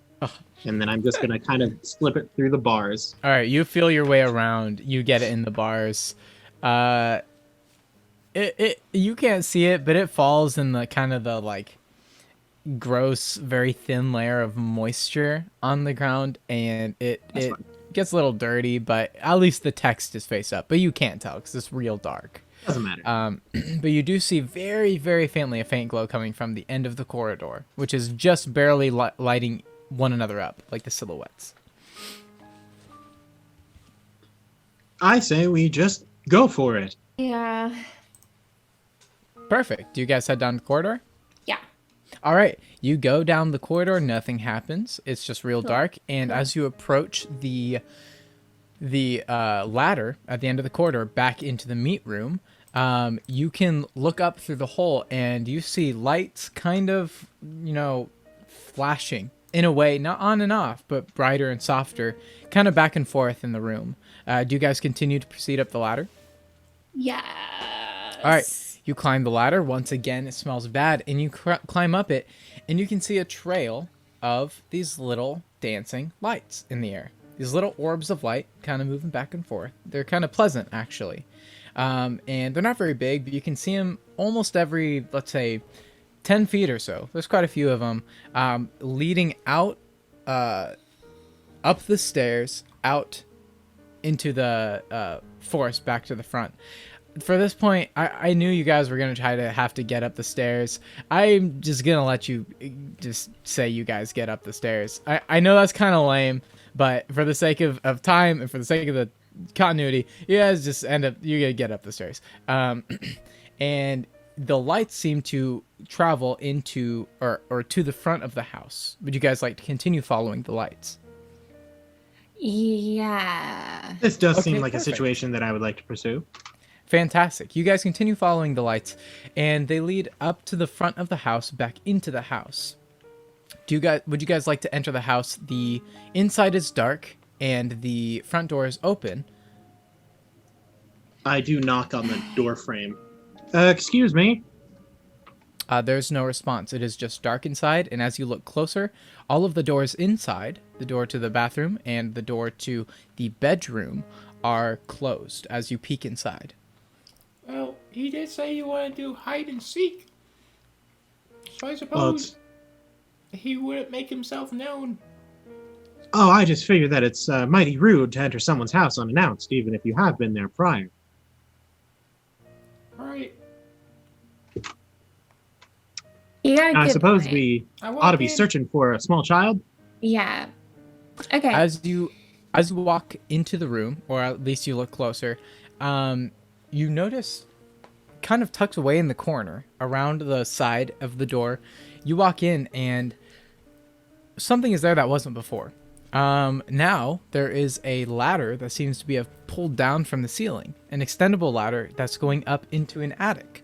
[SPEAKER 2] And then I'm just going to kind of slip it through the bars.
[SPEAKER 1] All right, you feel your way around. You get it in the bars. You can't see it, but it falls in the kind of the like gross, very thin layer of moisture on the ground, and it
[SPEAKER 2] fine.
[SPEAKER 1] gets a little dirty, but at least the text is face up. But you can't tell because it's real dark.
[SPEAKER 2] Doesn't matter.
[SPEAKER 1] But you do see very, very faintly a faint glow coming from the end of the corridor, which is just barely lighting one another up, like the silhouettes.
[SPEAKER 2] I say we just go for it.
[SPEAKER 4] Yeah.
[SPEAKER 1] Perfect. Do you guys head down the corridor?
[SPEAKER 4] Yeah.
[SPEAKER 1] All right. You go down the corridor. Nothing happens. It's just real dark. And as you approach the ladder at the end of the corridor back into the meat room, you can look up through the hole and you see lights kind of, flashing in a way, not on and off, but brighter and softer, kind of back and forth in the room. Do you guys continue to proceed up the ladder?
[SPEAKER 4] Yes.
[SPEAKER 1] All right. You climb the ladder. Once again, it smells bad. And you climb up it, and you can see a trail of these little dancing lights in the air. These little orbs of light kind of moving back and forth. They're kind of pleasant, actually. And they're not very big, but you can see them almost every, let's say, 10 feet or so. There's quite a few of them leading out, up the stairs, out into the forest, back to the front. For this point, I knew you guys were going to try to have to get up the stairs. I'm just going to let you just say you guys get up the stairs. I know that's kind of lame, but for the sake of time and for the sake of the continuity, you guys just you get up the stairs. And the lights seem to travel into or to the front of the house. Would you guys like to continue following the lights?
[SPEAKER 4] Yeah.
[SPEAKER 2] This does
[SPEAKER 1] Okay,
[SPEAKER 2] seem like
[SPEAKER 1] perfect.
[SPEAKER 2] a situation that I would like to pursue.
[SPEAKER 1] Fantastic. You guys continue following the lights, and they lead up to the front of the house, back into the house. Would you guys like to enter the house? The inside is dark, and the front door is open.
[SPEAKER 2] I do knock on the door frame. Excuse me.
[SPEAKER 1] There's no response. It is just dark inside, and as you look closer, all of the doors inside, the door to the bathroom and the door to the bedroom, are closed as you peek inside.
[SPEAKER 3] Well, he did say you want to do hide and seek. So I
[SPEAKER 2] Well,
[SPEAKER 3] suppose he wouldn't make himself known.
[SPEAKER 2] I just figured that it's mighty rude to enter someone's house unannounced, even if you have been there prior.
[SPEAKER 4] You got a good
[SPEAKER 5] I suppose
[SPEAKER 4] point.
[SPEAKER 5] we
[SPEAKER 3] I
[SPEAKER 5] ought to be
[SPEAKER 3] walk in.
[SPEAKER 5] searching for a small child.
[SPEAKER 4] Yeah. Okay.
[SPEAKER 1] As you walk into the room, or at least you look closer, you notice, kind of tucked away in the corner, around the side of the door, you walk in and something is there that wasn't before. Now there is a ladder that seems to be pulled down from the ceiling, an extendable ladder that's going up into an attic,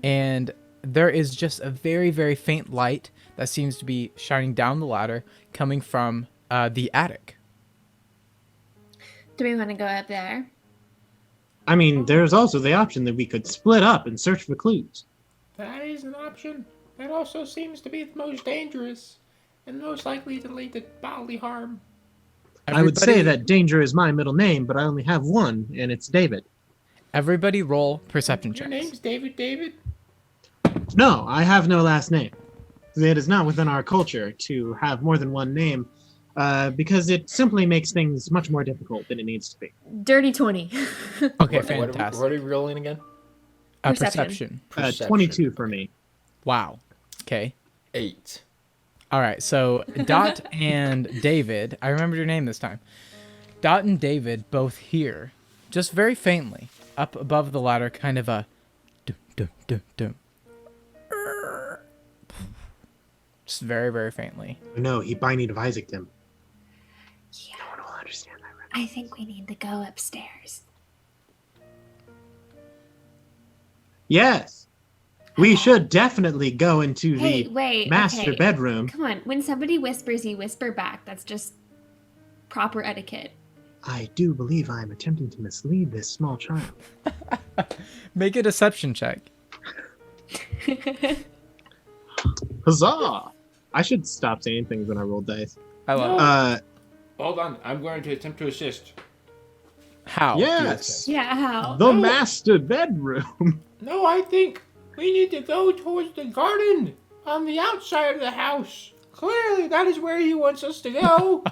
[SPEAKER 1] and there is just a very, very faint light that seems to be shining down the ladder, coming from the attic.
[SPEAKER 4] Do we want to go up there?
[SPEAKER 5] I mean, there's also the option that we could split up and search for clues.
[SPEAKER 3] That is an option. That also seems to be the most dangerous and most likely to lead to bodily harm.
[SPEAKER 5] I would say that danger is my middle name, but I only have one, and it's David.
[SPEAKER 1] Everybody roll perception
[SPEAKER 3] Your
[SPEAKER 1] checks.
[SPEAKER 3] name's David?
[SPEAKER 5] No, I have no last name. It is not within our culture to have more than one name, because it simply makes things much more difficult than it needs to be.
[SPEAKER 4] Dirty 20.
[SPEAKER 1] Okay,
[SPEAKER 6] What
[SPEAKER 1] fantastic.
[SPEAKER 6] are we rolling again?
[SPEAKER 1] Perception.
[SPEAKER 4] Perception.
[SPEAKER 5] 22 for me.
[SPEAKER 1] Wow. Okay.
[SPEAKER 6] 8.
[SPEAKER 1] All right, so Dot and David, I remembered your name this time. Dot and David both hear, just very faintly, up above the ladder, kind of a dum, dum, dum, dum. Just very, very faintly.
[SPEAKER 5] No, he Binding of Isaac him.
[SPEAKER 4] Yeah,
[SPEAKER 5] No one will understand that. Right?
[SPEAKER 4] I think we need to go upstairs.
[SPEAKER 5] Yes, we should definitely go into
[SPEAKER 4] Hey,
[SPEAKER 5] the
[SPEAKER 4] wait.
[SPEAKER 5] master
[SPEAKER 4] okay.
[SPEAKER 5] bedroom.
[SPEAKER 4] Come on. When somebody whispers, you whisper back. That's just proper etiquette.
[SPEAKER 5] I do believe I am attempting to mislead this small child.
[SPEAKER 1] Make a deception check.
[SPEAKER 5] Huzzah! I should stop saying things when I roll dice.
[SPEAKER 1] I love it.
[SPEAKER 3] Hold on. I'm going to attempt to assist.
[SPEAKER 1] How?
[SPEAKER 5] Yes,
[SPEAKER 4] Yeah, how?
[SPEAKER 5] the master bedroom.
[SPEAKER 3] No, I think we need to go towards the garden on the outside of the house. Clearly, that is where he wants us to go.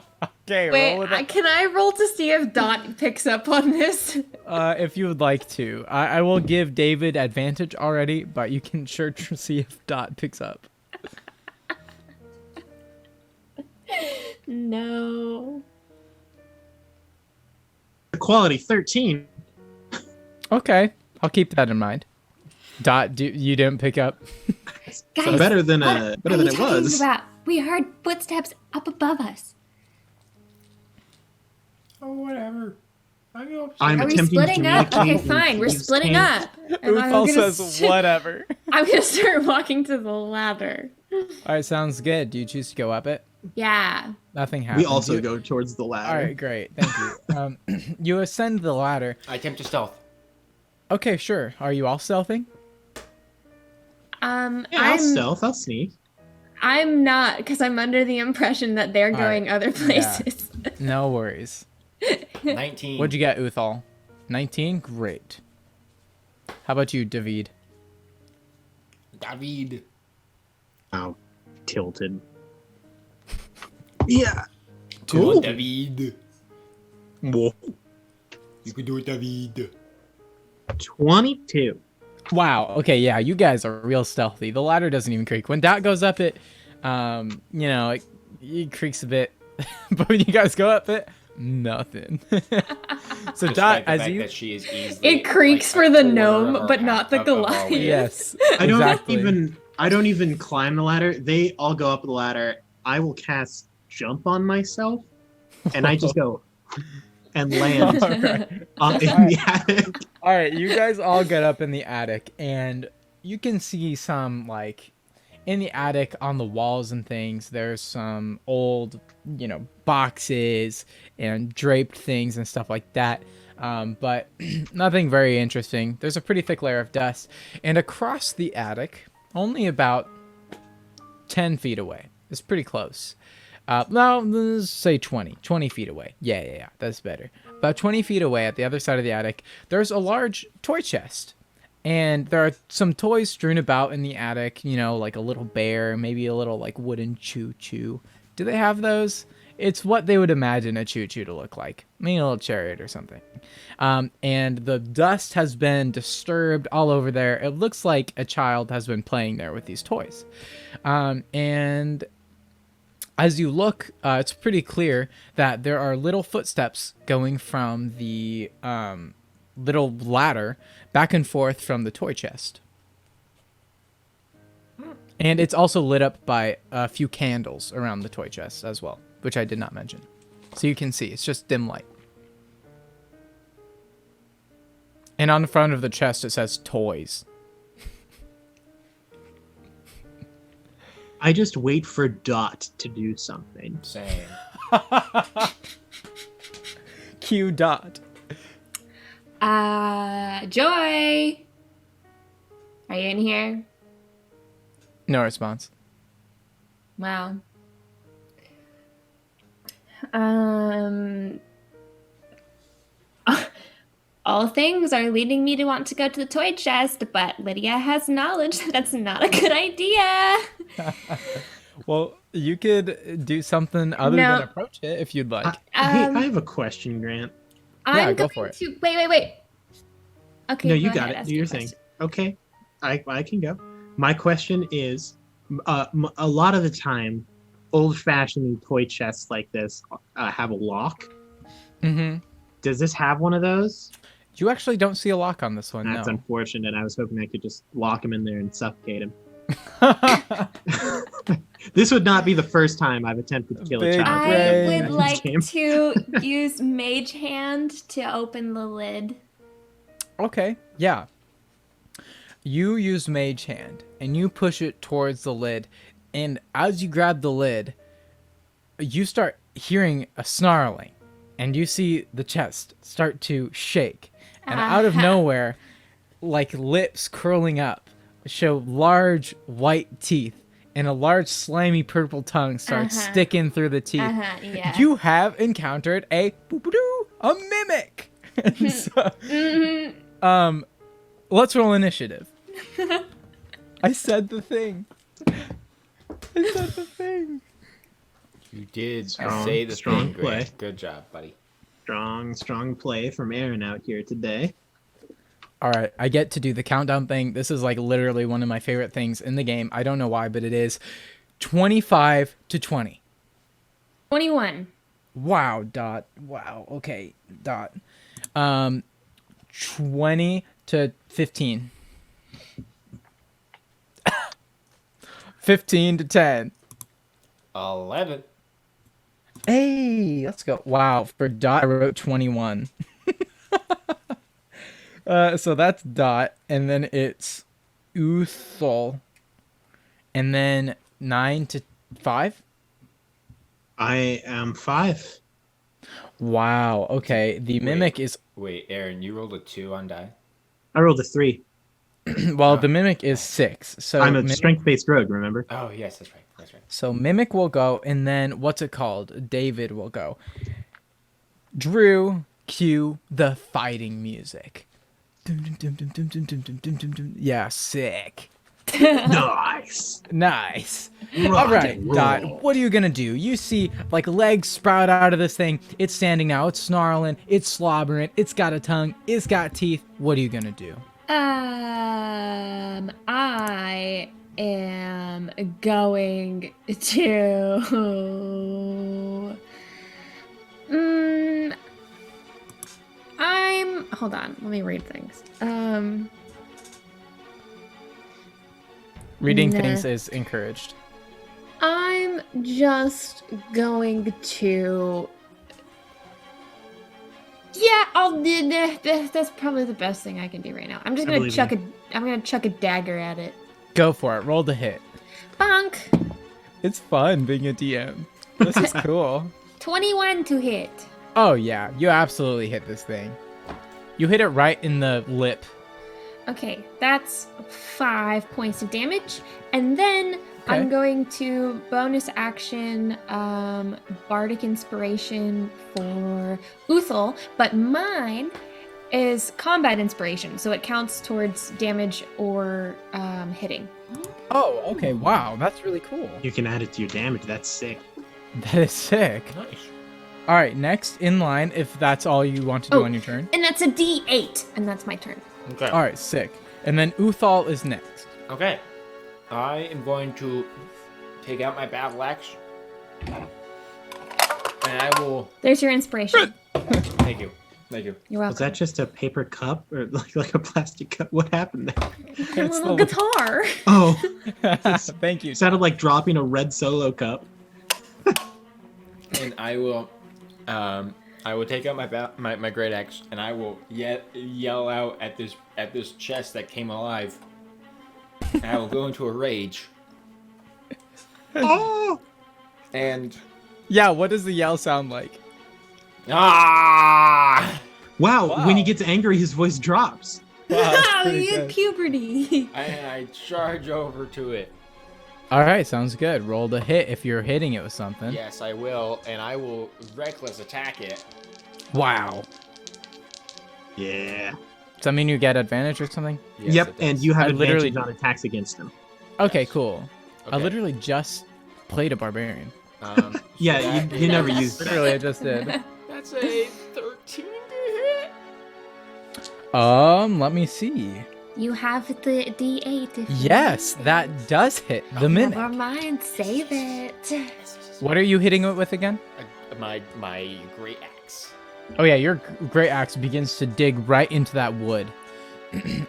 [SPEAKER 1] Okay,
[SPEAKER 4] Wait,
[SPEAKER 1] roll it up.
[SPEAKER 4] can I roll to see if Dot picks up on this?
[SPEAKER 1] If you would like to. I will give David advantage already, but you can sure see if Dot picks up.
[SPEAKER 4] No.
[SPEAKER 5] Quality 13.
[SPEAKER 1] Okay, I'll keep that in mind. Dot, you didn't pick up?
[SPEAKER 4] Guys,
[SPEAKER 5] Better than
[SPEAKER 4] what
[SPEAKER 5] it
[SPEAKER 4] are you talking
[SPEAKER 5] was.
[SPEAKER 4] about? We heard footsteps up above us.
[SPEAKER 3] Oh, whatever. I go upstairs.
[SPEAKER 5] I'm
[SPEAKER 4] Are we
[SPEAKER 5] attempting to
[SPEAKER 4] splitting up? Okay,
[SPEAKER 5] communicate
[SPEAKER 4] fine. We're
[SPEAKER 5] with
[SPEAKER 4] splitting
[SPEAKER 5] Kane.
[SPEAKER 4] up. And I'm gonna
[SPEAKER 1] whatever.
[SPEAKER 4] I'm gonna start walking to the ladder.
[SPEAKER 1] Alright, sounds good. Do you choose to go up it?
[SPEAKER 4] Yeah.
[SPEAKER 1] Nothing happens.
[SPEAKER 5] We also
[SPEAKER 1] You-
[SPEAKER 5] go towards the ladder.
[SPEAKER 1] Alright, great. Thank you. You ascend the ladder.
[SPEAKER 6] I attempt to stealth.
[SPEAKER 1] Okay, sure. Are you all stealthing?
[SPEAKER 5] Yeah, I'll stealth. I'll sneak.
[SPEAKER 4] I'm not, because I'm under the impression that they're
[SPEAKER 1] All
[SPEAKER 4] going
[SPEAKER 1] right.
[SPEAKER 4] other places.
[SPEAKER 1] No worries.
[SPEAKER 6] 19.
[SPEAKER 1] What'd you get, Uthal? 19? Great. How about you, David?
[SPEAKER 6] David.
[SPEAKER 5] Oh, tilted. Yeah.
[SPEAKER 6] Come on,
[SPEAKER 5] Ooh.
[SPEAKER 6] David.
[SPEAKER 5] Whoa.
[SPEAKER 6] You can do it, David.
[SPEAKER 5] 22.
[SPEAKER 1] Wow. Okay, yeah, you guys are real stealthy. The ladder doesn't even creak. When Dot goes up it, it creaks a bit. But when you guys go up it, nothing. So
[SPEAKER 6] Despite
[SPEAKER 1] Dot,
[SPEAKER 6] the
[SPEAKER 1] as
[SPEAKER 6] fact
[SPEAKER 1] you...
[SPEAKER 6] that she is easily,
[SPEAKER 4] It creaks
[SPEAKER 6] like,
[SPEAKER 4] for
[SPEAKER 6] a
[SPEAKER 4] the
[SPEAKER 6] quarter
[SPEAKER 4] gnome,
[SPEAKER 6] of
[SPEAKER 4] but
[SPEAKER 6] our-
[SPEAKER 4] not the
[SPEAKER 6] of our
[SPEAKER 4] Goliath.
[SPEAKER 6] weight.
[SPEAKER 1] Yes,
[SPEAKER 5] I don't
[SPEAKER 1] exactly.
[SPEAKER 5] I don't even climb the ladder. They all go up the ladder. I will cast jump on myself, and I just go and land
[SPEAKER 1] Alright.
[SPEAKER 5] in the attic.
[SPEAKER 1] All right, you guys all get up in the attic, and you can see some, like, in the attic on the walls and things, there's some old, boxes and draped things and stuff like that. But nothing very interesting. There's a pretty thick layer of dust. And across the attic, only about 10 feet away, it's pretty close. No, let's say 20 feet away. Yeah, that's better. About 20 feet away at the other side of the attic, there's a large toy chest. And there are some toys strewn about in the attic, like a little bear, maybe a little, like, wooden choo-choo. Do they have those? It's what they would imagine a choo-choo to look like. Maybe a little chariot or something. And the dust has been disturbed all over there. It looks like a child has been playing there with these toys. And as you look, it's pretty clear that there are little footsteps going from the little ladder back and forth from the toy chest. And it's also lit up by a few candles around the toy chest as well, which I did not mention. So you can see, it's just dim light. And on the front of the chest, it says toys.
[SPEAKER 5] I just wait for Dot to do something.
[SPEAKER 3] Same.
[SPEAKER 1] Q dot.
[SPEAKER 4] Joy! Are you in here?
[SPEAKER 1] No response.
[SPEAKER 4] Wow. All things are leading me to want to go to the toy chest, but Lydia has knowledge that that's not a good idea.
[SPEAKER 1] Well, you could do something other
[SPEAKER 4] No.
[SPEAKER 1] than approach it if you'd like.
[SPEAKER 5] Hey, I have a question, Grant.
[SPEAKER 4] I'm
[SPEAKER 1] go
[SPEAKER 4] going
[SPEAKER 1] for it.
[SPEAKER 4] to wait. Okay.
[SPEAKER 5] No, you
[SPEAKER 4] go
[SPEAKER 5] got
[SPEAKER 4] ahead,
[SPEAKER 5] it.
[SPEAKER 4] ask
[SPEAKER 5] Do your thing.
[SPEAKER 4] question.
[SPEAKER 5] Okay, I can go. My question is, a lot of the time, old-fashioned toy chests like this have a lock.
[SPEAKER 1] Mm-hmm.
[SPEAKER 5] Does this have one of those?
[SPEAKER 1] You actually don't see a lock on this one,
[SPEAKER 5] That's
[SPEAKER 1] no.
[SPEAKER 5] unfortunate. I was hoping I could just lock him in there and suffocate him. This would not be the first time I've attempted to kill a
[SPEAKER 1] Big
[SPEAKER 5] child.
[SPEAKER 4] I
[SPEAKER 1] brain.
[SPEAKER 4] would
[SPEAKER 5] in
[SPEAKER 4] like
[SPEAKER 5] this game.
[SPEAKER 4] to use Mage Hand to open the lid.
[SPEAKER 1] Okay, yeah. You use Mage Hand, and you push it towards the lid, and as you grab the lid, you start hearing a snarling, and you see the chest start to shake, and out of nowhere, like lips curling up, show large white teeth, and a large slimy purple tongue starts sticking through the teeth.
[SPEAKER 4] Yeah.
[SPEAKER 1] You have encountered a mimic. And so, let's roll initiative. I said the thing.
[SPEAKER 3] You did
[SPEAKER 5] Strong-
[SPEAKER 3] say the
[SPEAKER 5] strong
[SPEAKER 3] thing, Grant.
[SPEAKER 5] play.
[SPEAKER 3] Good job, buddy.
[SPEAKER 5] Strong play from Aaron out here today.
[SPEAKER 1] All right, I get to do the countdown thing. This is like literally one of my favorite things in the game. I don't know why, but it is 25 to 20.
[SPEAKER 4] 21.
[SPEAKER 1] Wow, Dot. Wow. Okay, Dot. 20 to 15. 15 to 10.
[SPEAKER 3] 11.
[SPEAKER 1] Hey, let's go. Wow, for Dot, I wrote 21. So that's Dot, and then it's Uthal, and then 9 to 5.
[SPEAKER 5] I am 5.
[SPEAKER 1] Wow. Okay, the mimic is
[SPEAKER 3] Wait, Aaron, you rolled a 2 on die?
[SPEAKER 5] I rolled a 3.
[SPEAKER 1] well. The mimic is 6. So
[SPEAKER 5] I'm a strength-based rogue, remember?
[SPEAKER 3] Oh, yes, that's right. That's right.
[SPEAKER 1] So mimic will go, and then what's it called? David will go. Drew, cue the fighting music. Yeah, sick.
[SPEAKER 5] Nice.
[SPEAKER 1] Nice.
[SPEAKER 5] Rock
[SPEAKER 1] All right,
[SPEAKER 5] and roll.
[SPEAKER 1] Dot, what are you gonna do? You see, like, legs sprout out of this thing. It's standing now. It's snarling. It's slobbering. It's got a tongue. It's got teeth. What are you gonna do?
[SPEAKER 4] I am going to. Hold on. Let me read things.
[SPEAKER 1] Reading
[SPEAKER 4] Nah.
[SPEAKER 1] things is encouraged.
[SPEAKER 4] I'm just going to. Yeah, that's probably the best thing I can do right now. I'm just
[SPEAKER 5] I
[SPEAKER 4] gonna
[SPEAKER 5] believe
[SPEAKER 4] chuck I'm gonna chuck a dagger at it.
[SPEAKER 1] Go for it. Roll the hit.
[SPEAKER 4] Bonk.
[SPEAKER 1] It's fun being a DM. This is cool.
[SPEAKER 4] 21 to hit.
[SPEAKER 1] Oh yeah, you absolutely hit this thing. You hit it right in the lip.
[SPEAKER 4] Okay, that's 5 points of damage, and then I'm going to bonus action Bardic Inspiration for Uthal, but mine is Combat Inspiration, so it counts towards damage or hitting.
[SPEAKER 1] Oh, okay. Wow, that's really cool.
[SPEAKER 5] You can add it to your damage. That's sick.
[SPEAKER 1] That is sick.
[SPEAKER 6] Nice.
[SPEAKER 1] All right, next in line, if that's all you want to do
[SPEAKER 4] Oh.
[SPEAKER 1] on your turn.
[SPEAKER 4] And that's a D8, and that's my turn.
[SPEAKER 3] Okay.
[SPEAKER 1] All right, sick. And then Uthal is next.
[SPEAKER 3] Okay. I am going to take out my battle axe. And I will.
[SPEAKER 4] There's your inspiration.
[SPEAKER 3] Thank you. Thank you.
[SPEAKER 4] You're
[SPEAKER 5] Was
[SPEAKER 4] welcome.
[SPEAKER 5] that just a paper cup or like a plastic cup? What happened there?
[SPEAKER 4] A little guitar.
[SPEAKER 5] Oh,
[SPEAKER 1] Thank you.
[SPEAKER 5] it sounded like dropping a red Solo cup.
[SPEAKER 3] And I will take out my great axe, and I will yell out at this chest that came alive. And I will go into a rage.
[SPEAKER 5] Oh!
[SPEAKER 3] And
[SPEAKER 1] Yeah, what does the yell sound like?
[SPEAKER 3] ah!
[SPEAKER 5] Wow,
[SPEAKER 1] Wow.
[SPEAKER 5] when he gets angry, his voice drops.
[SPEAKER 4] Wow, you had puberty.
[SPEAKER 3] I charge over to it.
[SPEAKER 1] All right, sounds good. Roll the hit if you're hitting it with something.
[SPEAKER 3] Yes, I will, and I will reckless attack it.
[SPEAKER 1] Wow.
[SPEAKER 5] Yeah.
[SPEAKER 1] Does that mean you get advantage or something?
[SPEAKER 3] Yes,
[SPEAKER 5] Yep,
[SPEAKER 3] it
[SPEAKER 5] and
[SPEAKER 3] does.
[SPEAKER 5] you have
[SPEAKER 1] I literally-
[SPEAKER 5] advantage on attacks against him.
[SPEAKER 1] Okay, cool. I
[SPEAKER 3] Okay.
[SPEAKER 1] literally just played a barbarian.
[SPEAKER 3] So
[SPEAKER 5] Yeah,
[SPEAKER 3] that
[SPEAKER 5] you never
[SPEAKER 3] is-
[SPEAKER 5] used that.
[SPEAKER 1] Literally, I just did.
[SPEAKER 3] That's a 13 to hit.
[SPEAKER 1] Let me see.
[SPEAKER 4] You have the D8. If you
[SPEAKER 1] Yes,
[SPEAKER 4] need it.
[SPEAKER 1] that does hit the mimic.
[SPEAKER 4] Never mind, save it.
[SPEAKER 1] What are you hitting it with again?
[SPEAKER 3] My great axe.
[SPEAKER 1] Oh yeah, your great axe begins to dig right into that wood.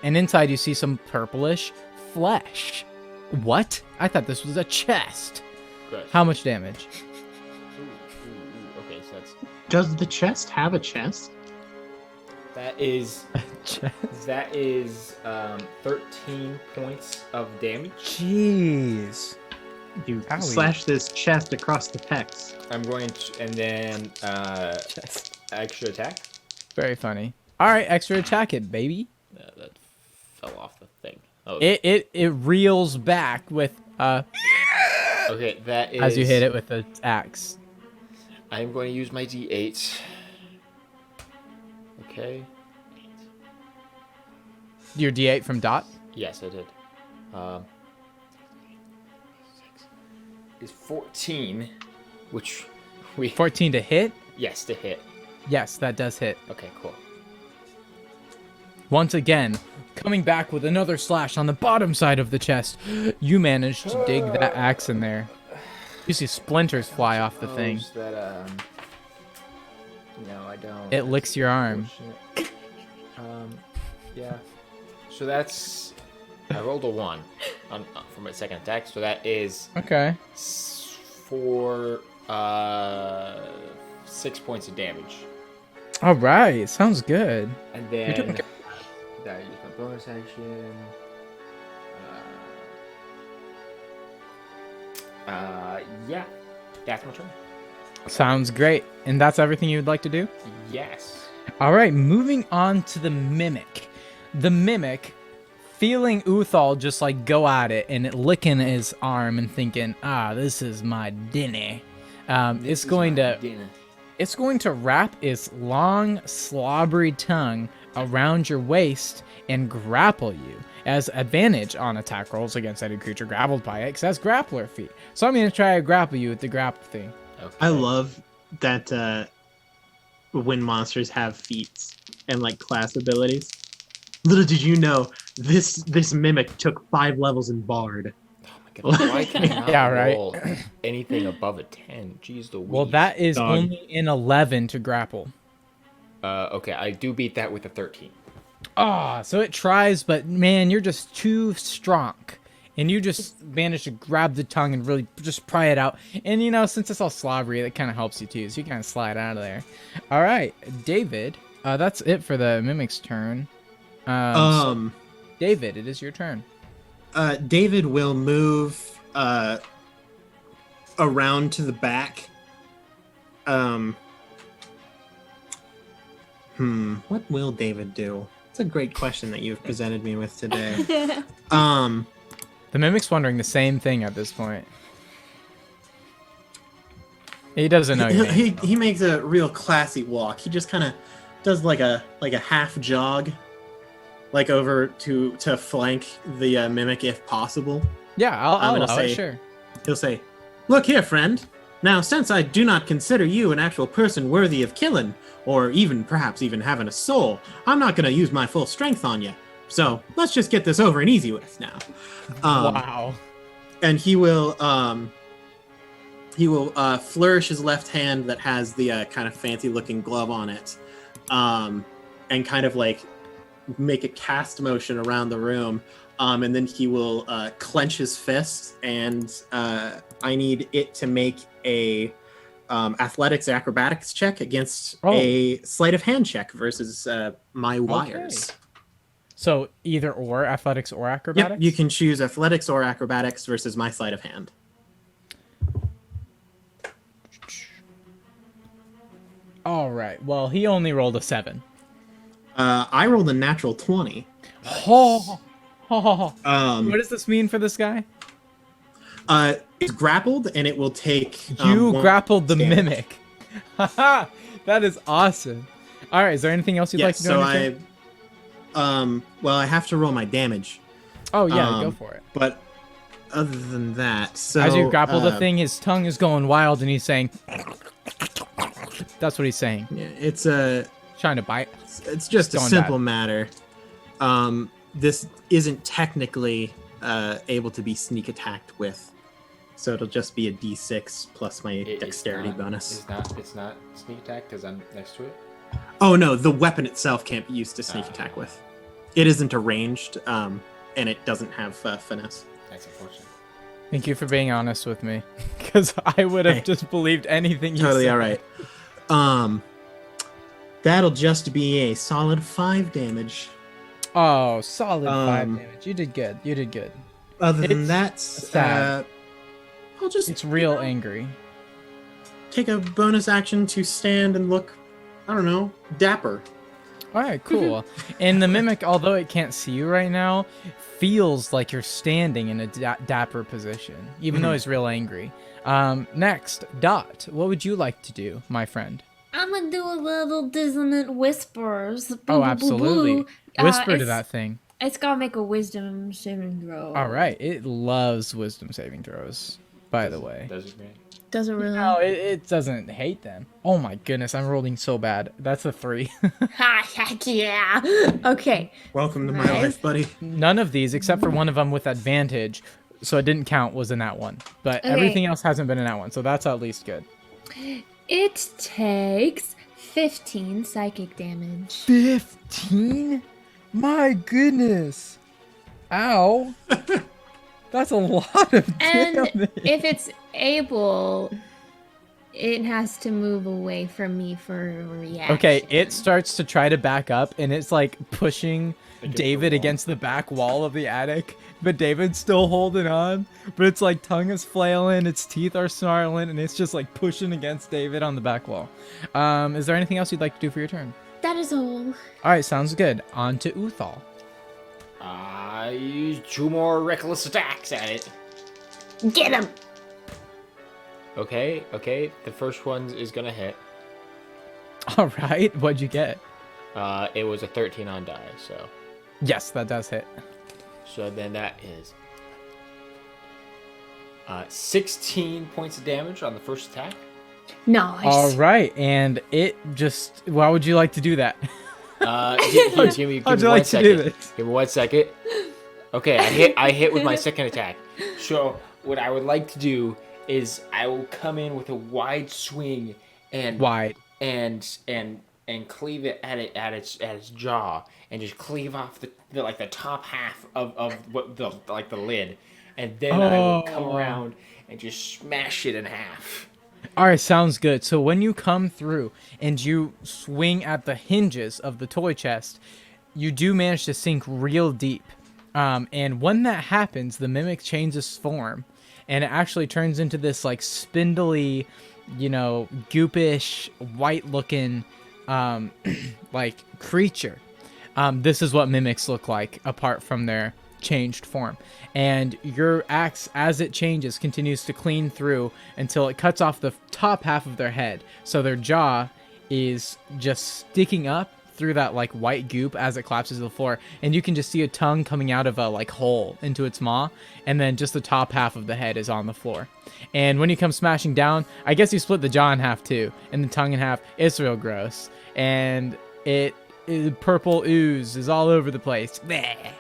[SPEAKER 1] And inside you see some purplish flesh. What? I thought this was a chest.
[SPEAKER 3] Good.
[SPEAKER 1] How much damage?
[SPEAKER 3] Ooh. Okay, so
[SPEAKER 5] Does the chest have a chest?
[SPEAKER 3] that is
[SPEAKER 1] Chest.
[SPEAKER 3] 13 points of damage.
[SPEAKER 1] Jeez.
[SPEAKER 5] You
[SPEAKER 1] Owie.
[SPEAKER 5] slash this chest across the pecs.
[SPEAKER 3] I'm going to, and then
[SPEAKER 1] Chest.
[SPEAKER 3] extra attack.
[SPEAKER 1] Very funny. All right, extra attack it, baby.
[SPEAKER 3] That fell off the thing. Oh,
[SPEAKER 1] It reels back with
[SPEAKER 3] okay. That is
[SPEAKER 1] as you hit it with the axe.
[SPEAKER 3] I'm going to use my D8. Okay.
[SPEAKER 1] Your D8 from Dot.
[SPEAKER 3] Yes, I did. Is 14, which we
[SPEAKER 1] 14 to hit.
[SPEAKER 3] yes to hit.
[SPEAKER 1] Yes, that does hit.
[SPEAKER 3] Okay, cool.
[SPEAKER 1] Once again, coming back with another slash on the bottom side of the chest. You manage to dig that axe in there. You see splinters fly off the thing.
[SPEAKER 3] That no, I don't.
[SPEAKER 1] It licks your arm.
[SPEAKER 3] Yeah. So that's I rolled a 1 for my second attack. So that is
[SPEAKER 1] Okay.
[SPEAKER 3] for 6 points of damage.
[SPEAKER 1] All right. Sounds good.
[SPEAKER 3] And
[SPEAKER 1] You're
[SPEAKER 3] then
[SPEAKER 1] doing good.
[SPEAKER 3] that I use my bonus action. Yeah, that's my turn.
[SPEAKER 1] Sounds great. And that's everything you'd like to do?
[SPEAKER 3] Yes.
[SPEAKER 1] All right, moving on to the mimic. The mimic, feeling Uthal just like go at it and it licking his arm and thinking, this is my dinner. It's going to wrap its long, slobbery tongue around your waist and grapple you as advantage on attack rolls against any creature grappled by it, because that's grappler feet. So I'm going to try to grapple you with the grapple thing.
[SPEAKER 3] Okay.
[SPEAKER 5] I love that when monsters have feats and like class abilities. Little did you know, this mimic took 5 levels in Bard.
[SPEAKER 3] Oh my god, why can I not
[SPEAKER 1] Yeah, right.
[SPEAKER 3] roll anything above a 10? Jeez Louise.
[SPEAKER 1] Well, that is
[SPEAKER 5] Dog.
[SPEAKER 1] only an 11 to grapple.
[SPEAKER 3] Okay, I do beat that with a 13.
[SPEAKER 1] So it tries, but man, you're just too strong. And you just manage to grab the tongue and really just pry it out. And you know, since it's all slobbery, that kind of helps you too. So you kind of slide out of there. All right, David. That's it for the mimic's turn. So, David, it is your turn.
[SPEAKER 2] David will move around to the back. What will David do? It's a great question that you've presented me with today.
[SPEAKER 1] The mimic's wondering the same thing at this point. He doesn't know your name.
[SPEAKER 2] he makes a real classy walk. He just kind of does like a half jog, like over to flank the mimic if possible.
[SPEAKER 1] Yeah, I'll
[SPEAKER 2] gonna
[SPEAKER 1] allow it,
[SPEAKER 2] say-
[SPEAKER 1] sure.
[SPEAKER 2] He'll say, "Look here, friend. Now, since I do not consider you an actual person worthy of killing, or perhaps even having a soul, I'm not going to use my full strength on you. So let's just get this over and easy with now.
[SPEAKER 1] Wow.
[SPEAKER 2] And he will flourish his left hand that has the kind of fancy looking glove on it, and kind of like make a cast motion around the room. And then he will clench his fist, and I need it to make a athletics acrobatics check against a sleight of hand check versus my wires.
[SPEAKER 1] Okay. So either or, athletics or acrobatics?
[SPEAKER 2] Yep, you can choose athletics or acrobatics versus my sleight of hand.
[SPEAKER 1] All right. Well, he only rolled a 7.
[SPEAKER 2] I rolled a natural 20.
[SPEAKER 1] Oh. What does this mean for this guy?
[SPEAKER 2] It's grappled, and it will take.
[SPEAKER 1] You grappled the mimic. Haha, that is awesome. All right, is there anything else you'd like to do?
[SPEAKER 2] Well, I have to roll my damage.
[SPEAKER 1] Oh yeah, go for it.
[SPEAKER 2] But other than that, so
[SPEAKER 1] as you grapple the thing, his tongue is going wild, and he's saying, "That's what he's saying."
[SPEAKER 2] Yeah, it's a
[SPEAKER 1] trying to bite.
[SPEAKER 2] It's just a simple matter. This isn't technically able to be sneak attacked with, so it'll just be a D6 plus my dexterity bonus.
[SPEAKER 3] It's not sneak attack because I'm next to it.
[SPEAKER 2] Oh no, the weapon itself can't be used to sneak attack with. It isn't arranged, and it doesn't have finesse.
[SPEAKER 3] That's unfortunate.
[SPEAKER 1] Thank you for being honest with me, because I would have just believed anything you said.
[SPEAKER 2] Totally all right. That'll just be a solid 5 damage.
[SPEAKER 1] Oh, solid 5 damage. You did good. You did good.
[SPEAKER 2] Other than that,
[SPEAKER 1] sad.
[SPEAKER 2] I'll just...
[SPEAKER 1] It's real angry.
[SPEAKER 2] Take a bonus action to stand and look, I don't know, dapper.
[SPEAKER 1] All right, cool. And the mimic, although it can't see you right now, feels like you're standing in a dapper position, even though he's real angry. Next, Dot, what would you like to do, my friend?
[SPEAKER 4] I'm gonna do a little dissonant whispers.
[SPEAKER 1] Oh, absolutely. Whisper to that thing.
[SPEAKER 4] It's gotta make a wisdom saving throw.
[SPEAKER 1] All right, it loves wisdom saving throws, by the way.
[SPEAKER 4] Does it really?
[SPEAKER 1] No, it doesn't hate them. Oh my goodness, I'm rolling so bad. That's a 3.
[SPEAKER 4] Ha, heck yeah. Okay.
[SPEAKER 2] Welcome to my life, buddy.
[SPEAKER 1] None of these, except for one of them with advantage, so it didn't count, was in that one. But everything else hasn't been in that one, so that's at least good.
[SPEAKER 4] It takes 15 psychic damage.
[SPEAKER 1] 15? My goodness. Ow. That's a lot of damage.
[SPEAKER 4] And if it's able, it has to move away from me for a reaction.
[SPEAKER 1] Okay, it starts to try to back up, and it's like pushing David against the back wall of the attic, but David's still holding on. But it's like tongue is flailing, its teeth are snarling, and it's just like pushing against David on the back wall. Is there anything else you'd like to do for your turn?
[SPEAKER 4] That is all.
[SPEAKER 1] All right, sounds good. On to Uthal.
[SPEAKER 3] I use 2 more reckless attacks at it.
[SPEAKER 4] Get him!
[SPEAKER 3] Okay. The first one is gonna hit.
[SPEAKER 1] All right, what'd you get?
[SPEAKER 3] It was a 13 on die, so.
[SPEAKER 1] Yes, that does hit.
[SPEAKER 3] So then that is 16 points of damage on the first attack.
[SPEAKER 4] Nice.
[SPEAKER 1] All right, and it just... Why would you like to do that?
[SPEAKER 3] Give me 1 second. Give me 1 second. Okay, I hit with my second attack. So what I would like to do is I will come in with a wide swing and and cleave it at its jaw and just cleave off the top half of what the lid, and then I will come around and just smash it in half.
[SPEAKER 1] All right, sounds good. So when you come through and you swing at the hinges of the toy chest, you do manage to sink real deep. And when that happens, the mimic changes form, and it actually turns into this like spindly, goopish, white-looking, like creature. This is what mimics look like apart from their changed form. And your axe, as it changes, continues to clean through until it cuts off the top half of their head. So their jaw is just sticking up through that like white goop as it collapses to the floor, and you can just see a tongue coming out of a like hole into its maw, and then just the top half of the head is on the floor. And when you come smashing down, I guess you split the jaw in half too, and the tongue in half. It's real gross, and purple ooze is all over the place. Bleh.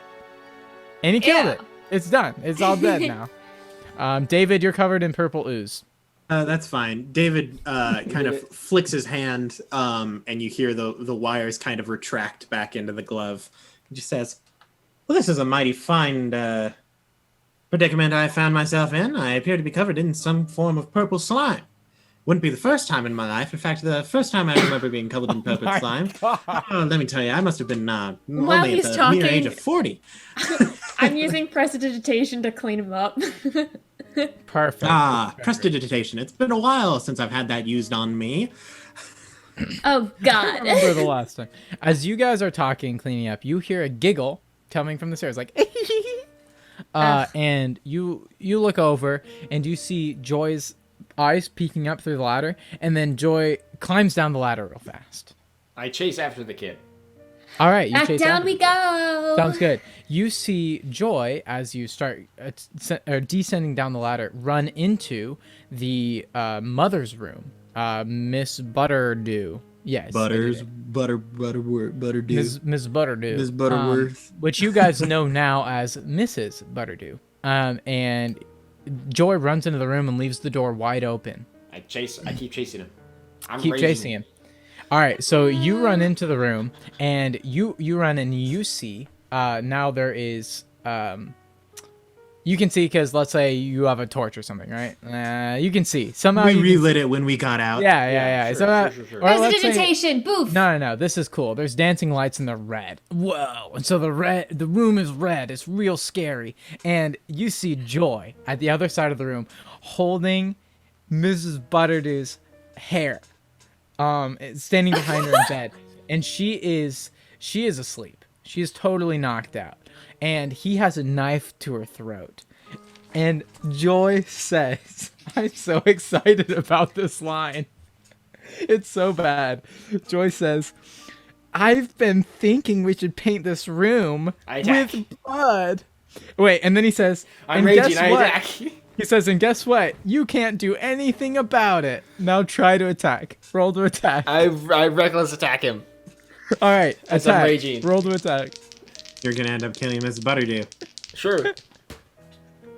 [SPEAKER 1] And he killed it. It's done. It's all dead now. David, you're covered in purple ooze.
[SPEAKER 2] That's fine. David kind of flicks his hand, and you hear the wires kind of retract back into the glove. He just says, "Well, this is a mighty fine predicament I found myself in. I appear to be covered in some form of purple slime. Wouldn't be the first time in my life. In fact, the first time I remember being covered in purple slime. Oh, let me tell you, I must have been only at the mere age of 40.
[SPEAKER 4] I'm using prestidigitation to clean him up.
[SPEAKER 1] Perfect.
[SPEAKER 2] Prestidigitation. It's been a while since I've had that used on me.
[SPEAKER 4] Oh, God.
[SPEAKER 1] I remember the last time. As you guys are talking, cleaning up, you hear a giggle coming from the stairs, like, and you look over and you see Joy's eyes peeking up through the ladder, and then Joy climbs down the ladder real fast.
[SPEAKER 3] I chase after the kid.
[SPEAKER 1] All right, you
[SPEAKER 4] Back
[SPEAKER 1] chase
[SPEAKER 4] down
[SPEAKER 1] after.
[SPEAKER 4] we go.
[SPEAKER 1] Sounds good. You see Joy, as you start descending down the ladder, run into the mother's room, Miss Butterdew. Yes.
[SPEAKER 2] Butterdew.
[SPEAKER 1] Miss Butterdew.
[SPEAKER 2] Miss Butterworth.
[SPEAKER 1] Which you guys know now as Mrs. Butterdew. And Joy runs into the room and leaves the door wide open.
[SPEAKER 3] I keep chasing him.
[SPEAKER 1] Keep chasing him. All right, so you run into the room, and you run and you see now there is you can see, because let's say you have a torch or something, right? You can see somehow
[SPEAKER 2] we relit it when we got out.
[SPEAKER 1] Yeah.
[SPEAKER 3] Sure.
[SPEAKER 4] Prestidigitation, boof.
[SPEAKER 1] No, this is cool. There's dancing lights and they're red. Whoa. And so the room is red. It's real scary. And you see Joy at the other side of the room holding Mrs. Butterdew's hair, standing behind her in bed. And she is asleep. She is totally knocked out. And he has a knife to her throat. And Joy says, I'm so excited about this line. It's so bad. Joy says, I've been thinking we should paint this room with blood. Wait, and then he says,
[SPEAKER 3] I'm raging, I attack.
[SPEAKER 1] He says, and guess what? You can't do anything about it. Now try to attack. Roll to attack.
[SPEAKER 3] I reckless attack him.
[SPEAKER 1] All right,
[SPEAKER 3] As
[SPEAKER 1] attack.
[SPEAKER 3] I'm raging.
[SPEAKER 1] Roll to attack.
[SPEAKER 2] You're going to end up killing Miss Butterdew.
[SPEAKER 3] Sure.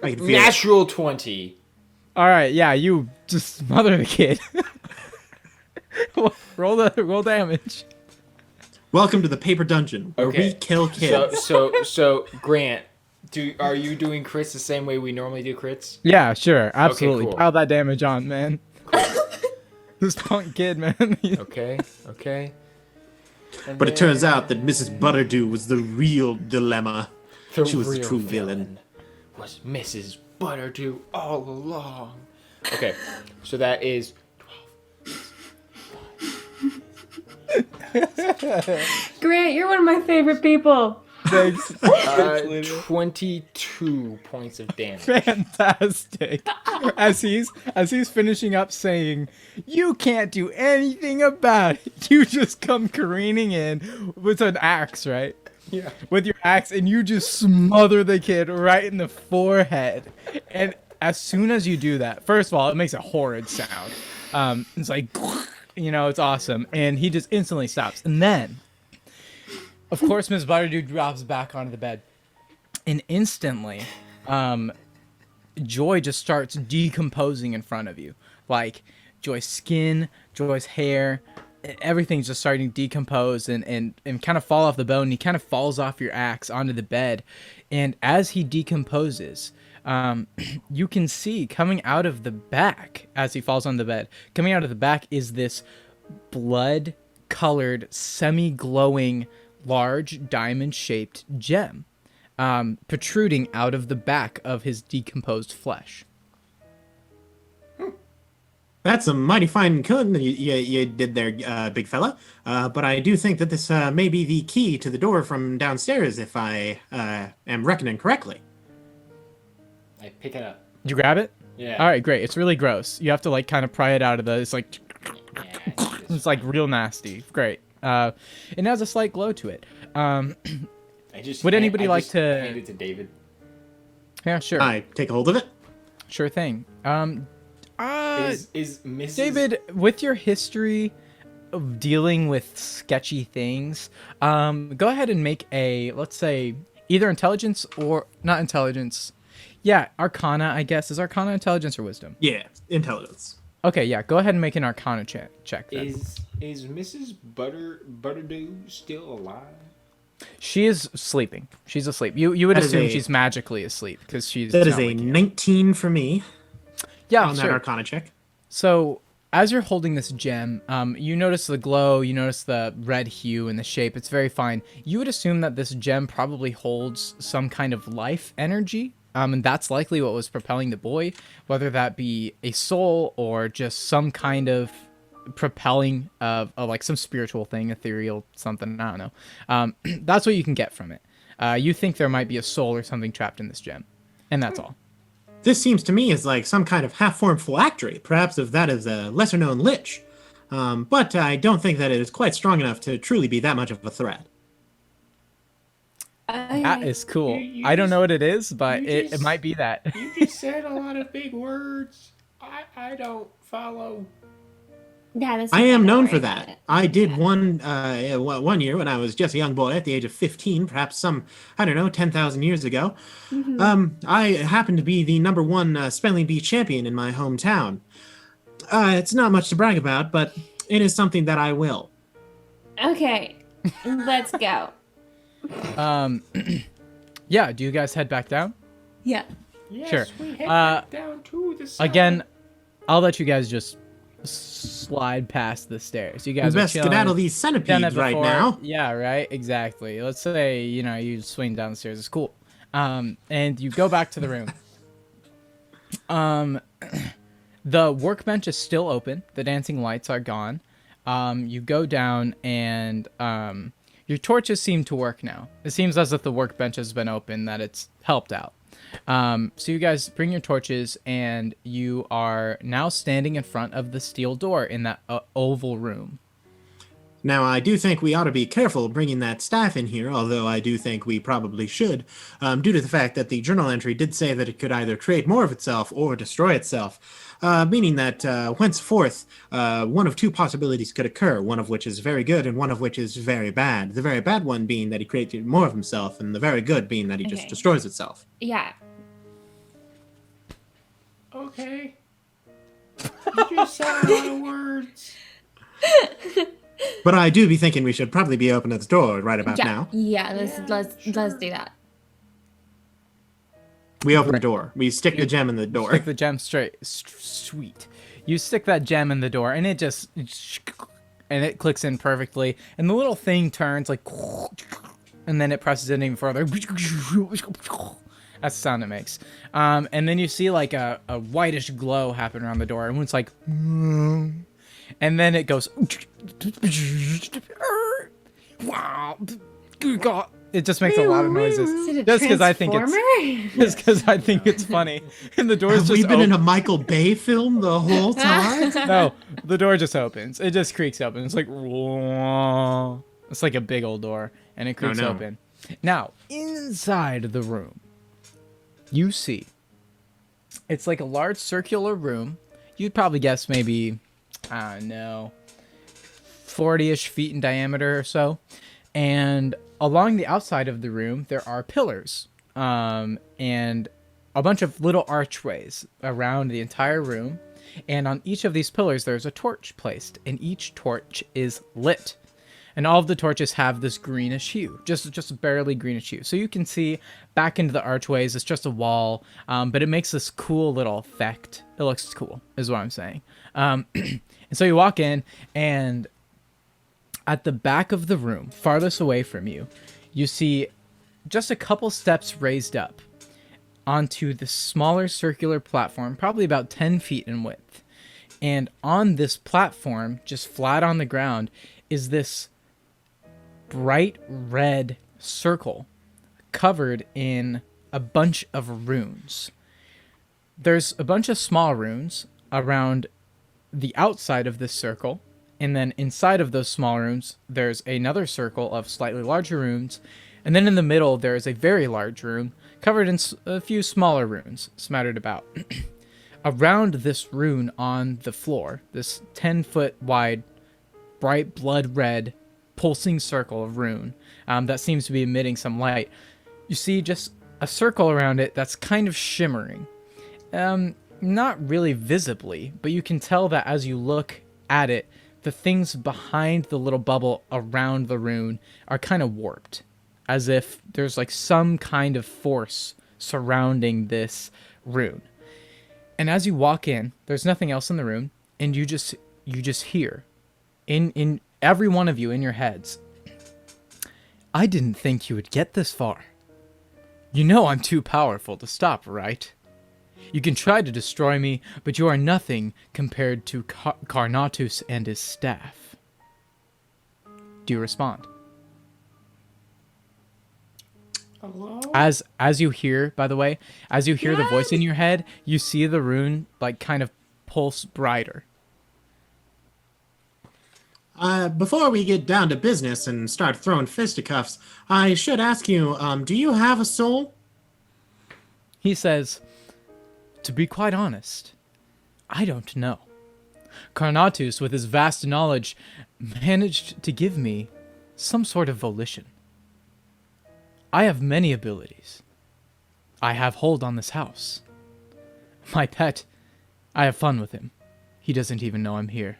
[SPEAKER 2] I can feel
[SPEAKER 3] Natural 20.
[SPEAKER 1] All right, yeah, you just smother the kid. roll damage.
[SPEAKER 2] Welcome to the paper dungeon, where we kill kids.
[SPEAKER 3] So Grant, are you doing crits the same way we normally do crits?
[SPEAKER 1] Yeah, sure, absolutely.
[SPEAKER 3] Okay, cool.
[SPEAKER 1] Pile that damage on, man. This punk kid, man.
[SPEAKER 3] Okay.
[SPEAKER 2] But it turns out that Mrs. Butterdew was the real dilemma. She was the
[SPEAKER 3] real
[SPEAKER 2] true villain.
[SPEAKER 3] Was Mrs. Butterdew all along. Okay, so that is 12.
[SPEAKER 4] Grant, you're one of my favorite people.
[SPEAKER 1] Thanks.
[SPEAKER 3] 22 points of damage.
[SPEAKER 1] Fantastic. As he's finishing up saying, you can't do anything about it, you just come careening in with an axe, right?
[SPEAKER 3] Yeah.
[SPEAKER 1] With your axe, and you just smother the kid right in the forehead. And as soon as you do that, first of all, it makes a horrid sound. It's like, it's awesome. And he just instantly stops. And then, of course, Miss Butterdew drops back onto the bed. And instantly, Joy just starts decomposing in front of you. Like, Joy's skin, Joy's hair, everything's just starting to decompose and kind of fall off the bone. He kind of falls off your axe onto the bed. And as he decomposes, you can see coming out of the back, as he falls on the bed, coming out of the back is this blood-colored, semi-glowing, large diamond-shaped gem protruding out of the back of his decomposed flesh.
[SPEAKER 2] That's a mighty fine killing you did there, big fella. But I do think that this may be the key to the door from downstairs, if I am reckoning correctly.
[SPEAKER 3] I pick it up.
[SPEAKER 1] Did you grab it?
[SPEAKER 3] Yeah.
[SPEAKER 1] All right, great. It's really gross. You have to kind of pry it out of it's like
[SPEAKER 3] Yeah,
[SPEAKER 1] it's like real nasty. Great. It has a slight glow to it.
[SPEAKER 6] Would
[SPEAKER 1] Would anybody like to
[SPEAKER 6] hand it to David?
[SPEAKER 1] Yeah, sure.
[SPEAKER 2] I take a hold of it.
[SPEAKER 1] Sure thing.
[SPEAKER 6] Is Mrs.
[SPEAKER 1] David, with your history of dealing with sketchy things, go ahead and make a, let's say, either intelligence or not intelligence. Yeah, Arcana, I guess. Is Arcana intelligence or wisdom?
[SPEAKER 2] Yeah, intelligence.
[SPEAKER 1] Okay, yeah. Go ahead and make an Arcana check then.
[SPEAKER 6] Is Mrs. Butterdew still alive?
[SPEAKER 1] She is sleeping. She's asleep. You would
[SPEAKER 2] That is
[SPEAKER 1] assume
[SPEAKER 2] a-
[SPEAKER 1] she's magically asleep because she's.
[SPEAKER 2] That is
[SPEAKER 1] not
[SPEAKER 2] a
[SPEAKER 1] waking up.
[SPEAKER 2] 19 for me
[SPEAKER 1] Yeah,
[SPEAKER 2] on that
[SPEAKER 1] sure.
[SPEAKER 2] Arcana check.
[SPEAKER 1] So as you're holding this gem, you notice the glow, you notice the red hue and the shape. It's very fine. You would assume that this gem probably holds some kind of life energy, and that's likely what was propelling the boy, whether that be a soul or just some kind of propelling of like some spiritual thing, ethereal something. I don't know. That's what you can get from it. You think there might be a soul or something trapped in this gem, and that's all.
[SPEAKER 2] This seems to me as like some kind of half-formed phylactery, perhaps if that is a lesser-known lich. But I don't think that it is quite strong enough to truly be that much of a threat.
[SPEAKER 1] That is cool.
[SPEAKER 6] You
[SPEAKER 1] I don't
[SPEAKER 6] just-
[SPEAKER 1] know what it is, but
[SPEAKER 6] you
[SPEAKER 1] it
[SPEAKER 6] just-
[SPEAKER 1] might be that.
[SPEAKER 6] You just said a lot of big words. I don't follow.
[SPEAKER 4] Yeah, this
[SPEAKER 2] I
[SPEAKER 4] is
[SPEAKER 2] am
[SPEAKER 4] kinda
[SPEAKER 2] known for
[SPEAKER 4] right,
[SPEAKER 2] that.
[SPEAKER 4] but-
[SPEAKER 2] I did one year when I was just a young boy at the age of 15, perhaps some, I don't know, 10,000 years ago. I happened to be the number one spelling bee champion in my hometown. It's not much to brag about, but it is something that I will.
[SPEAKER 4] Okay, let's go.
[SPEAKER 1] Yeah, do you guys head back down?
[SPEAKER 4] Yeah.
[SPEAKER 6] Yes,
[SPEAKER 1] Sure.
[SPEAKER 6] we head
[SPEAKER 1] Uh,
[SPEAKER 6] back down to the side.
[SPEAKER 1] Again, I'll let you guys just slide past the stairs. You
[SPEAKER 2] We
[SPEAKER 1] guys are
[SPEAKER 2] best
[SPEAKER 1] chilling.
[SPEAKER 2] skedaddle these
[SPEAKER 1] Done it
[SPEAKER 2] centipedes right
[SPEAKER 1] before.
[SPEAKER 2] now.
[SPEAKER 1] Yeah, right. Exactly. Let's say you swing down the stairs. It's cool. And you go back to the room. The workbench is still open. The dancing lights are gone. You go down and your torches seem to work now. It seems as if the workbench has been open, that it's helped out. So you guys bring your torches and you are now standing in front of the steel door in that oval room.
[SPEAKER 2] Now, I do think we ought to be careful bringing that staff in here, although I do think we probably should, due to the fact that the journal entry did say that it could either create more of itself or destroy itself, meaning that henceforth, one of two possibilities could occur, one of which is very good and one of which is very bad. The very bad one being that he created more of himself, and the very good being that he just
[SPEAKER 4] Okay.
[SPEAKER 2] destroys itself.
[SPEAKER 4] Yeah.
[SPEAKER 6] Okay. You just said a lot of words.
[SPEAKER 2] But I do be thinking we should probably be opening the door right about
[SPEAKER 4] Yeah.
[SPEAKER 2] now.
[SPEAKER 4] Yeah. Let's do that.
[SPEAKER 2] We open the door. We stick the gem in the door.
[SPEAKER 1] Stick the gem straight. Sweet. You stick that gem in the door, and it just and it clicks in perfectly. And the little thing turns like, and then it presses in even further. That's the sound it makes. And then you see like a whitish glow happen around the door, and it's like, and then it goes. Wow. God. It just makes a lot of noises.
[SPEAKER 4] Is it a
[SPEAKER 1] Just because I think
[SPEAKER 4] transformer?
[SPEAKER 1] it's just because I think it's funny. And the door's
[SPEAKER 2] Have
[SPEAKER 1] just
[SPEAKER 2] we been in
[SPEAKER 1] open.
[SPEAKER 2] a Michael Bay film the whole time?
[SPEAKER 1] No, the door just opens. It just creaks open. It's like whoa. It's like a big old door, and it creaks
[SPEAKER 2] no.
[SPEAKER 1] open. Now, inside the room, you see it's like a large circular room. You'd probably guess maybe, I don't know, 40-ish feet in diameter or so. And along the outside of the room, there are pillars and a bunch of little archways around the entire room. And on each of these pillars, there's a torch placed, and each torch is lit. And all of the torches have this greenish hue, just barely greenish hue. So you can see back into the archways. It's just a wall, but it makes this cool little effect. It looks cool, is what I'm saying. And so you walk in, and at the back of the room, farthest away from you, you see just a couple steps raised up onto the smaller circular platform, probably about 10 feet in width. And on this platform, just flat on the ground, is this bright red circle covered in a bunch of runes. There's a bunch of small runes around the outside of this circle, And then inside of those small rooms, there's another circle of slightly larger rooms. And then in the middle, there is a very large room covered in a few smaller runes smattered about. Around this rune on the floor, this 10-foot wide, bright blood red, pulsing circle of rune that seems to be emitting some light, you see just a circle around it that's kind of shimmering. Not really visibly, but you can tell that as you look at it, the things behind the little bubble around the rune are kind of warped, as if there's like some kind of force surrounding this rune. And as you walk in, there's nothing else in the room, and you just hear, in every one of you in your heads, I didn't think you would get this far. You know I'm too powerful to stop, right? You can try to destroy me, but you are nothing compared to Carnatus and his staff. Do you respond?
[SPEAKER 6] Hello?
[SPEAKER 1] As you hear, by the way, as you hear the voice in your head, you see the rune like kind of pulse brighter.
[SPEAKER 2] Before we get down to business and start throwing fisticuffs, I should ask you, do you have a soul?
[SPEAKER 1] He says, to be quite honest, I don't know. Carnatus, with his vast knowledge, managed to give me some sort of volition. I have many abilities. I have hold on this house. My pet, I have fun with him. He doesn't even know I'm here.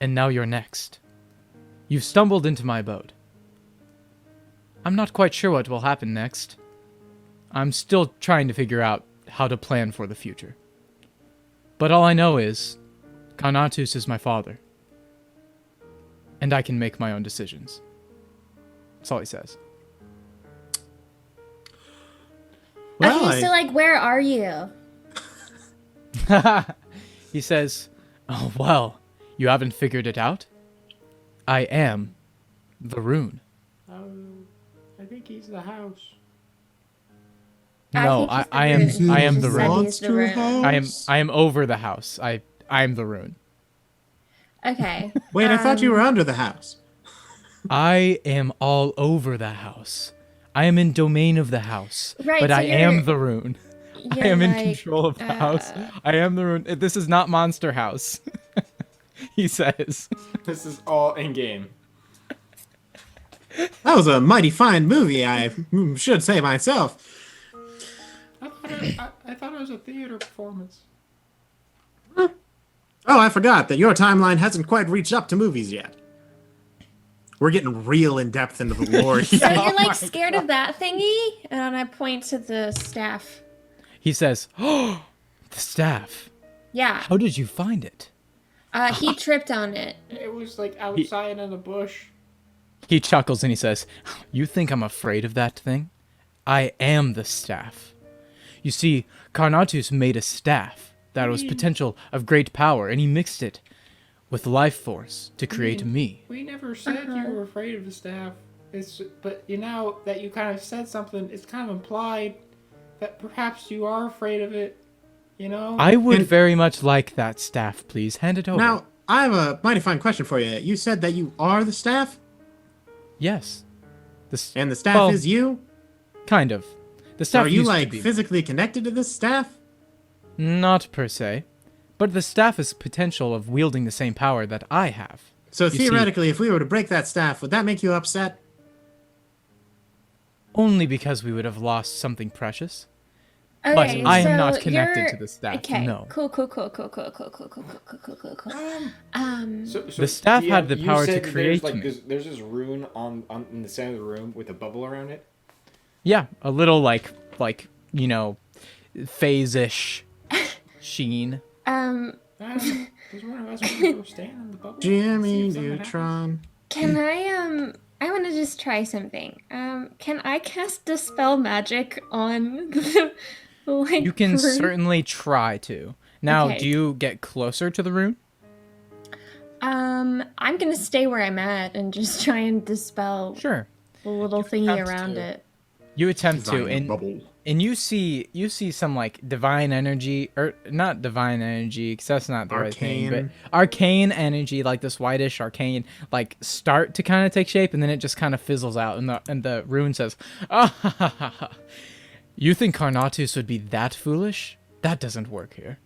[SPEAKER 1] And now you're next. You've stumbled into my abode. I'm not quite sure what will happen next. I'm still trying to figure out how to plan for the future. But all I know is, Carnatus is my father. And I can make my own decisions. That's all he says.
[SPEAKER 2] Well,
[SPEAKER 4] okay, so like, where are you?
[SPEAKER 1] He says, oh, well, you haven't figured it out? I am the rune.
[SPEAKER 6] I think he's the house.
[SPEAKER 1] No, I am the rune.
[SPEAKER 2] Monster house?
[SPEAKER 1] I am over the house. I am the rune.
[SPEAKER 4] Okay.
[SPEAKER 2] Wait, I thought you were under the house.
[SPEAKER 1] I am all over the house. I am in domain of the house.
[SPEAKER 4] Right,
[SPEAKER 1] but
[SPEAKER 4] so
[SPEAKER 1] I am
[SPEAKER 4] you're-
[SPEAKER 1] the rune. I
[SPEAKER 4] You're
[SPEAKER 1] am in
[SPEAKER 4] like,
[SPEAKER 1] control of the house. I am the rune. This is not Monster House. He says.
[SPEAKER 3] This is all in game.
[SPEAKER 2] That was a mighty fine movie, I should say myself.
[SPEAKER 6] I thought it was a theater performance.
[SPEAKER 2] Oh, I forgot that your timeline hasn't quite reached up to movies yet. We're getting real in depth into the lore.
[SPEAKER 4] So you're like scared of that thingy? And I point to the staff.
[SPEAKER 1] He says, oh, the staff.
[SPEAKER 4] Yeah.
[SPEAKER 1] How did you find it?
[SPEAKER 4] He tripped on it.
[SPEAKER 6] It was like outside in a bush.
[SPEAKER 1] He chuckles and he says, you think I'm afraid of that thing? I am the staff. You see, Carnatus made a staff that was potential of great power, and he mixed it with life force to create me.
[SPEAKER 6] We never said you were afraid of the staff. But you know that you kind of said something. It's kind of implied that perhaps you are afraid of it. You know.
[SPEAKER 1] I would very much like that staff, please. Hand it over.
[SPEAKER 2] Now, I have a mighty fine question for you. You said that you are the staff?
[SPEAKER 1] Yes.
[SPEAKER 2] And the staff is you?
[SPEAKER 1] Kind of. The
[SPEAKER 2] So
[SPEAKER 1] staff
[SPEAKER 2] are you
[SPEAKER 1] used to
[SPEAKER 2] like
[SPEAKER 1] be-
[SPEAKER 2] physically connected to this staff?
[SPEAKER 1] Not per se. But the staff has potential of wielding the same power that I have.
[SPEAKER 2] So
[SPEAKER 1] see-
[SPEAKER 2] theoretically, if we were to break that staff, would that make you upset?
[SPEAKER 1] Only because we would have lost something precious.
[SPEAKER 4] Okay,
[SPEAKER 1] But I am
[SPEAKER 4] so
[SPEAKER 1] not connected
[SPEAKER 4] you're-
[SPEAKER 1] to the staff.
[SPEAKER 4] Okay.
[SPEAKER 1] No.
[SPEAKER 4] Cool.
[SPEAKER 3] So
[SPEAKER 1] The staff
[SPEAKER 3] DM,
[SPEAKER 1] had the
[SPEAKER 3] you
[SPEAKER 1] power
[SPEAKER 3] said
[SPEAKER 1] to
[SPEAKER 3] that
[SPEAKER 1] create
[SPEAKER 3] there's, like,
[SPEAKER 1] me.
[SPEAKER 3] There's this rune on in the center of the room with a bubble around it.
[SPEAKER 1] Yeah, a little like phase-ish sheen.
[SPEAKER 6] Does one of us want to go stand in the bubble?
[SPEAKER 2] Jimmy
[SPEAKER 6] See if something
[SPEAKER 2] Neutron.
[SPEAKER 4] Can I want to just try something. Can I cast Dispel Magic on the, like,
[SPEAKER 1] You can
[SPEAKER 4] room?
[SPEAKER 1] certainly try to. Now,
[SPEAKER 4] Okay.
[SPEAKER 1] do you get closer to the rune?
[SPEAKER 4] I'm gonna stay where I'm at and just try and dispel
[SPEAKER 1] Sure.
[SPEAKER 4] the little thingy
[SPEAKER 3] have
[SPEAKER 4] around
[SPEAKER 3] to.
[SPEAKER 4] it.
[SPEAKER 1] You attempt to,
[SPEAKER 2] Design a bubble.
[SPEAKER 1] and you see some like divine energy, or not divine energy, because that's not the right thing, but arcane energy, like this whitish arcane, like start to kind of take shape, and then it just kind of fizzles out, and the rune says, "Ah, ha, ha, ha, ha. You think Carnatus would be that foolish? That doesn't work here."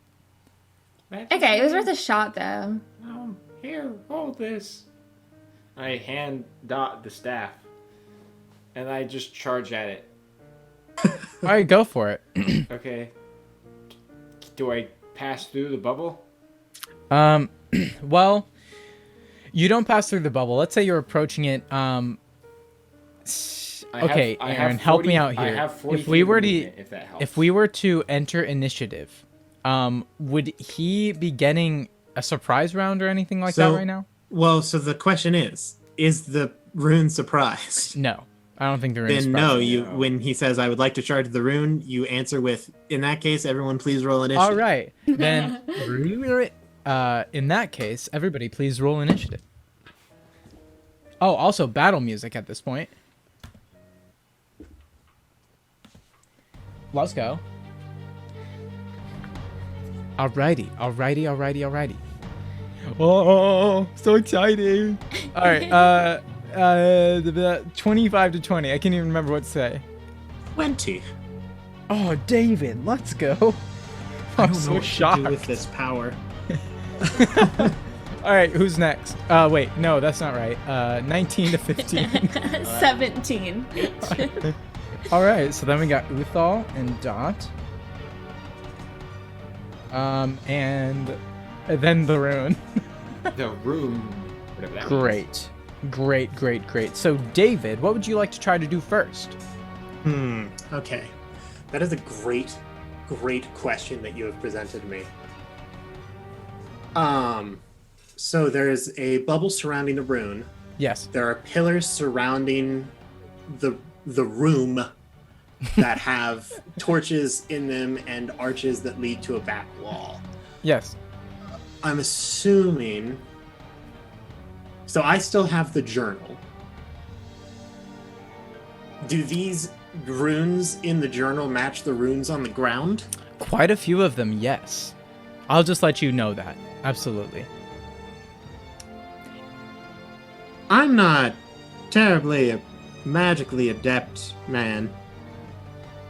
[SPEAKER 4] Okay, it was worth a shot though.
[SPEAKER 6] Here, hold this. I hand Dot the staff, and I just charge at it.
[SPEAKER 1] All right, go for it.
[SPEAKER 6] Okay. Do I pass through the bubble?
[SPEAKER 1] Well, you don't pass through the bubble. Let's say you're approaching it. Aaron, help me out here.
[SPEAKER 6] I have 40
[SPEAKER 1] if we were to,
[SPEAKER 6] if that helps.
[SPEAKER 1] if we were to enter initiative, would he be getting a surprise round or anything like that right now?
[SPEAKER 2] Well, so the question is the rune surprised?
[SPEAKER 1] No, I don't think the rune.
[SPEAKER 2] Then no, when he says I would like to charge the rune, you answer with, in that case, everyone please roll initiative.
[SPEAKER 1] All right, then in that case, everybody please roll initiative. Oh, also battle music at this point. Let's go. Alrighty. Oh, so exciting. All right, 25 to 20. I can't even remember what to say.
[SPEAKER 2] 20.
[SPEAKER 1] Oh, David, let's go. I'm so shocked.
[SPEAKER 2] With this power.
[SPEAKER 1] All right, who's next? Wait, no, that's not right. 19 to 15.
[SPEAKER 4] 17.
[SPEAKER 1] All right, so then we got Uthal and Dot. And then the rune.
[SPEAKER 3] The rune. Whatever that means.
[SPEAKER 1] Great. So, David, what would you like to try to do first?
[SPEAKER 2] Okay. That is a great question that you have presented me. So there's a bubble surrounding the rune.
[SPEAKER 1] Yes.
[SPEAKER 2] There are pillars surrounding the room that have torches in them and arches that lead to a back wall.
[SPEAKER 1] Yes.
[SPEAKER 2] I'm assuming... So I still have the journal. Do these runes in the journal match the runes on the ground?
[SPEAKER 1] Quite a few of them, yes. I'll just let you know that. Absolutely.
[SPEAKER 2] I'm not terribly magically adept, man.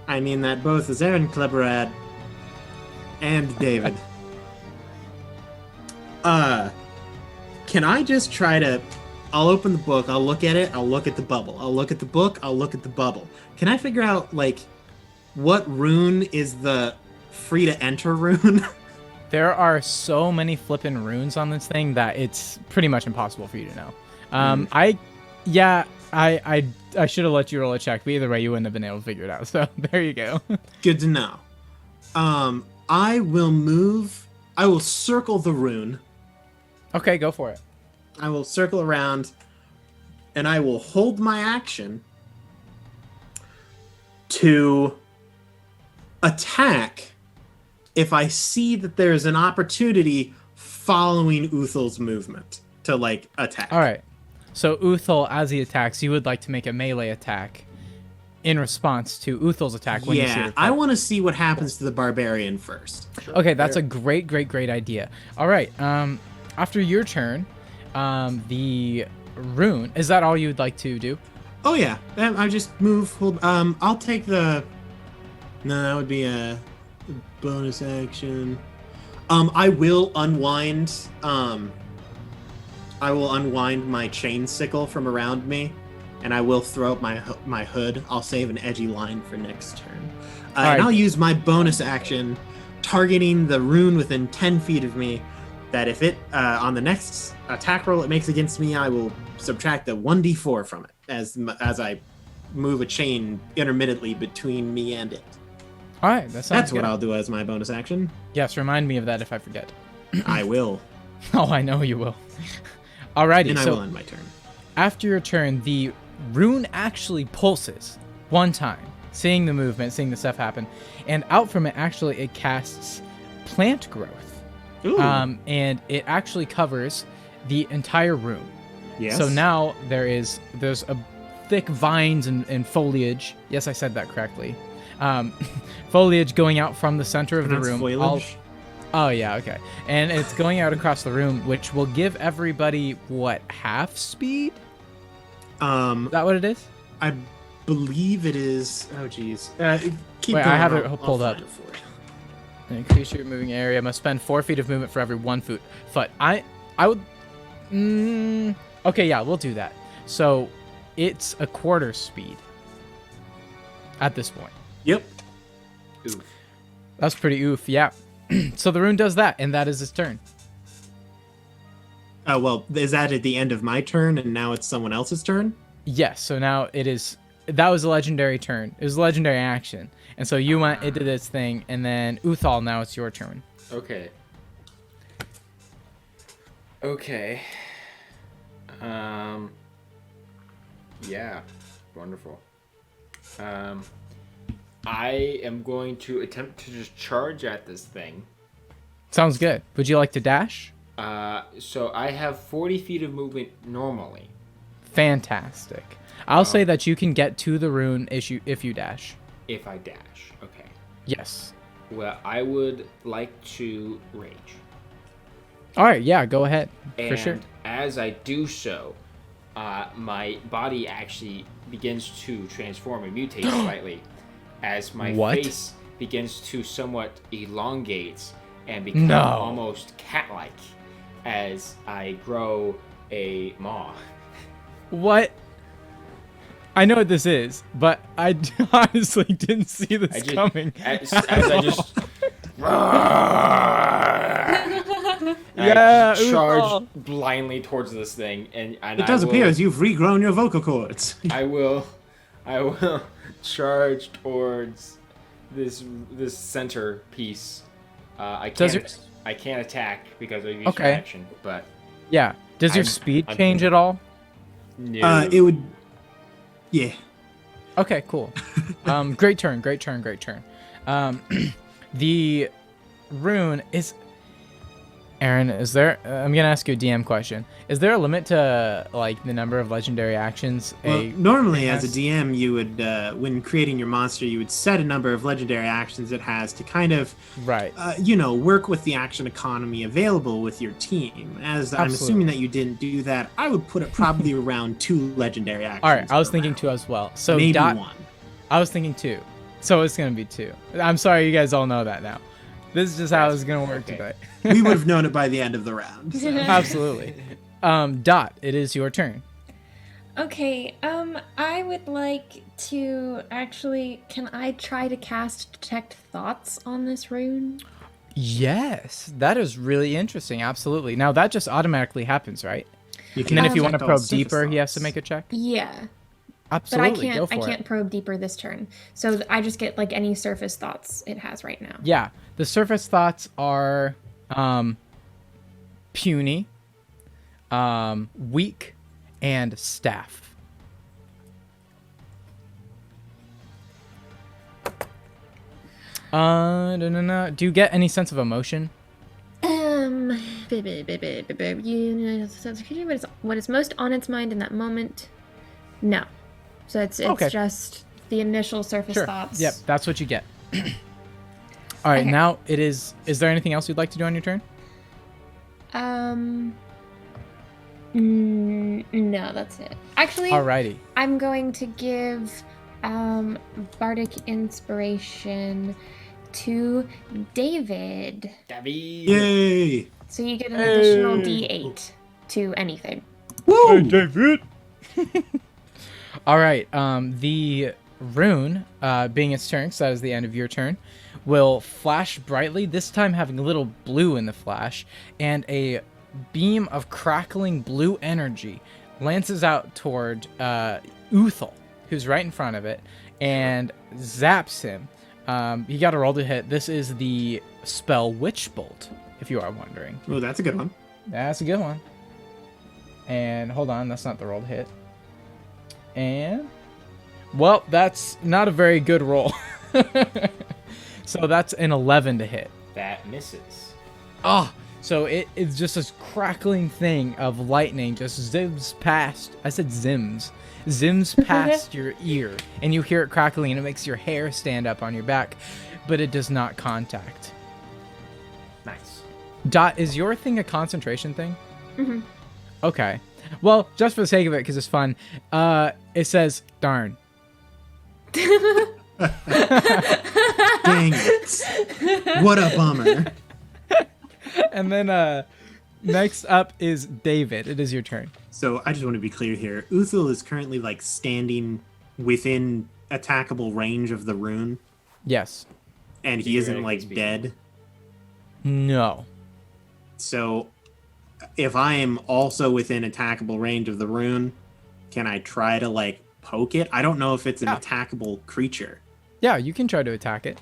[SPEAKER 2] I mean that both as Aaron Kleberad and David. Can I just try to... I'll open the book, I'll look at it, I'll look at the bubble. I'll look at the book, I'll look at the bubble. Can I figure out, like, what rune is the free to enter rune?
[SPEAKER 1] There are so many flippin' runes on this thing that it's pretty much impossible for you to know. I should have let you roll a check, but either way, you wouldn't have been able to figure it out. So there you go.
[SPEAKER 2] Good to know. I will circle the rune.
[SPEAKER 1] Okay, go for it.
[SPEAKER 2] I will circle around, and I will hold my action to attack if I see that there's an opportunity following Uthal's movement to, like, attack.
[SPEAKER 1] All right. So Uthal, as he attacks, you would like to make a melee attack in response to Uthal's attack. When you see it.
[SPEAKER 2] I want to see what happens to the barbarian first.
[SPEAKER 1] Sure. Okay, that's a great idea. All right. After your turn, the rune, is that all you'd like to do?
[SPEAKER 2] Oh yeah, I just move. I'll take the. No, that would be a bonus action. I will unwind. I will unwind my chain sickle from around me, and I will throw up my hood. I'll save an edgy line for next turn, and I'll use my bonus action, targeting the rune within 10 feet of me. That if it on the next attack roll it makes against me, I will subtract the 1d4 from it as I move a chain intermittently between me and it.
[SPEAKER 1] All right, that's
[SPEAKER 2] what I'll do as my bonus action.
[SPEAKER 1] Yes, remind me of that if I forget.
[SPEAKER 2] I will.
[SPEAKER 1] Oh, I know you will. Alrighty,
[SPEAKER 2] and I will end my turn.
[SPEAKER 1] After your turn, the rune actually pulses one time, seeing the movement, seeing the stuff happen, and out from it actually it casts plant growth.
[SPEAKER 2] Ooh.
[SPEAKER 1] And it actually covers the entire room.
[SPEAKER 2] Yes.
[SPEAKER 1] So now there's a thick vines and foliage. Yes, I said that correctly. Foliage going out from the center of the room.
[SPEAKER 2] Foliage?
[SPEAKER 1] Oh, yeah, okay. And it's going out across the room, which will give everybody, what, half speed? Is that what it is?
[SPEAKER 2] I believe it is. Oh, geez. Keep
[SPEAKER 1] Wait,
[SPEAKER 2] going.
[SPEAKER 1] I have it
[SPEAKER 2] I'll
[SPEAKER 1] pulled up.
[SPEAKER 2] find it for you.
[SPEAKER 1] Increase your moving area. Must spend 4 feet of movement for every 1 foot. I would... okay, yeah, we'll do that. So, it's a quarter speed at this point.
[SPEAKER 2] Yep.
[SPEAKER 3] Oof.
[SPEAKER 1] That's pretty oof, yeah. So the rune does that, and that is his turn.
[SPEAKER 2] Oh, well, is that at the end of my turn, and now it's someone else's turn?
[SPEAKER 1] Yes, so now it is... That was a legendary turn. It was a legendary action. And so you went into this thing, and then Uthal, now it's your turn.
[SPEAKER 3] Okay. Okay. Yeah. Wonderful. I am going to attempt to just charge at this thing.
[SPEAKER 1] Sounds good. Would you like to dash?
[SPEAKER 3] So I have 40 feet of movement normally.
[SPEAKER 1] Fantastic. I'll say that you can get to the rune if you dash.
[SPEAKER 3] If I dash. Okay.
[SPEAKER 1] Yes.
[SPEAKER 3] Well, I would like to rage.
[SPEAKER 1] All right, yeah, go ahead.
[SPEAKER 3] And
[SPEAKER 1] for sure.
[SPEAKER 3] as I do so, my body actually begins to transform and mutate slightly as my face begins to somewhat elongate and become almost cat-like as I grow a maw.
[SPEAKER 1] What? I know what this is, but I honestly didn't see this coming.
[SPEAKER 3] As I just...
[SPEAKER 1] Yeah,
[SPEAKER 3] I charge blindly towards this thing, and
[SPEAKER 2] it does appear as you've regrown your vocal cords.
[SPEAKER 3] I will charge towards this center piece. I can't attack because I used my action, but
[SPEAKER 1] yeah. Does your speed change at all?
[SPEAKER 3] No.
[SPEAKER 2] It would. Yeah.
[SPEAKER 1] Okay, cool. Great turn. The rune is... Aaron, is there... I'm going to ask you a DM question. Is there a limit to, like, the number of legendary actions?
[SPEAKER 2] Well, normally, as a DM, you would, when creating your monster, you would set a number of legendary actions it has to kind of, work with the action economy available with your team. As I'm assuming that you didn't do that, I would put it probably around 2 legendary actions.
[SPEAKER 1] All right, I was thinking 2 as well. So
[SPEAKER 2] maybe 1.
[SPEAKER 1] I was thinking 2. So it's going to be 2. I'm sorry, you guys all know that now. This is just how it's going to work today.
[SPEAKER 2] We would have known it by the end of the round. So.
[SPEAKER 1] Absolutely. Dot, it is your turn.
[SPEAKER 4] Okay, I would like to actually... Can I try to cast Detect Thoughts on this rune?
[SPEAKER 1] Yes, that is really interesting. Absolutely. Now, that just automatically happens, right?
[SPEAKER 2] You
[SPEAKER 1] can, and then if you want to probe deeper, he has to make a check?
[SPEAKER 4] Yeah.
[SPEAKER 1] Absolutely,
[SPEAKER 4] but I can't probe deeper this turn. So I just get like any surface thoughts it has right now.
[SPEAKER 1] Yeah, the surface thoughts are puny, weak, and staff. Do you get any sense of emotion?
[SPEAKER 4] What is most on its mind in that moment? No. So it's just the initial surface thoughts.
[SPEAKER 1] Yep, that's what you get. All right, now it is... Is there anything else you'd like to do on your turn?
[SPEAKER 4] No, that's it. Actually,
[SPEAKER 1] alrighty.
[SPEAKER 4] I'm going to give Bardic Inspiration to David.
[SPEAKER 2] Yay!
[SPEAKER 4] So you get an additional D8 to anything.
[SPEAKER 2] Woo!
[SPEAKER 1] Hey, David! All right, the rune, being its turn, so that is the end of your turn, will flash brightly, this time having a little blue in the flash, and a beam of crackling blue energy lances out toward Uthal, who's right in front of it, and zaps him. You got to roll to hit. This is the spell Witch Bolt, if you are wondering.
[SPEAKER 2] Oh, that's a good one.
[SPEAKER 1] That's a good one. And hold on, that's not the roll to hit. And, well, that's not a very good roll. So that's an 11 to hit.
[SPEAKER 3] That misses.
[SPEAKER 1] Oh, So it's just this crackling thing of lightning just zims past. I said zims. Zims past your ear, and you hear it crackling, and it makes your hair stand up on your back, but it does not contact.
[SPEAKER 3] Nice.
[SPEAKER 1] Dot, is your thing a concentration thing?
[SPEAKER 4] Mm-hmm.
[SPEAKER 1] Okay. Well, just for the sake of it, because it's fun, it says, darn.
[SPEAKER 2] Dang it. What a bummer.
[SPEAKER 1] And then next up is David. It is your turn.
[SPEAKER 2] So I just want to be clear here. Uthul is currently like standing within attackable range of the rune,
[SPEAKER 1] Yes.
[SPEAKER 2] and he isn't like dead.
[SPEAKER 1] No.
[SPEAKER 2] So if I am also within attackable range of the rune, can I try to like poke it? I don't know if it's an attackable creature.
[SPEAKER 1] Yeah, you can try to attack it.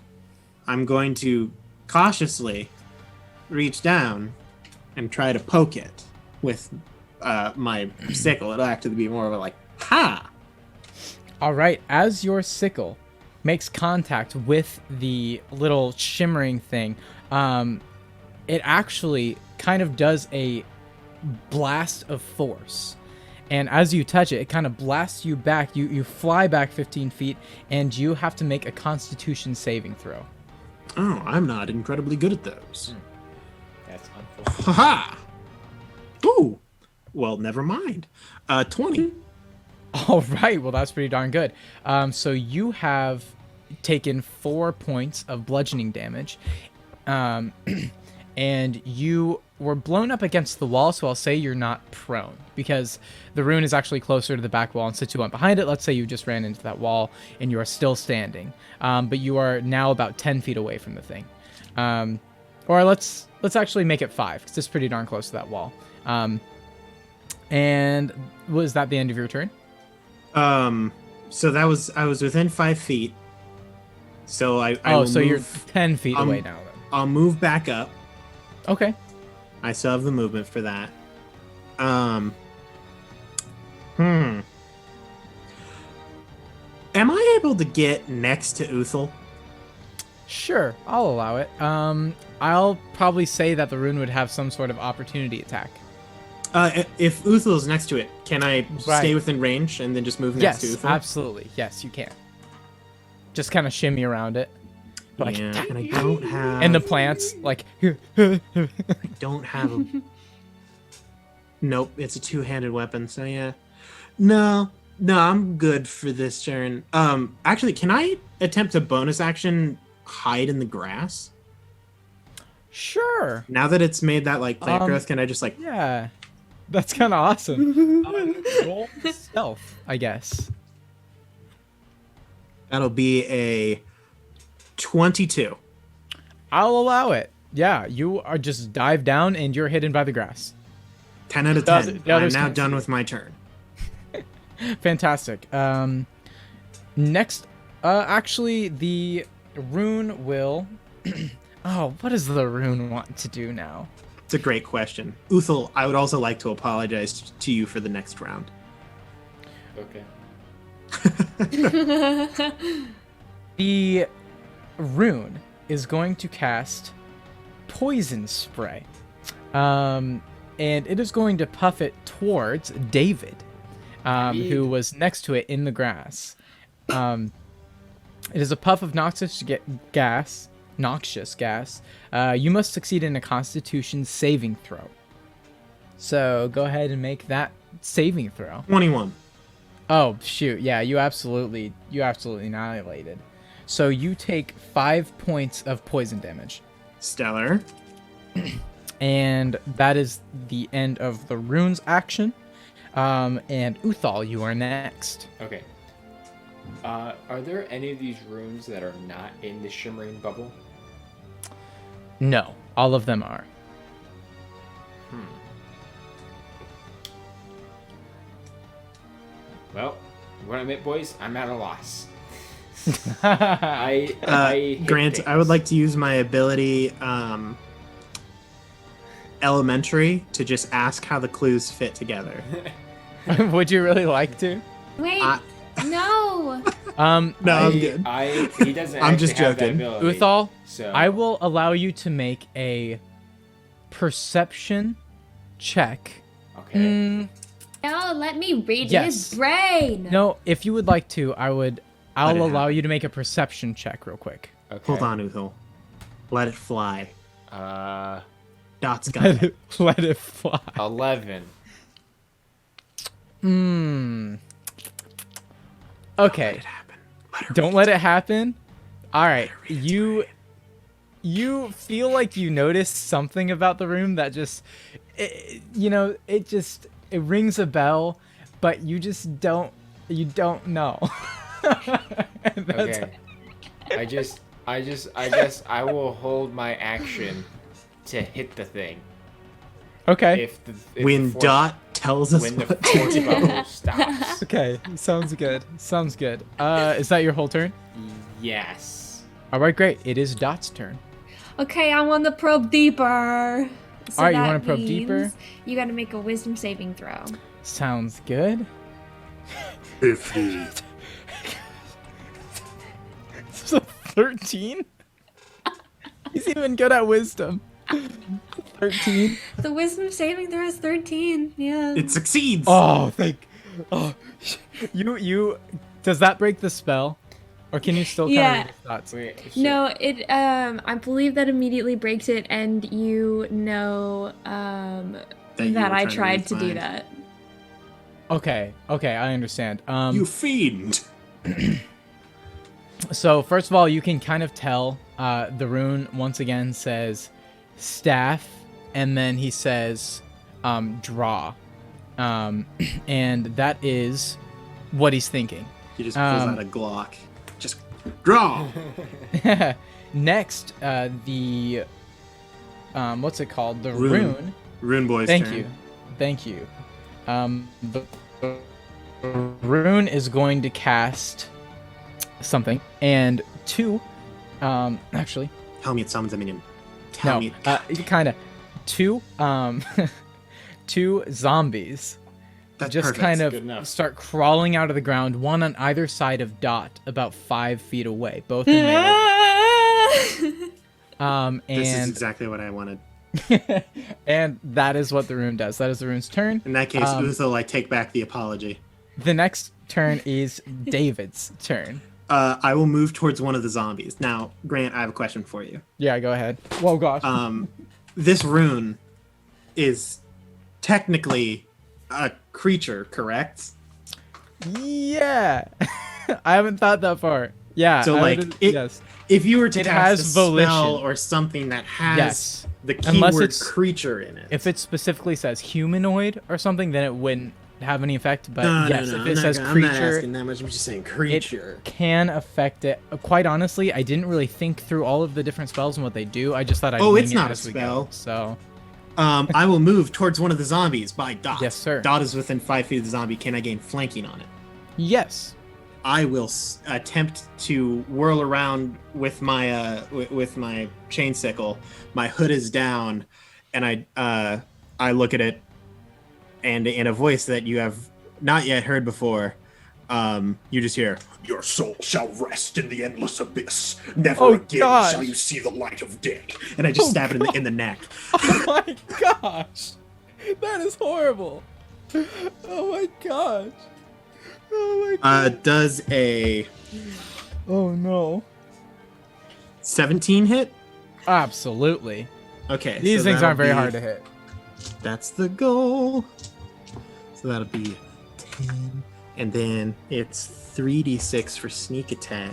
[SPEAKER 2] I'm going to cautiously reach down and try to poke it with my sickle. It'll actually be more of a like, ha!
[SPEAKER 1] All right, as your sickle makes contact with the little shimmering thing, it actually kind of does a blast of force. And as you touch it, it kind of blasts you back. You fly back 15 feet, and you have to make a Constitution saving throw.
[SPEAKER 2] Oh, I'm not incredibly good at those.
[SPEAKER 3] That's unfortunate.
[SPEAKER 2] Ha-ha! Ooh! Well, never mind. 20.
[SPEAKER 1] All right, well, that's pretty darn good. So you have taken 4 points of bludgeoning damage, and you were blown up against the wall, so I'll say you're not prone, because the rune is actually closer to the back wall, and since you went behind it, let's say you just ran into that wall, and you are still standing. But you are now about 10 feet away from the thing. Or let's actually make it 5, because it's pretty darn close to that wall. And was that the end of your turn?
[SPEAKER 2] So I was within 5 feet. So I will
[SPEAKER 1] so
[SPEAKER 2] move,
[SPEAKER 1] you're 10 feet away now then.
[SPEAKER 2] I'll move back up.
[SPEAKER 1] Okay.
[SPEAKER 2] I still have the movement for that. Am I able to get next to Uthul?
[SPEAKER 1] Sure, I'll allow it. I'll probably say that the rune would have some sort of opportunity attack.
[SPEAKER 2] If Uthul is next to it, can I stay within range and then just move next to
[SPEAKER 1] Yes,
[SPEAKER 2] Uthul?
[SPEAKER 1] absolutely. Yes, you can. Just kind of shimmy around it. Like,
[SPEAKER 2] yeah, and I don't have...
[SPEAKER 1] and the plants, like...
[SPEAKER 2] I don't have a... Nope, it's a two-handed weapon, so yeah. No, I'm good for this turn. Actually, can I attempt a bonus action hide in the grass?
[SPEAKER 1] Sure.
[SPEAKER 2] Now that it's made that, like, plant growth, can I just, like...
[SPEAKER 1] Yeah. That's kind of awesome. Roll stealth, I guess.
[SPEAKER 2] That'll be a 22.
[SPEAKER 1] I'll allow it. Yeah, you are just dive down and you're hidden by the grass.
[SPEAKER 2] 10 out of 10.
[SPEAKER 1] The others
[SPEAKER 2] I'm now
[SPEAKER 1] can't
[SPEAKER 2] done
[SPEAKER 1] see
[SPEAKER 2] with my turn.
[SPEAKER 1] Fantastic. Next, actually, the rune will... Oh, what does the rune want to do now?
[SPEAKER 2] It's a great question. Uthul, I would also like to apologize to you for the next round.
[SPEAKER 3] Okay.
[SPEAKER 1] The rune is going to cast Poison Spray. And it is going to puff it towards David, who was next to it in the grass. It is a puff of noxious gas. You must succeed in a Constitution saving throw. So go ahead and make that saving throw.
[SPEAKER 2] 21.
[SPEAKER 1] Oh shoot! Yeah, you absolutely annihilated. So you take 5 points of poison damage.
[SPEAKER 2] Stellar.
[SPEAKER 1] And that is the end of the rune's action. And Uthal, you are next.
[SPEAKER 3] Okay. Are there any of these runes that are not in the shimmering bubble?
[SPEAKER 1] No, all of them are.
[SPEAKER 3] Well, I'm gonna admit, boys, I'm at a loss.
[SPEAKER 2] Grant, I would like to use my ability, Elementary, to just ask how the clues fit together.
[SPEAKER 1] Would you really like to?
[SPEAKER 4] Wait, no.
[SPEAKER 2] No, I'm good.
[SPEAKER 3] He doesn't.
[SPEAKER 2] I'm just
[SPEAKER 3] actually have that
[SPEAKER 2] joking.
[SPEAKER 3] ability,
[SPEAKER 1] Uthal,
[SPEAKER 3] so
[SPEAKER 1] I will allow you to make a perception check.
[SPEAKER 3] Okay.
[SPEAKER 4] Oh, let me read
[SPEAKER 1] Yes.
[SPEAKER 4] his brain.
[SPEAKER 1] No, if you would like to, I'll
[SPEAKER 2] Let it
[SPEAKER 1] allow
[SPEAKER 2] happen.
[SPEAKER 1] you to make a perception check real quick.
[SPEAKER 3] Okay.
[SPEAKER 2] Hold on, Uthal. Let it fly. Dot's got
[SPEAKER 1] Let
[SPEAKER 2] it.
[SPEAKER 1] let it fly.
[SPEAKER 3] 11.
[SPEAKER 1] Okay.
[SPEAKER 2] Let it happen. Let her
[SPEAKER 1] Don't let it happen. All right. You feel like you notice something about the room that just it rings a bell, but you just don't know. And that's-
[SPEAKER 3] Okay. I guess I will hold my action to hit the thing.
[SPEAKER 1] Okay.
[SPEAKER 3] If
[SPEAKER 2] When
[SPEAKER 3] the force,
[SPEAKER 2] Dot tells us
[SPEAKER 3] when the
[SPEAKER 2] what
[SPEAKER 3] force
[SPEAKER 2] to do.
[SPEAKER 3] bubble stops.
[SPEAKER 1] Okay. Sounds good. Sounds good. Is that your whole turn?
[SPEAKER 3] Yes.
[SPEAKER 1] All right, great. It is Dot's turn.
[SPEAKER 4] Okay, I want to probe deeper. So
[SPEAKER 1] Alright, you
[SPEAKER 4] that
[SPEAKER 1] wanna probe deeper?
[SPEAKER 4] means You got to make a wisdom saving throw.
[SPEAKER 1] Sounds good.
[SPEAKER 2] If he
[SPEAKER 1] So 13? He's even good at wisdom. 13.
[SPEAKER 4] The wisdom saving throw is 13. Yeah.
[SPEAKER 2] it succeeds.
[SPEAKER 1] Oh, you does that break the spell? Or can you still kind
[SPEAKER 4] Yeah.
[SPEAKER 1] of read the thoughts?
[SPEAKER 3] Wait. shit.
[SPEAKER 4] No, it I believe that immediately breaks it, and you know
[SPEAKER 2] you
[SPEAKER 4] that
[SPEAKER 2] were
[SPEAKER 4] I
[SPEAKER 2] trying
[SPEAKER 4] tried to do
[SPEAKER 2] find.
[SPEAKER 4] that.
[SPEAKER 1] Okay, I understand.
[SPEAKER 2] You fiend.
[SPEAKER 1] So first of all, you can kind of tell the rune once again says staff, and then he says draw, and that is what he's thinking.
[SPEAKER 2] He just pulls out a Glock. Just draw.
[SPEAKER 1] Next, the what's it called? The
[SPEAKER 2] Rune.
[SPEAKER 1] rune.
[SPEAKER 2] Rune Boy's
[SPEAKER 1] Thank
[SPEAKER 2] turn.
[SPEAKER 1] you. Thank you. The rune is going to cast something, and two, actually,
[SPEAKER 2] Tell me it summons a minion. Tell
[SPEAKER 1] no,
[SPEAKER 2] me.
[SPEAKER 1] kind of, two, two zombies
[SPEAKER 2] That's
[SPEAKER 1] just
[SPEAKER 2] perfect.
[SPEAKER 1] kind
[SPEAKER 3] Good
[SPEAKER 1] of
[SPEAKER 3] enough.
[SPEAKER 1] start crawling out of the ground, one on either side of Dot, about 5 feet away, both in melee.
[SPEAKER 2] This is
[SPEAKER 1] And
[SPEAKER 2] exactly what I wanted.
[SPEAKER 1] and that is what the rune does. That is the rune's turn.
[SPEAKER 2] In that case, Uthal, I take back the apology.
[SPEAKER 1] The next turn is David's turn.
[SPEAKER 2] I will move towards one of the zombies. Now, Grant, I have a question for you.
[SPEAKER 1] Yeah, go ahead. Whoa, gosh.
[SPEAKER 2] This rune is technically a creature, correct?
[SPEAKER 1] Yeah. I haven't thought that far. Yeah.
[SPEAKER 2] So,
[SPEAKER 1] I
[SPEAKER 2] like,
[SPEAKER 1] would-
[SPEAKER 2] it-
[SPEAKER 1] yes.
[SPEAKER 2] If you were to
[SPEAKER 1] It
[SPEAKER 2] cast
[SPEAKER 1] has
[SPEAKER 2] a spell
[SPEAKER 1] volition.
[SPEAKER 2] or something that has
[SPEAKER 1] Yes.
[SPEAKER 2] the
[SPEAKER 1] Unless
[SPEAKER 2] keyword
[SPEAKER 1] it's-
[SPEAKER 2] creature in it.
[SPEAKER 1] If it specifically says humanoid or something, then it wouldn't have any effect. But
[SPEAKER 2] no,
[SPEAKER 1] yes,
[SPEAKER 2] no,
[SPEAKER 1] if
[SPEAKER 2] I'm
[SPEAKER 1] it
[SPEAKER 2] not
[SPEAKER 1] says
[SPEAKER 2] gonna- I'm not
[SPEAKER 1] creature,
[SPEAKER 2] asking that much. I'm just saying
[SPEAKER 1] it
[SPEAKER 2] creature.
[SPEAKER 1] can affect it. Quite honestly, I didn't really think through all of the different spells and what they do. I just thought I'd
[SPEAKER 2] Oh,
[SPEAKER 1] wing
[SPEAKER 2] it's
[SPEAKER 1] it
[SPEAKER 2] not a
[SPEAKER 1] as we go.
[SPEAKER 2] spell.
[SPEAKER 1] So
[SPEAKER 2] I will move towards one of the zombies by Dot.
[SPEAKER 1] Yes, sir.
[SPEAKER 2] Dot is within 5 feet of the zombie. Can I gain flanking on it?
[SPEAKER 1] yes.
[SPEAKER 2] I will attempt to whirl around with my with my chain sickle. My hood is down, and I look at it, and in a voice that you have not yet heard before, you just hear,
[SPEAKER 7] Your soul shall rest in the endless abyss. Never
[SPEAKER 1] Oh,
[SPEAKER 7] again
[SPEAKER 1] gosh.
[SPEAKER 7] shall you see the light of day.
[SPEAKER 2] and I just
[SPEAKER 1] Oh,
[SPEAKER 2] stab it in the neck.
[SPEAKER 1] Oh my gosh, that is horrible. Oh my gosh. Oh my god.
[SPEAKER 2] Does a
[SPEAKER 1] Oh no.
[SPEAKER 2] 17 hit?
[SPEAKER 1] Absolutely.
[SPEAKER 2] Okay.
[SPEAKER 1] These
[SPEAKER 2] so
[SPEAKER 1] things
[SPEAKER 2] that'll
[SPEAKER 1] aren't very
[SPEAKER 2] be-
[SPEAKER 1] hard to hit.
[SPEAKER 2] That's the goal. So that'll be 10. And then it's 3d6 for sneak attack.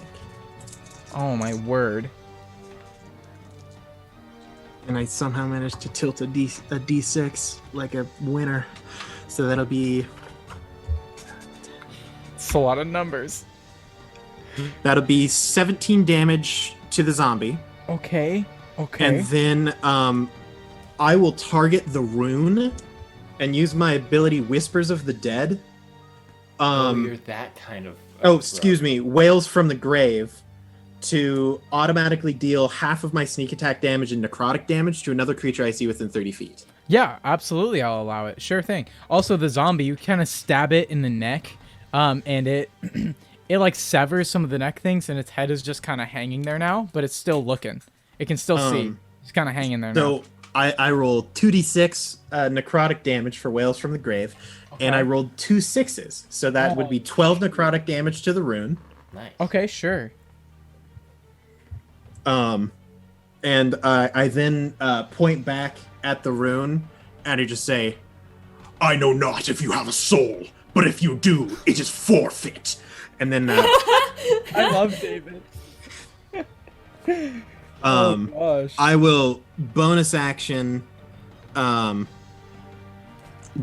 [SPEAKER 1] Oh my word.
[SPEAKER 2] And I somehow managed to tilt a d6 like a winner. So that'll be
[SPEAKER 1] It's a lot of numbers.
[SPEAKER 2] 17 damage to the zombie.
[SPEAKER 1] Okay. Okay.
[SPEAKER 2] And then I will target the rune and use my ability Whispers of the Dead.
[SPEAKER 3] You're that kind of.
[SPEAKER 2] Excuse me, Wails from the Grave, to automatically deal half of my sneak attack damage and necrotic damage to another creature I see within 30 feet.
[SPEAKER 1] Yeah, absolutely. I'll allow it. Sure thing. Also, the zombie, you kind of stab it in the neck, and it it like severs some of the neck things, and its head is just kind of hanging there now, but it's still looking. It can still see. It's kind of hanging there now.
[SPEAKER 2] So I rolled 2d6 necrotic damage for Whales from the Grave, and I rolled 2 6s, so that would be 12 necrotic damage to the rune.
[SPEAKER 3] Nice.
[SPEAKER 1] Okay, sure.
[SPEAKER 2] And I then point back at the rune, and I just say,
[SPEAKER 7] I know not if you have a soul, but if you do, it is forfeit.
[SPEAKER 2] and then
[SPEAKER 1] I love David. Oh gosh.
[SPEAKER 2] I will bonus action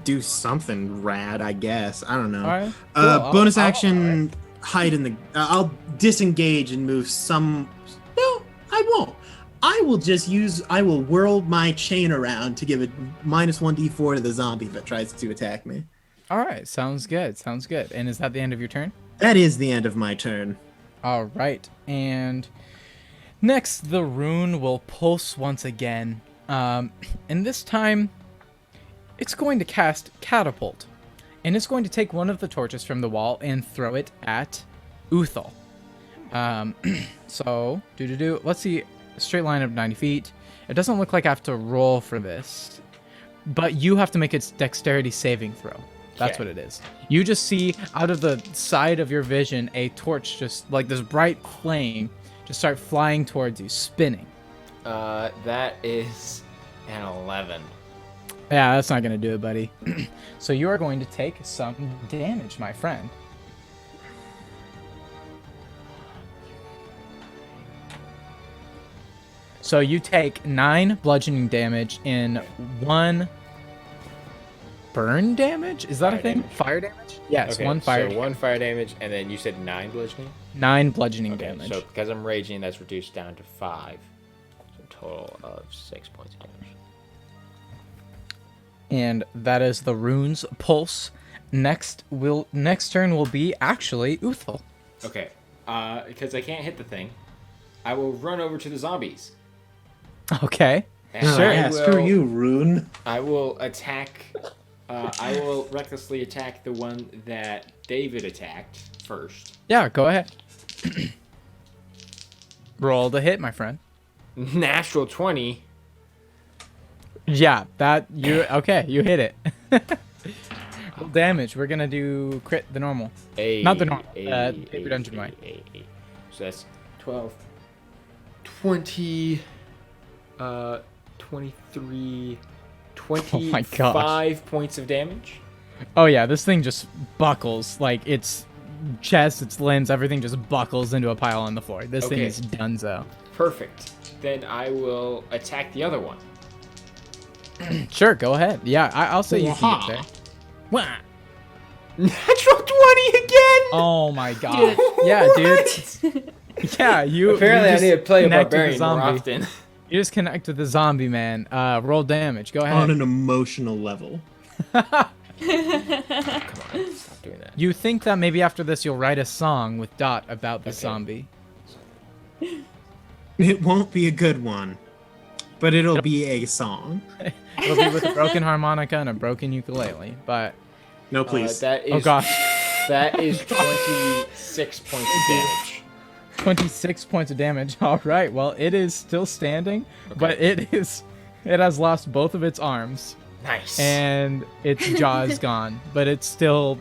[SPEAKER 2] do something rad, I guess. I don't know.
[SPEAKER 1] All right. Cool.
[SPEAKER 2] Bonus action hide in the I'll disengage and move some. No, I won't. I will whirl my chain around to give it -1d4 to the zombie that tries to attack me.
[SPEAKER 1] All right, sounds good. Sounds good. And is that the end of your turn?
[SPEAKER 2] That is the end of my turn.
[SPEAKER 1] All right. And next, the rune will pulse once again. And this time, it's going to cast Catapult. And it's going to take one of the torches from the wall and throw it at Uthal. So, let's see. A straight line of 90 feet. It doesn't look like I have to roll for this. But you have to make its dexterity saving throw. That's what it is. You just see out of the side of your vision a torch, just like this bright flame, just start flying towards you, spinning.
[SPEAKER 3] That is an 11.
[SPEAKER 1] Yeah, that's not going to do it, buddy. So you are going to take some damage, my friend. So you take 9 bludgeoning damage in 1 burn damage? Is that a thing?
[SPEAKER 3] Damage.
[SPEAKER 1] Fire damage? Yes,
[SPEAKER 3] Okay,
[SPEAKER 1] 1 fire
[SPEAKER 3] so 1 fire damage, and then you said 9 bludgeoning?
[SPEAKER 1] 9 bludgeoning
[SPEAKER 3] Okay,
[SPEAKER 1] damage.
[SPEAKER 3] so because I'm raging, that's reduced down to 5. So total of 6 points of damage.
[SPEAKER 1] And that is the rune's pulse. Next turn will be actually Uthal.
[SPEAKER 3] Okay, because I can't hit the thing, I will run over to the zombies.
[SPEAKER 1] Okay.
[SPEAKER 3] And
[SPEAKER 1] Sure.
[SPEAKER 2] Yeah, screw you, rune.
[SPEAKER 3] I will attack. I will recklessly attack the one that David attacked first.
[SPEAKER 1] Yeah, go ahead. Roll the hit, my friend.
[SPEAKER 3] Natural 20.
[SPEAKER 1] Yeah, you hit it. Roll damage. We're gonna do crit the normal. Not the normal. Paper dungeon way.
[SPEAKER 3] So that's 12, 20, 23, 25 points of damage.
[SPEAKER 1] Oh yeah, this thing just buckles. Like its chest, its limbs, everything just buckles into a pile on the floor. This thing is donezo.
[SPEAKER 3] Perfect. Then I will attack the other one.
[SPEAKER 1] Sure, go ahead. Yeah, I'll say you can get there. Wah.
[SPEAKER 3] Natural 20 again!
[SPEAKER 1] Oh my god. Yeah, dude. Yeah, you.
[SPEAKER 3] Apparently,
[SPEAKER 1] you
[SPEAKER 3] I need to play a
[SPEAKER 1] connect with the
[SPEAKER 3] barbarian more
[SPEAKER 1] zombie.
[SPEAKER 3] often.
[SPEAKER 1] You just connect with the zombie, man. Roll damage. Go ahead.
[SPEAKER 2] On an emotional level.
[SPEAKER 3] Come on, stop doing that.
[SPEAKER 1] You think that maybe after this you'll write a song with Dot about the zombie.
[SPEAKER 2] It won't be a good one, but it'll be a song.
[SPEAKER 1] It'll be with a broken harmonica and a broken ukulele, but...
[SPEAKER 2] No, please.
[SPEAKER 3] That is,
[SPEAKER 1] Oh gosh.
[SPEAKER 3] That is 26 points of damage.
[SPEAKER 1] 26 points of damage. All right, well, it is still standing, but it has lost both of its arms.
[SPEAKER 3] Nice.
[SPEAKER 1] And its jaw is gone, but it's still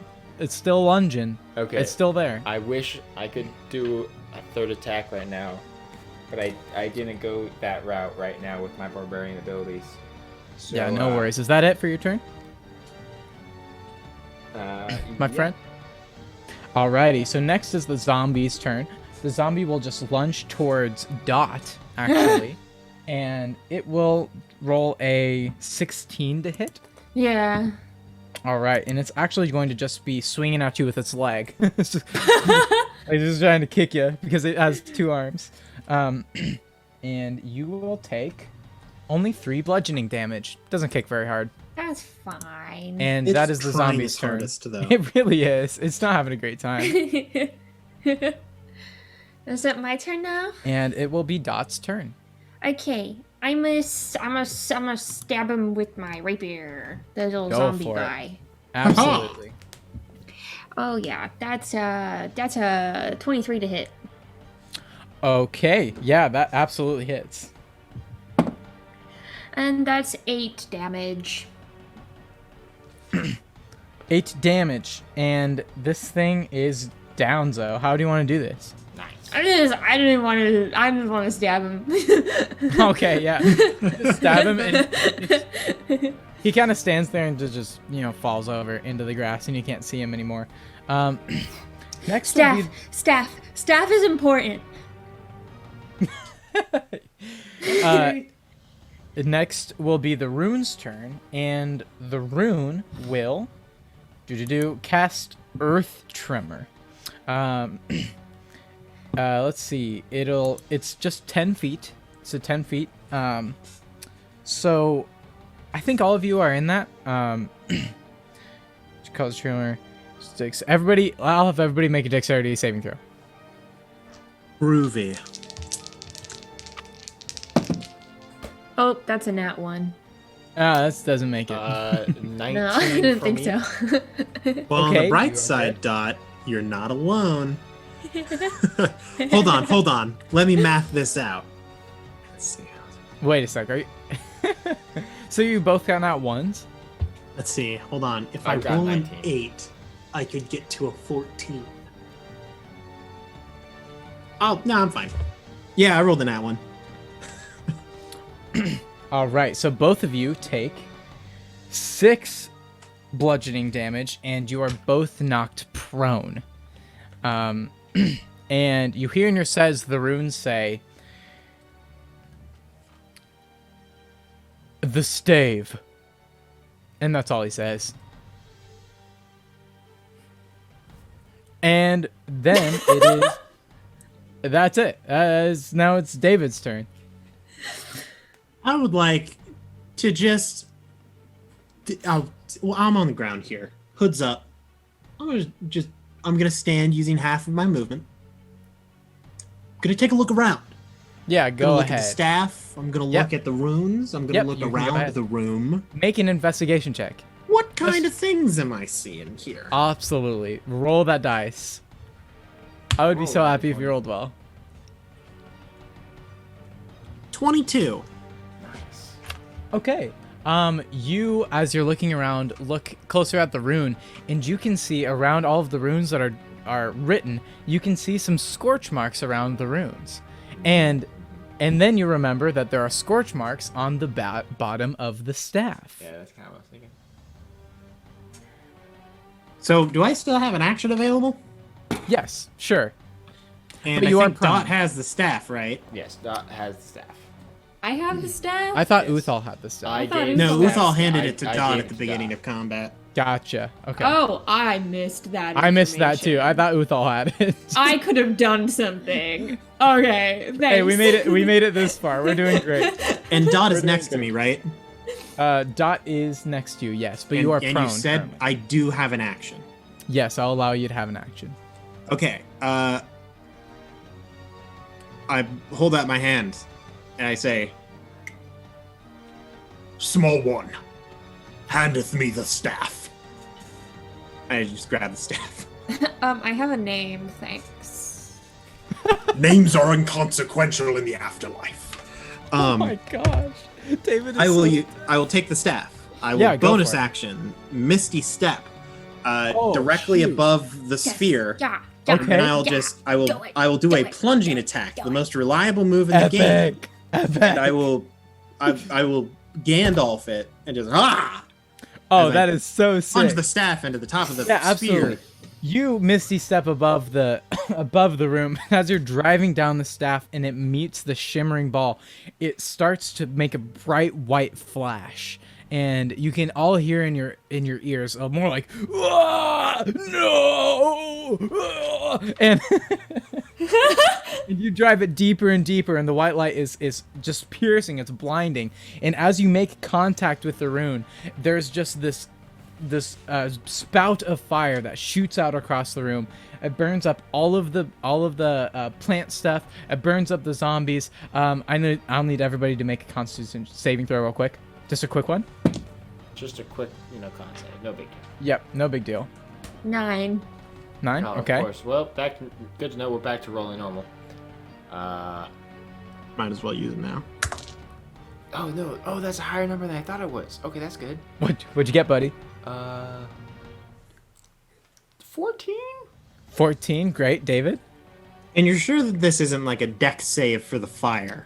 [SPEAKER 1] lunging.
[SPEAKER 3] Okay.
[SPEAKER 1] It's still there.
[SPEAKER 3] I wish I could do a third attack right now, but I didn't go that route right now with my barbarian abilities. So,
[SPEAKER 1] Yeah, no worries. Is that it for your turn, my friend? Alrighty, so next is the zombie's turn. The zombie will just lunge towards Dot, actually, and it will roll a 16 to hit.
[SPEAKER 4] Yeah.
[SPEAKER 1] All right, and it's actually going to just be swinging at you with its leg. It's just trying to kick you because it has 2 arms. And you will take only 3 bludgeoning damage. Doesn't kick very hard.
[SPEAKER 4] That's fine.
[SPEAKER 1] And
[SPEAKER 2] It's
[SPEAKER 1] that is the
[SPEAKER 2] trying
[SPEAKER 1] zombie's
[SPEAKER 2] its
[SPEAKER 1] turn.
[SPEAKER 2] hardest, though.
[SPEAKER 1] It really is. It's not having a great time.
[SPEAKER 4] Is it my turn now?
[SPEAKER 1] And it will be Dot's turn.
[SPEAKER 4] Okay. I'm gonna stab him with my rapier. The little
[SPEAKER 1] Go
[SPEAKER 4] zombie
[SPEAKER 1] for it.
[SPEAKER 4] guy.
[SPEAKER 1] Absolutely.
[SPEAKER 4] Oh yeah, that's a 23 to hit.
[SPEAKER 1] Okay. Yeah, that absolutely hits.
[SPEAKER 4] And that's 8 damage.
[SPEAKER 1] 8 damage, and this thing is downzo. How do you want to do this?
[SPEAKER 3] Nice.
[SPEAKER 4] I just want to stab him.
[SPEAKER 1] Okay, yeah. Just stab him, and he kind of stands there and just falls over into the grass, and you can't see him anymore. Next will be...
[SPEAKER 4] Staff is important.
[SPEAKER 1] Next will be the rune's turn, and the rune will cast Earth Tremor. Let's see. It's just 10 feet. So 10 feet. So I think all of you are in that. Cause tremor sticks. Everybody, I'll have everybody make a dexterity saving throw.
[SPEAKER 2] Groovy.
[SPEAKER 4] Oh, that's a nat 1.
[SPEAKER 1] That doesn't make it.
[SPEAKER 3] 19.
[SPEAKER 4] No, I didn't think so.
[SPEAKER 2] Well, on
[SPEAKER 1] Okay.
[SPEAKER 2] the bright side, Dot, you're not alone. Hold on. Let me math this out. Let's see.
[SPEAKER 1] Wait a sec. Are you? So you both got out ones?
[SPEAKER 2] Let's see. Hold on. If I
[SPEAKER 3] I've got
[SPEAKER 2] roll an
[SPEAKER 3] 19.
[SPEAKER 2] 8, I could get to a 14. Oh, no, I'm fine. Yeah, I rolled an that one.
[SPEAKER 1] All right. So both of you take 6 bludgeoning damage, and you are both knocked prone. And you hear in your says the runes say, "The stave," and that's all he says. And then it is. That's it. Now it's David's turn.
[SPEAKER 2] I would like to just. Well, I'm on the ground here. Hood's up. I'm gonna stand using half of my movement. Gonna take a look around.
[SPEAKER 1] Yeah,
[SPEAKER 2] Gonna
[SPEAKER 1] go
[SPEAKER 2] look
[SPEAKER 1] ahead.
[SPEAKER 2] at the staff. I'm gonna
[SPEAKER 1] Yep.
[SPEAKER 2] look at the runes. I'm gonna
[SPEAKER 1] Yep,
[SPEAKER 2] look
[SPEAKER 1] you can go
[SPEAKER 2] around
[SPEAKER 1] ahead.
[SPEAKER 2] the room.
[SPEAKER 1] Make an investigation check.
[SPEAKER 2] What kind of things am I seeing here?
[SPEAKER 1] Absolutely. Roll that dice. I would be so happy if you rolled well.
[SPEAKER 2] 22.
[SPEAKER 3] Nice.
[SPEAKER 1] Okay. You, as you're looking around, look closer at the rune, and you can see around all of the runes that are written, you can see some scorch marks around the runes. And then you remember that there are scorch marks on the bottom of the staff.
[SPEAKER 3] Yeah, that's kind of what I was thinking.
[SPEAKER 2] So, do I still have an action available?
[SPEAKER 1] Yes, sure.
[SPEAKER 2] And
[SPEAKER 1] But
[SPEAKER 2] I
[SPEAKER 1] you are
[SPEAKER 2] think Dot
[SPEAKER 1] prone.
[SPEAKER 2] has the staff, right?
[SPEAKER 3] Yes, Dot has the staff.
[SPEAKER 4] I have the staff.
[SPEAKER 1] I thought
[SPEAKER 3] Yes.
[SPEAKER 1] Uthal had the staff.
[SPEAKER 3] I
[SPEAKER 4] thought
[SPEAKER 3] gave
[SPEAKER 4] it
[SPEAKER 2] No,
[SPEAKER 4] was
[SPEAKER 2] Uthal
[SPEAKER 4] staff.
[SPEAKER 2] handed it to
[SPEAKER 3] I
[SPEAKER 2] Dot
[SPEAKER 3] gave
[SPEAKER 2] at the
[SPEAKER 3] it to
[SPEAKER 2] beginning
[SPEAKER 3] Dot.
[SPEAKER 2] of combat.
[SPEAKER 1] Gotcha. Okay.
[SPEAKER 4] Oh, I missed that.
[SPEAKER 1] I missed that too. I
[SPEAKER 4] information.
[SPEAKER 1] thought Uthal had it.
[SPEAKER 4] I could have done something. Okay, thanks.
[SPEAKER 1] Hey, we made it. We made it this far. We're doing great.
[SPEAKER 2] And Dot is
[SPEAKER 1] We're doing
[SPEAKER 2] next to me, right?
[SPEAKER 1] Dot is next to you. Yes, but you are
[SPEAKER 2] and
[SPEAKER 1] prone.
[SPEAKER 2] you said
[SPEAKER 1] currently.
[SPEAKER 2] I do have an action.
[SPEAKER 1] Yes, I'll allow you to have an action.
[SPEAKER 2] Okay. I hold out my hand and I say,
[SPEAKER 7] Small one, handeth me the staff.
[SPEAKER 2] I just grab the staff.
[SPEAKER 4] I have a name, thanks.
[SPEAKER 7] Names are inconsequential in the afterlife.
[SPEAKER 1] Oh my gosh, David! Is
[SPEAKER 2] I will take the staff. I will
[SPEAKER 1] Yeah, go
[SPEAKER 2] bonus
[SPEAKER 1] for it.
[SPEAKER 2] action, Misty Step,
[SPEAKER 1] Oh,
[SPEAKER 2] directly
[SPEAKER 1] shoot.
[SPEAKER 2] above the
[SPEAKER 4] Yes.
[SPEAKER 2] sphere.
[SPEAKER 4] Yeah.
[SPEAKER 1] Okay.
[SPEAKER 2] And I'll
[SPEAKER 4] Yeah.
[SPEAKER 2] I will do a
[SPEAKER 4] it,
[SPEAKER 2] plunging
[SPEAKER 4] do it,
[SPEAKER 2] attack,
[SPEAKER 4] do
[SPEAKER 2] the
[SPEAKER 4] it.
[SPEAKER 2] most reliable move in the game.
[SPEAKER 1] Epic.
[SPEAKER 2] And I will Gandalf it and just
[SPEAKER 1] Oh,
[SPEAKER 2] as I
[SPEAKER 1] that is so
[SPEAKER 2] plunge
[SPEAKER 1] sick.
[SPEAKER 2] the staff into the top of the
[SPEAKER 1] Yeah,
[SPEAKER 2] sphere.
[SPEAKER 1] absolutely. You misty step above the above the room as you're driving down the staff, and it meets the shimmering ball. It starts to make a bright white flash, and you can all hear in your ears more like "Ah, no!" ah," and and you drive it deeper and deeper, and the white light is just piercing. It's blinding, and as you make contact with the rune, there's just this spout of fire that shoots out across the room. It burns up all of the plant stuff. It burns up the zombies. I'll need everybody to make a Constitution saving throw real quick. Just a quick one.
[SPEAKER 3] Just a quick, con save. No big deal.
[SPEAKER 1] Yep, no big deal.
[SPEAKER 4] 9.
[SPEAKER 1] 9.
[SPEAKER 3] Oh,
[SPEAKER 1] Okay.
[SPEAKER 3] Of course. Well, good to know we're back to rolling normal.
[SPEAKER 2] Might as well use it now.
[SPEAKER 3] Oh no! Oh, that's a higher number than I thought it was. Okay, that's good.
[SPEAKER 1] What'd you get, buddy?
[SPEAKER 3] 14.
[SPEAKER 1] 14. Great, David.
[SPEAKER 2] And you're sure that this isn't like a deck save for the fire?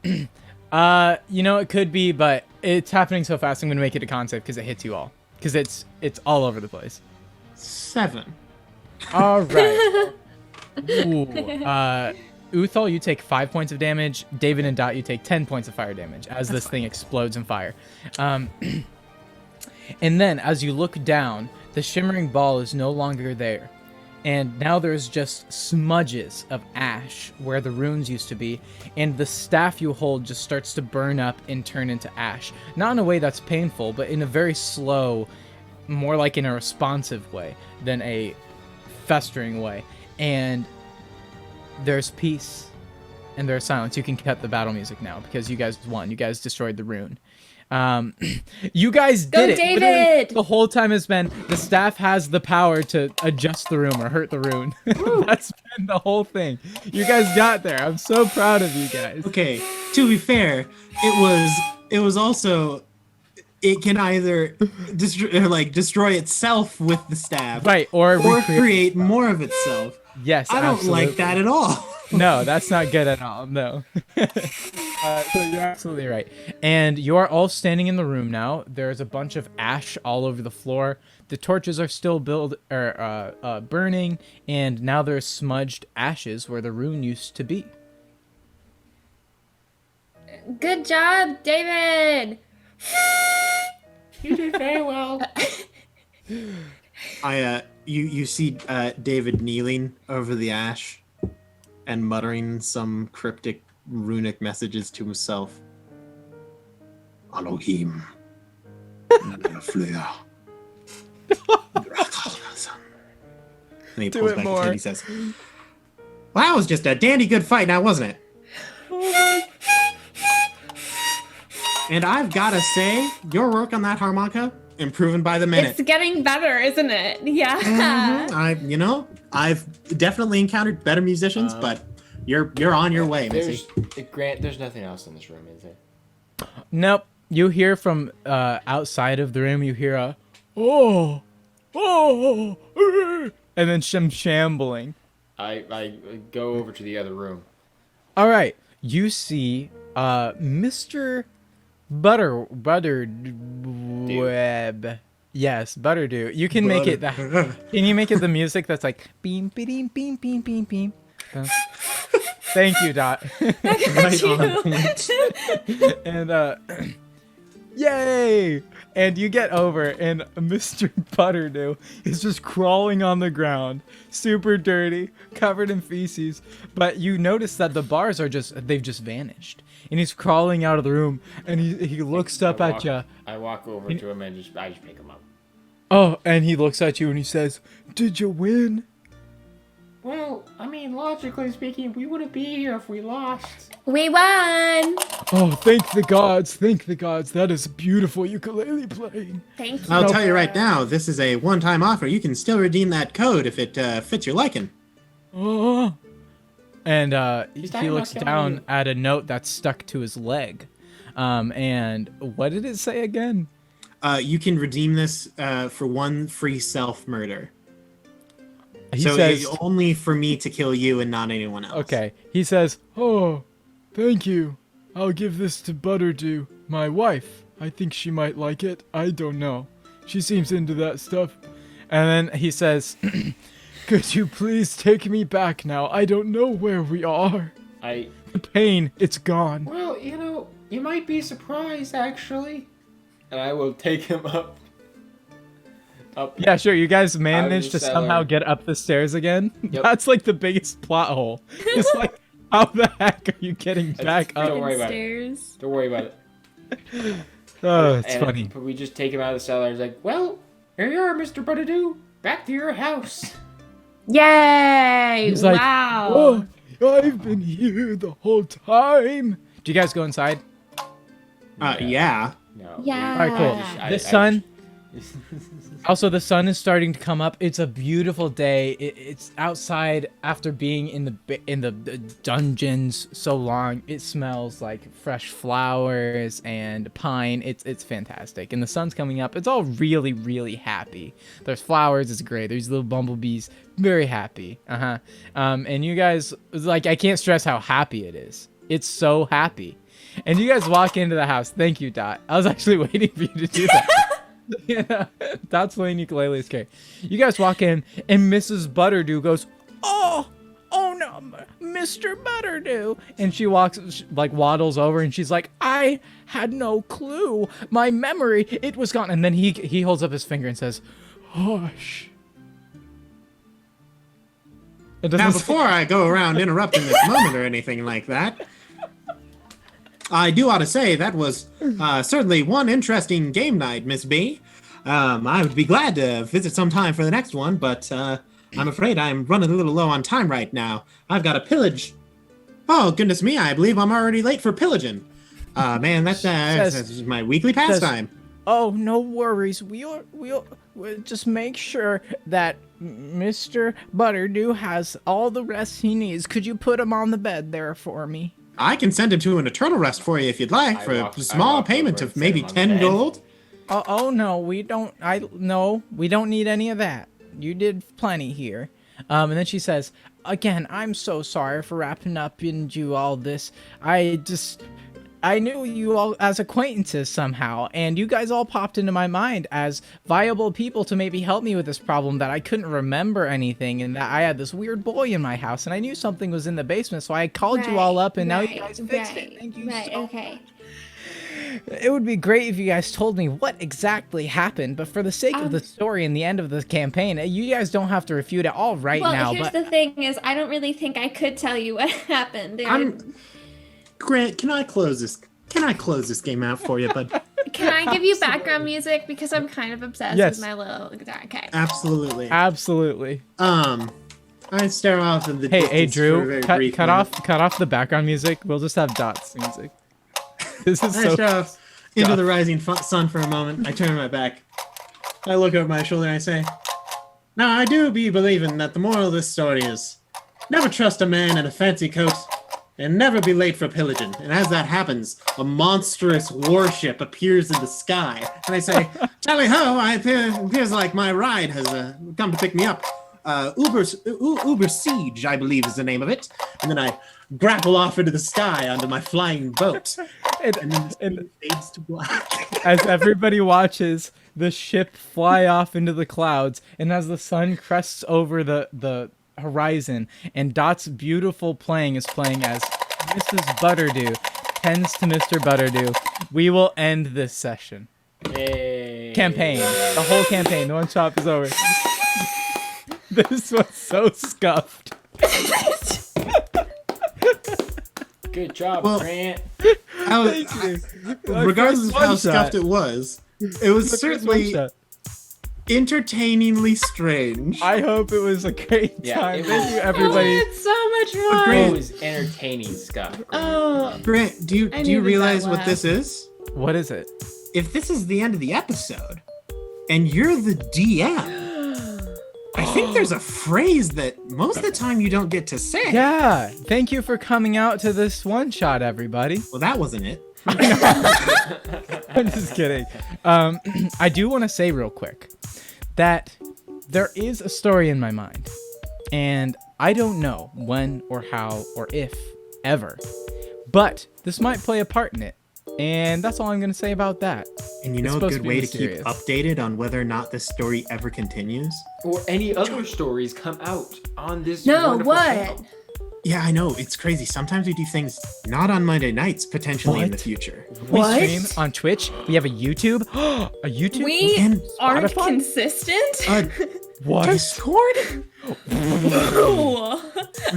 [SPEAKER 1] It could be, but it's happening so fast. I'm gonna make it a con save because it hits you all. Because it's all over the place.
[SPEAKER 2] 7.
[SPEAKER 1] All right. Ooh. Uthal, you take 5 points of damage. David and Dot, you take 10 points of fire damage as this thing explodes in fire. And then, as you look down, the shimmering ball is no longer there. And now there's just smudges of ash where the runes used to be, and the staff you hold just starts to burn up and turn into ash. Not in a way that's painful, but in a very slow, more like in a responsive way than a festering way. And there's peace and there's silence. You can cut the battle music now because you guys won. You guys destroyed the rune. You guys did it.
[SPEAKER 4] David!
[SPEAKER 1] Literally, the whole time has been the staff has the power to adjust the rune or hurt the rune. That's been the whole thing. You guys got there. I'm so proud of you guys.
[SPEAKER 2] Okay, to be fair, it was also, it can either destroy itself with the staff,
[SPEAKER 1] Right, or
[SPEAKER 2] create more of itself.
[SPEAKER 1] Yes,
[SPEAKER 2] I don't
[SPEAKER 1] absolutely.
[SPEAKER 2] like that at all.
[SPEAKER 1] No, that's not good at all. No. So you're absolutely right. And you are all standing in the room now. There's a bunch of ash all over the floor. The torches are still burning, and now there's smudged ashes where the rune used to be.
[SPEAKER 4] Good job, David.
[SPEAKER 6] You did very well.
[SPEAKER 2] You see David kneeling over the ash and muttering some cryptic runic messages to himself.
[SPEAKER 7] Elohim. Fleur.
[SPEAKER 2] And he
[SPEAKER 1] Do
[SPEAKER 2] pulls
[SPEAKER 1] it
[SPEAKER 2] back
[SPEAKER 1] more.
[SPEAKER 2] his head. He says, "Well, that was just a dandy good fight, now wasn't it?" And I've gotta say, your work on that harmonica improving by the minute.
[SPEAKER 4] It's getting better, isn't it? Yeah.
[SPEAKER 2] I've definitely encountered better musicians, but you're on your way, Missy.
[SPEAKER 3] There's nothing else in this room, is there?
[SPEAKER 1] Nope. You hear from outside of the room, you hear a, oh, and then some shambling.
[SPEAKER 3] I go over to the other room.
[SPEAKER 1] All right. You see Mr. Butterweb. Yes, Butterdew. You can make it. Can you make it the music that's like beam, beam, beam, beam, beam, beam? Thank you, Dot.
[SPEAKER 2] Right on point.
[SPEAKER 1] And yay! And you get over, and Mr. Butterdew is just crawling on the ground, super dirty, covered in feces. But you notice that the bars are they've just vanished. And he's crawling out of the room, and he looks up at you.
[SPEAKER 3] I walk over to him and I just pick him up.
[SPEAKER 1] Oh, and he looks at you and he says, "Did you win?"
[SPEAKER 6] Well, I mean, logically speaking, we wouldn't be here if we lost.
[SPEAKER 4] We won.
[SPEAKER 1] Oh, thank the gods, thank the gods. That is beautiful ukulele playing.
[SPEAKER 4] Thank you.
[SPEAKER 2] I'll tell you right now, this is a one-time offer. You can still redeem that code if it fits your liking.
[SPEAKER 1] Oh. And he
[SPEAKER 6] talking
[SPEAKER 1] looks
[SPEAKER 6] about
[SPEAKER 1] down
[SPEAKER 6] you.
[SPEAKER 1] at a note that's stuck to his leg. And what did it say again?
[SPEAKER 2] You can redeem this for one free self-murder.
[SPEAKER 1] He
[SPEAKER 2] So
[SPEAKER 1] says,
[SPEAKER 2] it's only for me to kill you and not anyone else.
[SPEAKER 1] okay. He says, "Oh, thank you. I'll give this to Butterdew, my wife. I think she might like it. I don't know. She seems into that stuff." And then he says, "Could you please take me back now? I don't know where we are. The pain, it's gone."
[SPEAKER 6] Well, you might be surprised, actually.
[SPEAKER 3] And I will take him up.
[SPEAKER 1] Yeah, sure. You guys managed to
[SPEAKER 3] cellar.
[SPEAKER 1] somehow get up the stairs again.
[SPEAKER 3] Yep.
[SPEAKER 1] That's like the biggest plot hole. It's like, how the heck are you getting back
[SPEAKER 3] Don't
[SPEAKER 1] up?
[SPEAKER 3] worry about it.
[SPEAKER 4] Stairs.
[SPEAKER 3] Don't worry about it.
[SPEAKER 1] Oh, it's
[SPEAKER 3] And
[SPEAKER 1] funny.
[SPEAKER 3] we just take him out of the cellar. It's like,
[SPEAKER 6] Well, here you are, Mr. Butterdew. Back to your house.
[SPEAKER 4] Yay!
[SPEAKER 1] He's like,
[SPEAKER 4] Wow.
[SPEAKER 1] "Oh, I've been here the whole time." Do you guys go inside?
[SPEAKER 2] Yeah.
[SPEAKER 3] no.
[SPEAKER 4] Yeah.
[SPEAKER 1] All right, cool.
[SPEAKER 3] I
[SPEAKER 1] The
[SPEAKER 3] just-
[SPEAKER 1] sun Also, the sun is starting to come up. It's a beautiful day. It's outside after being in the dungeons so long. It smells like fresh flowers and pine. It's fantastic. And the sun's coming up. It's all really, really happy. There's flowers. It's great. There's little bumblebees. Very happy. And you guys, like, I can't stress how happy it is. It's so happy. And you guys walk into the house. Thank you, Dot. I was actually waiting for you to do that. Yeah, Dot's playing ukulele is great. You guys walk in, and Mrs. Butterdew goes, oh no, Mr. Butterdew. And she waddles over, and she's like, I had no clue. My memory, it was gone. And then he holds up his finger and says, hush.
[SPEAKER 2] Now, before I go around interrupting this moment or anything like that, I do ought to say that was certainly one interesting game night, Miss B. I would be glad to visit sometime for the next one, but I'm afraid I'm running a little low on time right now. I've got to pillage. Oh, goodness me, I believe I'm already late for pillaging. Man, that's my weekly pastime.
[SPEAKER 1] Oh, no worries. We'll just make sure that Mr. Butterdew has all the rest he needs. Could you put him on the bed there for me?
[SPEAKER 2] I can send him to an eternal rest for you if you'd like, for a small payment of maybe 10 gold.
[SPEAKER 1] Oh no, we don't. We don't need any of that. You did plenty here. And then she says, again, I'm so sorry for wrapping up into all this. I knew you all as acquaintances somehow, and you guys all popped into my mind as viable people to maybe help me with this problem that I couldn't remember anything, and that I had this weird boy in my house, and I knew something was in the basement, so I called you all up, and now you guys fixed it. Thank you so much. It would be great if you guys told me what exactly happened, but for the sake of the story and the end of the campaign, you guys don't have to refute it all now.
[SPEAKER 4] Well, here's the thing is, I don't really think I could tell you what happened.
[SPEAKER 2] Grant, can I close this game out for you, bud?
[SPEAKER 4] Can I give you background music because I'm kind of obsessed with my little guitar? Okay.
[SPEAKER 2] Absolutely. I stare off in the distance.
[SPEAKER 1] Hey, Drew, cut
[SPEAKER 2] moment.
[SPEAKER 1] off the background music. We'll just have Dot's music. This is so.
[SPEAKER 2] Stare off into the rising sun for a moment. I turn my back. I look over my shoulder and I say, "Now I do be believing that the moral of this story is, never trust a man in a fancy coat." And never be late for pillaging. And as that happens, a monstrous warship appears in the sky. And I say, tally ho, it appears like my ride has come to pick me up. Uber Siege, I believe is the name of it. And then I grapple off into the sky onto my flying boat. And then the screen fades to black.
[SPEAKER 1] As everybody watches the ship fly off into the clouds, and as the sun crests over the horizon, and Dot's beautiful playing is playing as Mrs. Butterdew tends to Mr. Butterdew, we will end this session.
[SPEAKER 3] Yay.
[SPEAKER 1] Campaign. The whole campaign. The one shot is over. This was so scuffed.
[SPEAKER 3] Good job, Grant.
[SPEAKER 2] Regardless of how scuffed it was certainly entertainingly strange.
[SPEAKER 1] I hope it was a great time. Thank you, everybody.
[SPEAKER 4] I had so much fun.
[SPEAKER 3] It was entertaining stuff.
[SPEAKER 2] Grant, do you realize what this is?
[SPEAKER 1] What is it?
[SPEAKER 2] If this is the end of the episode, and you're the DM, I think there's a phrase that most of the time you don't get to say.
[SPEAKER 1] Yeah. Thank you for coming out to this one shot, everybody.
[SPEAKER 2] Well, that wasn't it.
[SPEAKER 1] I'm just kidding. I do want to say real quick that there is a story in my mind, and I don't know when or how or if ever, but this might play a part in it, and that's all I'm going to say about that.
[SPEAKER 2] And you know a good way to keep updated on whether or not this story ever continues?
[SPEAKER 3] Or any other stories come out on this
[SPEAKER 4] wonderful
[SPEAKER 3] what?
[SPEAKER 4] Channel.
[SPEAKER 2] Yeah, I know. It's crazy. Sometimes we do things not on Monday nights, potentially in the future.
[SPEAKER 1] We stream on Twitch. We have a YouTube. A YouTube?
[SPEAKER 4] We
[SPEAKER 2] and
[SPEAKER 4] aren't
[SPEAKER 2] Spotify?
[SPEAKER 4] consistent?
[SPEAKER 1] What?
[SPEAKER 2] Discord?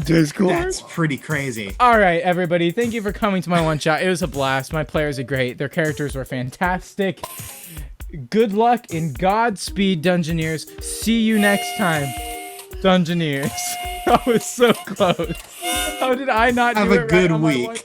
[SPEAKER 1] Discord?
[SPEAKER 2] That's pretty crazy.
[SPEAKER 1] All right, everybody. Thank you for coming to my one shot. It was a blast. My players are great. Their characters were fantastic. Good luck and Godspeed, Dungeoneers. See you next time, Dungeoneers. That was so close. How did I not do it
[SPEAKER 2] Have a
[SPEAKER 1] right
[SPEAKER 2] good
[SPEAKER 1] on my
[SPEAKER 2] week.
[SPEAKER 1] one-